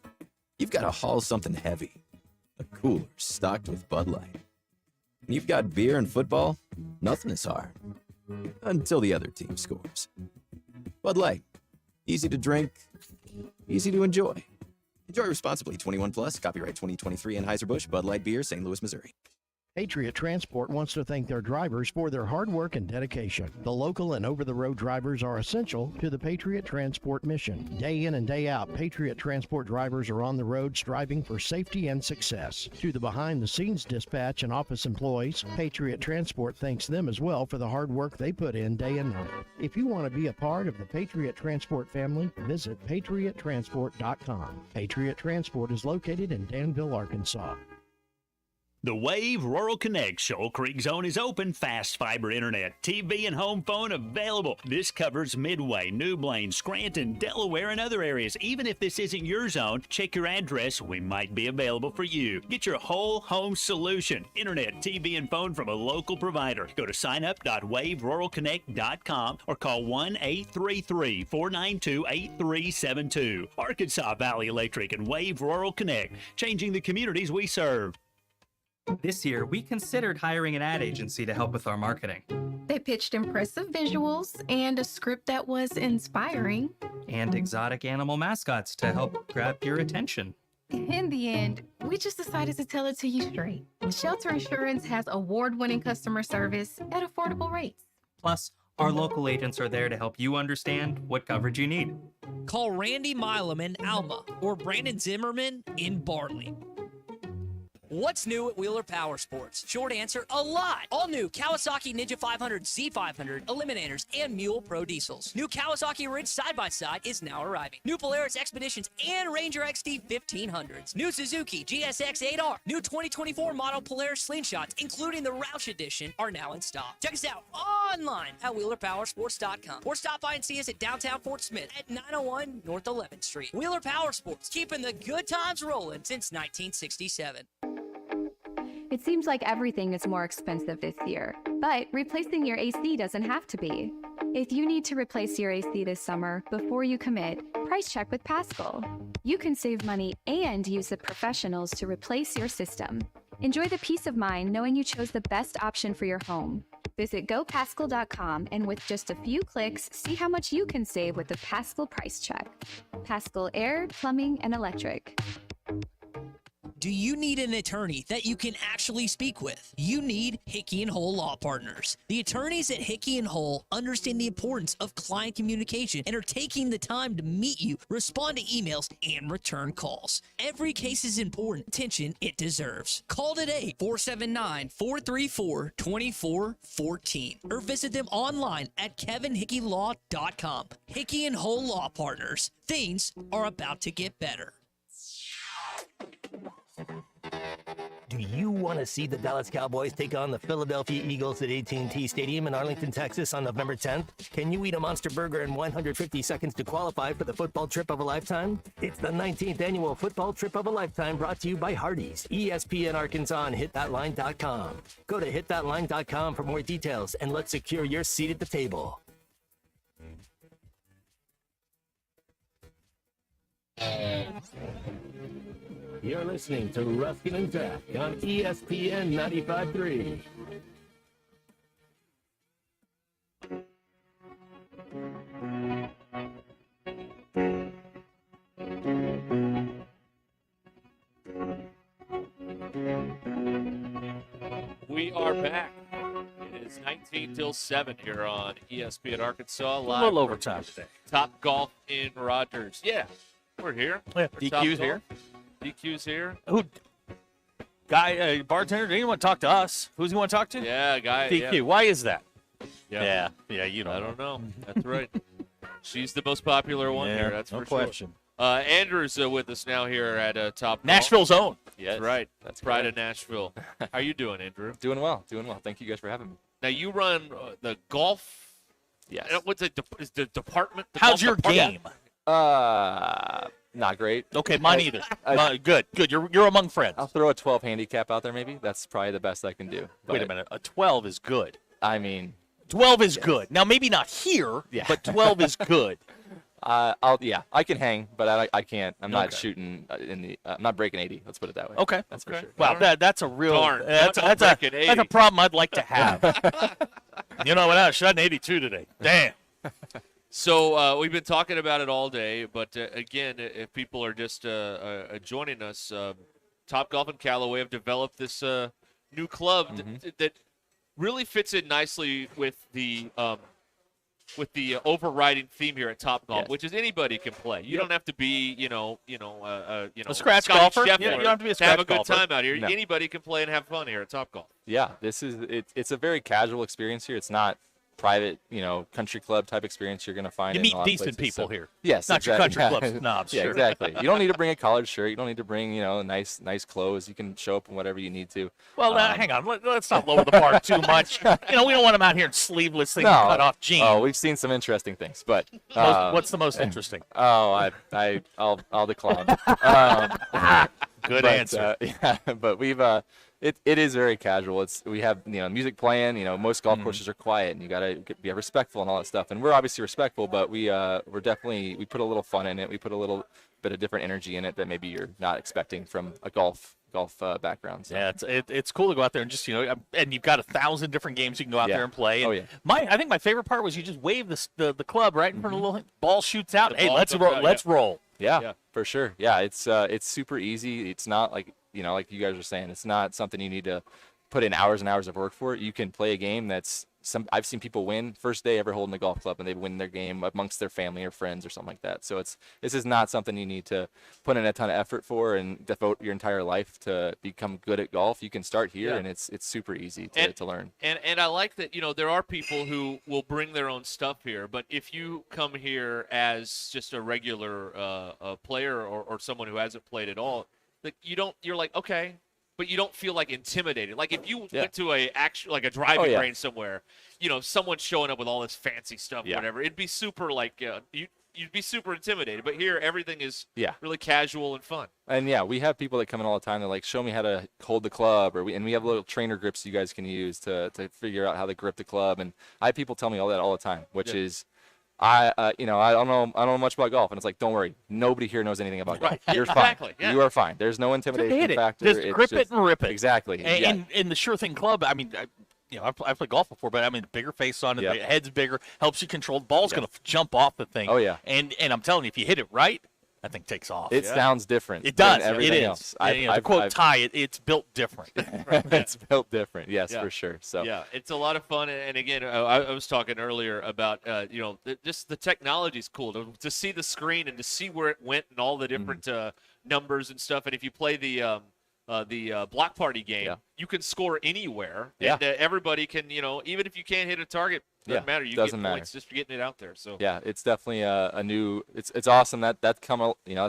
You've got to haul something heavy, a cooler stocked with Bud Light. And you've got beer and football, nothing is hard. Until the other team scores. Bud Light. Easy to drink, easy to enjoy. Enjoy responsibly. 21 plus. Copyright 2023 Anheuser-Busch Bud Light Beer, St. Louis, Missouri. Patriot Transport wants to thank their drivers for their hard work and dedication. The local and over-the-road drivers are essential to the Patriot Transport mission. Day in and day out, Patriot Transport drivers are on the road striving for safety and success. To the behind-the-scenes dispatch and office employees, Patriot Transport thanks them as well for the hard work they put in day and night. If you want to be a part of the Patriot Transport family, visit patriottransport.com. Patriot Transport is located in Danville, Arkansas. The Wave Rural Connect Shoal Creek Zone is open. Fast fiber internet, TV, and home phone available. This covers Midway, New Blaine, Scranton, Delaware, and other areas. Even if this isn't your zone, check your address. We might be available for you. Get your whole home solution. Internet, TV, and phone from a local provider. Go to signup.waveruralconnect.com or call 1-833-492-8372. Arkansas Valley Electric and Wave Rural Connect, changing the communities we serve. This year, we considered hiring an ad agency to help with our marketing. They pitched impressive visuals and a script that was inspiring. And exotic animal mascots to help grab your attention. In the end, we just decided to tell it to you straight. Shelter Insurance has award-winning customer service at affordable rates. Plus, our local agents are there to help you understand what coverage you need. Call Randy Milam in Alma or Brandon Zimmerman in Bartley. What's new at Wheeler Power Sports? Short answer, a lot. All new Kawasaki Ninja 500, Z500, Eliminators, and Mule Pro Diesels. New Kawasaki Ridge side-by-side is now arriving. New Polaris Expeditions and Ranger XD 1500s. New Suzuki GSX 8R. New 2024 model Polaris Slingshots, including the Roush Edition, are now in stock. Check us out online at WheelerPowersports.com or stop by and see us at downtown Fort Smith at 901 North 11th Street. Wheeler Power Sports, keeping the good times rolling since 1967. It seems like everything is more expensive this year, but replacing your AC doesn't have to be. If you need to replace your AC this summer, before you commit, price check with Paschal. You can save money and use the professionals to replace your system. Enjoy the peace of mind knowing you chose the best option for your home. Visit GoPaschal.com and with just a few clicks, see how much you can save with the Paschal price check. Paschal Air, Plumbing, and Electric. Do you need an attorney that you can actually speak with? You need Hickey & Hull Law Partners. The attorneys at Hickey & Hull understand the importance of client communication and are taking the time to meet you, respond to emails, and return calls. Every case is important. Attention it deserves. Call today, 479-434-2414, or visit them online at kevinhickeylaw.com. Hickey & Hull Law Partners. Things are about to get better. Do you want to see the Dallas Cowboys take on the Philadelphia Eagles at AT&T Stadium in Arlington, Texas on November 10th? Can you eat a Monster Burger in 150 seconds to qualify for the football trip of a lifetime? It's the 19th annual football trip of a lifetime brought to you by Hardee's, ESPN Arkansas, and hitthatline.com. Go to hitthatline.com for more details and let's secure your seat at the table. You're listening to Ruscin and Zach on ESPN 95.3. We are back. It is 19 till 7 here on ESPN Arkansas. A Live little overtime today. Top Golf in Rogers. Yeah, we're here. Yeah, We're Top DQ's Golf. here. DQ's here. Who? Guy, bartender, didn't want to talk to us. Who's he want to talk to? Yeah, guy. DQ. Yeah. Why is that? Yeah. You don't. I don't know. That's right. She's the most popular one Yeah, here. That's no for question. sure. Andrew's with us now here at Top Golf. Nashville's own. Yes, That's right. That's Pride correct. of Nashville. How you doing, Andrew? Doing well. Thank you guys for having me. Now you run the golf. Yes. What's it? Is the department? The How's golf your department? game? Not great. Okay, mine either. Good. You're among friends. I'll throw a 12 handicap out there maybe. That's probably the best I can do. Wait a minute. A 12 is good. I mean, 12 is good. Now maybe not here, but 12 is good. I can hang, but I can't. I'm not Okay. shooting in the. I'm not breaking 80. Let's put it that way. Okay. That's for sure. Wow, that's a real. Darn. That's Don't break an that's 80. a problem I'd like to have. You know what? I shot an 82 today. Damn. So we've been talking about it all day, but again, if people are just joining us, Top Golf and Callaway have developed this new club that really fits in nicely with the overriding theme here at Top Golf, which is anybody can play. You don't have to be, A scratch Scotty golfer. Scheffler Yeah, you don't have to be a to have scratch a good golfer. time out here. No. Anybody can play and have fun here at Top Golf. Yeah, it's a very casual experience here. It's not private, country club type experience you're going to find. You in meet a lot of decent places. people here. Yes, Not your exactly. country club snobs. Yeah, Sure. exactly. You don't need to bring a collared shirt. You don't need to bring, nice clothes. You can show up in whatever you need to. Well, hang on. Let's not lower the bar too much. We don't want them out here in sleeveless things, cut off jeans. Oh, we've seen some interesting things, but What's the most interesting? Oh, I'll decline. Good but, answer. Yeah, but we've it is very casual. We have music playing. Most golf courses are quiet, and you gotta be respectful and all that stuff. And we're obviously respectful, but we're definitely we put a little fun in it. We put a little bit of different energy in it that maybe you're not expecting from a golf background. So. Yeah, it's cool to go out there and just and you've got 1,000 different games you can go out there and play. And Oh, yeah. I think my favorite part was you just wave the club right in front of the little ball shoots out. The Hey, ball let's comes roll. out, Let's roll. Yeah, for sure. Yeah, it's super easy. It's not like like you guys were saying. It's not something you need to put in hours and hours of work for. You can play a game that's I've seen people win first day ever holding a golf club, and they win their game amongst their family or friends or something like that. So this is not something you need to put in a ton of effort for and devote your entire life to become good at golf. You can start here, and it's super easy to learn. And I like that, there are people who will bring their own stuff here, but if you come here as just a regular player or someone who hasn't played at all, you're like, okay, but you don't feel like intimidated. Like if you went to a driving range somewhere, someone's showing up with all this fancy stuff, whatever, it'd be super you'd be super intimidated. But here, everything is really casual and fun. And we have people that come in all the time. They're like, show me how to hold the club, and we have little trainer grips you guys can use to figure out how to grip the club. And I have people tell me all that all the time, which is. I don't know much about golf, and it's like, don't worry, nobody here knows anything about golf. You're Exactly, fine. You are fine. There's no intimidation factor. Just It's grip it and rip it. Exactly. And the sure thing club. I mean, I've played golf before, but the bigger face on it, the head's bigger, helps you control. The ball's going to jump off the thing. Oh yeah. And I'm telling you, if you hit it right, that thing takes off. It sounds different. It does. Than everything It is. else. To quote Ty, it's built different. It's built different. Yes, for sure. So yeah, it's a lot of fun. And again, I was talking earlier about just the technology is cool to see the screen and to see where it went and all the different numbers and stuff. And if you play the block party game, you can score anywhere. Yeah. And everybody can, even if you can't hit a target, doesn't matter. You doesn't get matter. points just for getting it out there. So yeah, it's definitely a new. It's awesome that's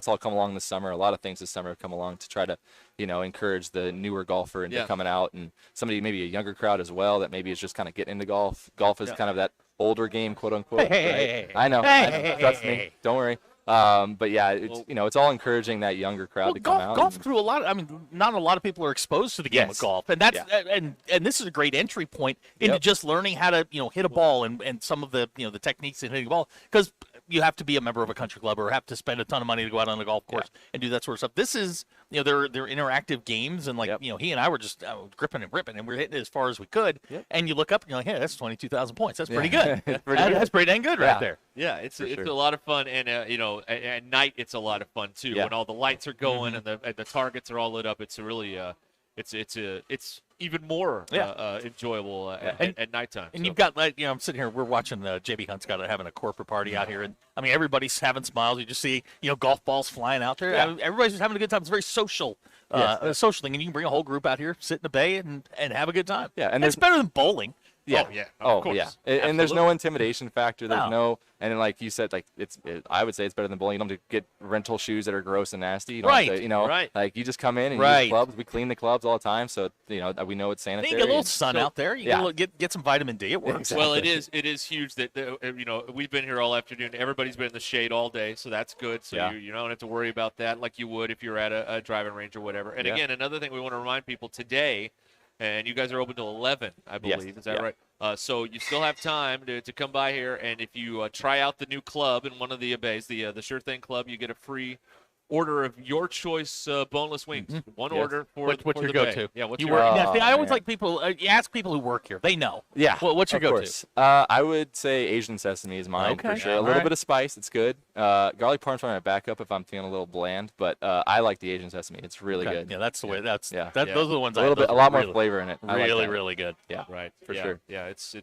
all come along this summer. A lot of things this summer have come along to try to, encourage the newer golfer into coming out, and somebody maybe a younger crowd as well that maybe is just kind of getting into golf. Golf is kind of that older game, quote unquote. Hey. I know. Trust me. Don't worry. But yeah, it's it's all encouraging that younger crowd to come out. Golf through a lot. Not a lot of people are exposed to the game of golf, and that's and this is a great entry point into just learning how to hit a ball and some of the the techniques in hitting a ball. Because you have to be a member of a country club or have to spend a ton of money to go out on the golf course and do that sort of stuff. This is, they're interactive games, and he and I were just gripping and ripping, and we were hitting it as far as we could. And you look up and you're like, hey, that's 22,000 points. That's pretty good. That's pretty dang good right there. Yeah, it's a lot of fun, and at night it's a lot of fun too. When all the lights are going and the targets are all lit up, it's really it's even more enjoyable at nighttime. And you've got, I'm sitting here, we're watching JB Hunt's having a corporate party out here, and I mean everybody's having smiles. You just see golf balls flying out there. Everybody's just having a good time. It's a very social. A social thing, and you can bring a whole group out here, sit in the bay, and have a good time. Yeah, and it's better than bowling. Yeah. Of course. Yeah. And there's no intimidation factor. There's no, and then like you said, like I would say it's better than bowling. You don't have to get rental shoes that are gross and nasty. You don't have to, like you just come in and use clubs. We clean the clubs all the time, so we know it's sanitary. You get a little sun out there. You get some vitamin D. It works. Exactly. Well, it is huge that we've been here all afternoon. Everybody's been in the shade all day, so that's good. So you don't have to worry about that like you would if you're at a driving range or whatever. And again, another thing we want to remind people today. And you guys are open till 11, I believe. Yes. Is that right? So you still have time to come by here. And if you try out the new club in one of the bays, the Sure Thing Club, you get a free order of your choice boneless wings. One order for what's for your the go-to? bay. Yeah, what's you your I always like people. You ask people who work here; they know. Yeah. What's your of go-to? Course. I would say Asian sesame is mine for sure. A little bit of spice, it's good. Garlic parmesan my backup if I'm feeling a little bland, but I like the Asian sesame. It's really good. Yeah, that's the way. Those are the ones. A lot more flavor in it. Really good. Yeah, right. For sure. Yeah, it's.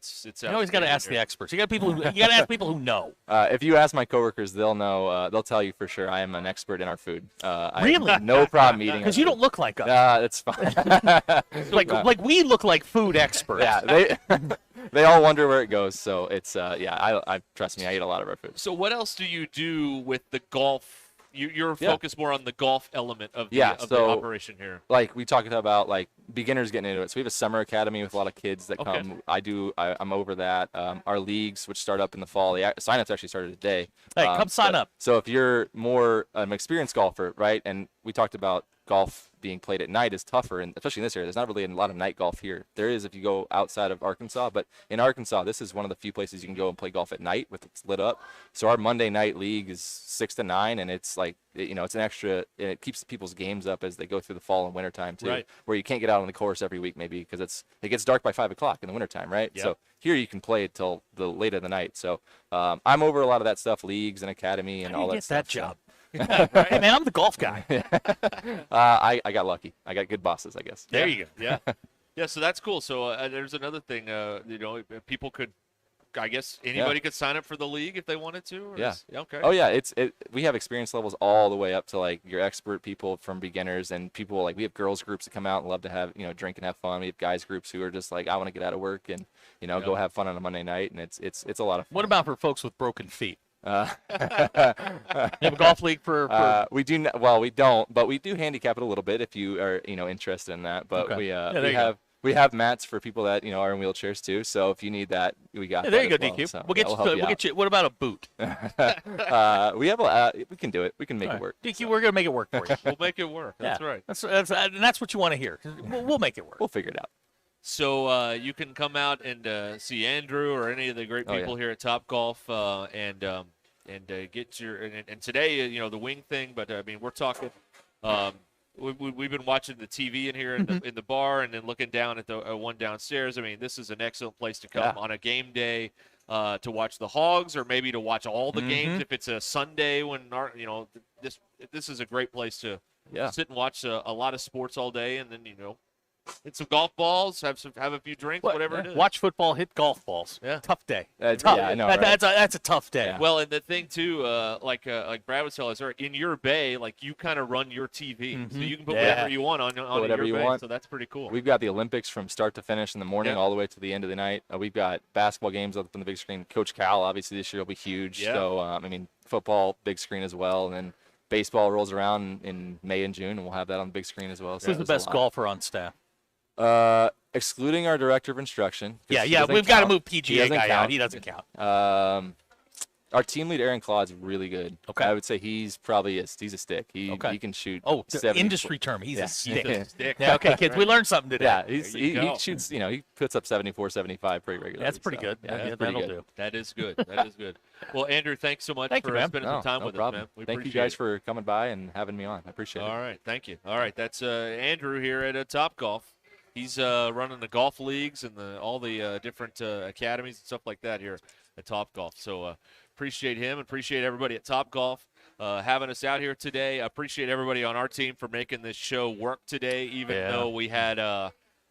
You always got to ask the experts. You got to ask people who know. If you ask my coworkers, they'll know. They'll tell you for sure. I am an expert in our food. Really? No problem eating. Because you don't look like us. It's fine. like we look like food experts. Yeah, they all wonder where it goes. So it's I trust me, I eat a lot of our food. So what else do you do with the golf? You're focused more on the golf element of the operation here. Like we talked about, like beginners getting into it. So we have a summer academy with a lot of kids that come. I'm over that. Our leagues, which start up in the fall, the sign-ups actually started today. Hey, come sign up. So if you're more an experienced golfer, right? And we talked about golf being played at night is tougher, and especially in this area, there's not really a lot of night golf here. There is if you go outside of Arkansas, but in Arkansas, this is one of the few places you can go and play golf at night with it's lit up. So our Monday night league is 6 to 9, and it's like it's an extra. It keeps people's games up as they go through the fall and winter time too, where you can't get out on the course every week maybe because it gets dark by 5 o'clock in the wintertime, right? Yep. So here you can play till the late of the night. So I'm over a lot of that stuff, leagues and academy and all that stuff. That job. Hey man, I'm the golf guy. I got lucky. I got good bosses, I guess. There you go. Yeah. So that's cool. So there's another thing. People could, I guess, anybody could sign up for the league if they wanted to. Okay. Oh yeah, we have experience levels all the way up to like your expert people from beginners and people like we have girls groups that come out and love to have drink and have fun. We have guys groups who are just like I want to get out of work and go have fun on a Monday night, and it's a lot of fun. What about for folks with broken feet? You have a golf league for we do well, we don't, but we do handicap it a little bit if you are interested in that. But we have mats for people that are in wheelchairs too. So if you need that, we got. There you go, well, DQ. So, we'll get you. What about a boot? We can do it. We can make it work. DQ, we're gonna make it work for you. We'll make it work. That's right. That's what you want to hear. We'll make it work. We'll figure it out. So you can come out and see Andrew or any of the great people here at Top Golf and get your and today the wing thing. But I mean we're talking. We've been watching the TV in here in the bar and then looking down at the one downstairs. I mean this is an excellent place to come on a game day to watch the Hogs or maybe to watch all the games if it's a Sunday when this is a great place to sit and watch a lot of sports all day and then hit some golf balls, have a few drinks, whatever it is. Watch football, hit golf balls. Yeah, tough day. Tough. Yeah, I know. That's a tough day. Yeah. Well, and the thing too, like Brad was telling us, in your bay, like you kind of run your TV, so you can put whatever you want on whatever your you bay. want. So that's pretty cool. We've got the Olympics from start to finish in the morning all the way to the end of the night. We've got basketball games up on the big screen. Coach Cal, obviously this year will be huge. Yeah. So football big screen as well, and then baseball rolls around in May and June, and we'll have that on the big screen as well. So who's the best golfer on staff? Excluding our director of instruction. Yeah, we've got to move PGA guy out. He doesn't count. Our team lead, Aaron Claude's really good. Okay. I would say he's probably he's a stick. He can shoot. Oh, the 70 industry term. He's a stick. Yeah. Stick. Yeah, okay, kids, we learned something today. Yeah, go. he shoots. He puts up 74, 75 pretty regularly. That's pretty good. Yeah, Yeah, that's pretty that'll good. do. That is good. That is good. Well, Andrew, thanks so much for spending some time with problem. us, man. We Thank you appreciate guys it. for coming by and having me on. I appreciate it. All right, thank you. All right, that's Andrew here at Topgolf. He's running the golf leagues and all the different academies and stuff like that here at Topgolf. So appreciate him. Appreciate everybody at Topgolf having us out here today. Appreciate everybody on our team for making this show work today, even though we had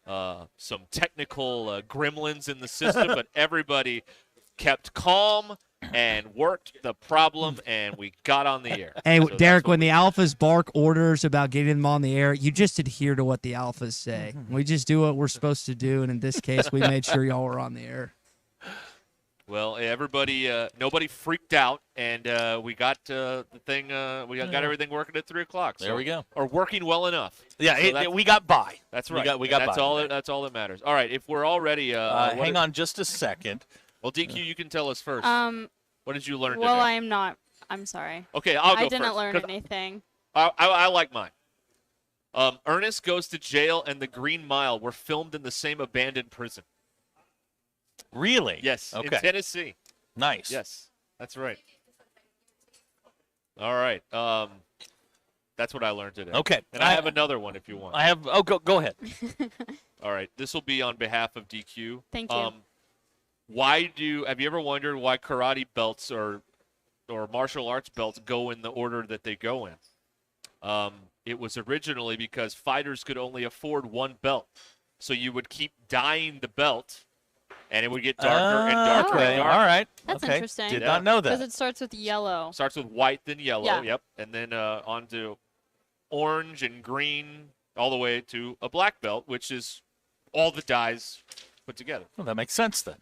some technical gremlins in the system, but everybody kept calm and worked the problem, and we got on the air. Hey, So Derek, when the alphas bark orders about getting them on the air, you just adhere to what the alphas say. We just do what we're supposed to do, and in this case, we made sure y'all were on the air. Well, everybody, nobody freaked out, and we got the thing. We got everything working at 3 o'clock. There we go. Or working well enough. Yeah, So we got by. That's right. We got that's by. all. That's all that matters. All right, if we're all ready, Hang on just a second. Well, DQ, you can tell us first. What did you learn Well, today? I am not. I'm sorry. Okay, I'll go I didn't first, learn 'cause anything. I like mine. Ernest Goes to Jail and The Green Mile were filmed in the same abandoned prison. Really? Yes, Okay. in Tennessee. Nice. Yes, that's right. All right. That's what I learned today. Okay. And I have another one if you want. I have. Oh, go ahead. All right. This will be on behalf of DQ. Thank you. Have you ever wondered why karate belts or martial arts belts go in the order that they go in? It was originally because fighters could only afford one belt. So you would keep dyeing the belt, and it would get darker and darker and darker. All right. That's okay. interesting. Did not know Because that. it starts with yellow. Starts with white, then yellow. Yeah. Yep. And then on to orange and green, all the way to a black belt, which is all the dyes put together. Well, that makes sense then.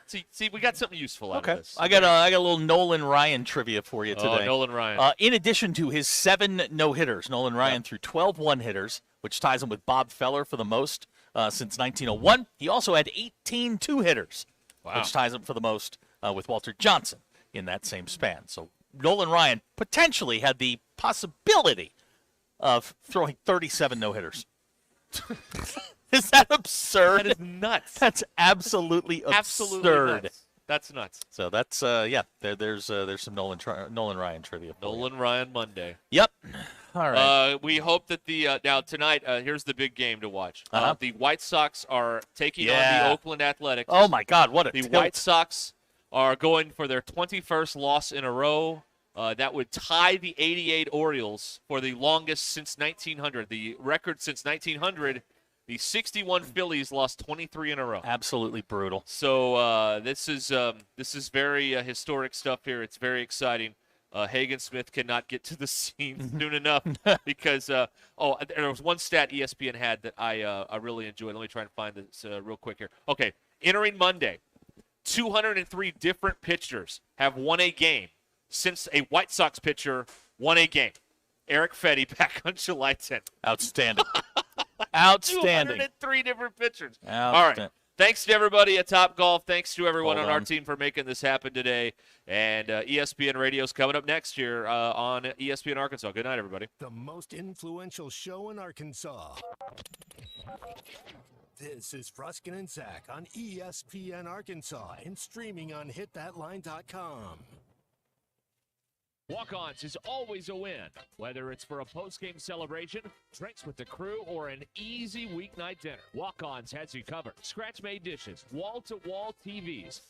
See, we got something useful out Okay. of this. I got a little Nolan Ryan trivia for you today. Oh, Nolan Ryan. In addition to his 7 no-hitters, Nolan Ryan threw 12 one-hitters, which ties him with Bob Feller for the most since 1901. He also had 18 two-hitters, which ties him for the most with Walter Johnson in that same span. So Nolan Ryan potentially had the possibility of throwing 37 no-hitters. Is that absurd? That is nuts. That's absolutely absurd. Absolutely nuts. That's nuts. So that's there's some Nolan Ryan trivia. Nolan Ryan Monday. Yep. All right. We hope that now tonight. Here's the big game to watch. Uh-huh. The White Sox are taking on the Oakland Athletics. Oh my God, what a The tilt. White Sox are going for their 21st loss in a row. That would tie the '88 Orioles for the longest since 1900. The record since 1900. The 61 Phillies lost 23 in a row. Absolutely brutal. So this is very historic stuff here. It's very exciting. Hagen Smith cannot get to the scene soon enough because there was one stat ESPN had that I really enjoyed. Let me try and find this real quick here. Okay, entering Monday, 203 different pitchers have won a game since a White Sox pitcher won a game. Eric Fetty back on July 10th. Outstanding. Outstanding. 203 different pitchers. All Outstanding. right. Thanks to everybody at Topgolf. Thanks to everyone Hold on our on. team for making this happen today. And ESPN Radio's coming up next year on ESPN Arkansas. Good night, everybody. The most influential show in Arkansas. This is Ruscin and Zach on ESPN Arkansas and streaming on hitthatline.com. Walk-Ons is always a win, whether it's for a post-game celebration, drinks with the crew, or an easy weeknight dinner. Walk-Ons has you covered. Scratch-made dishes, wall-to-wall TVs,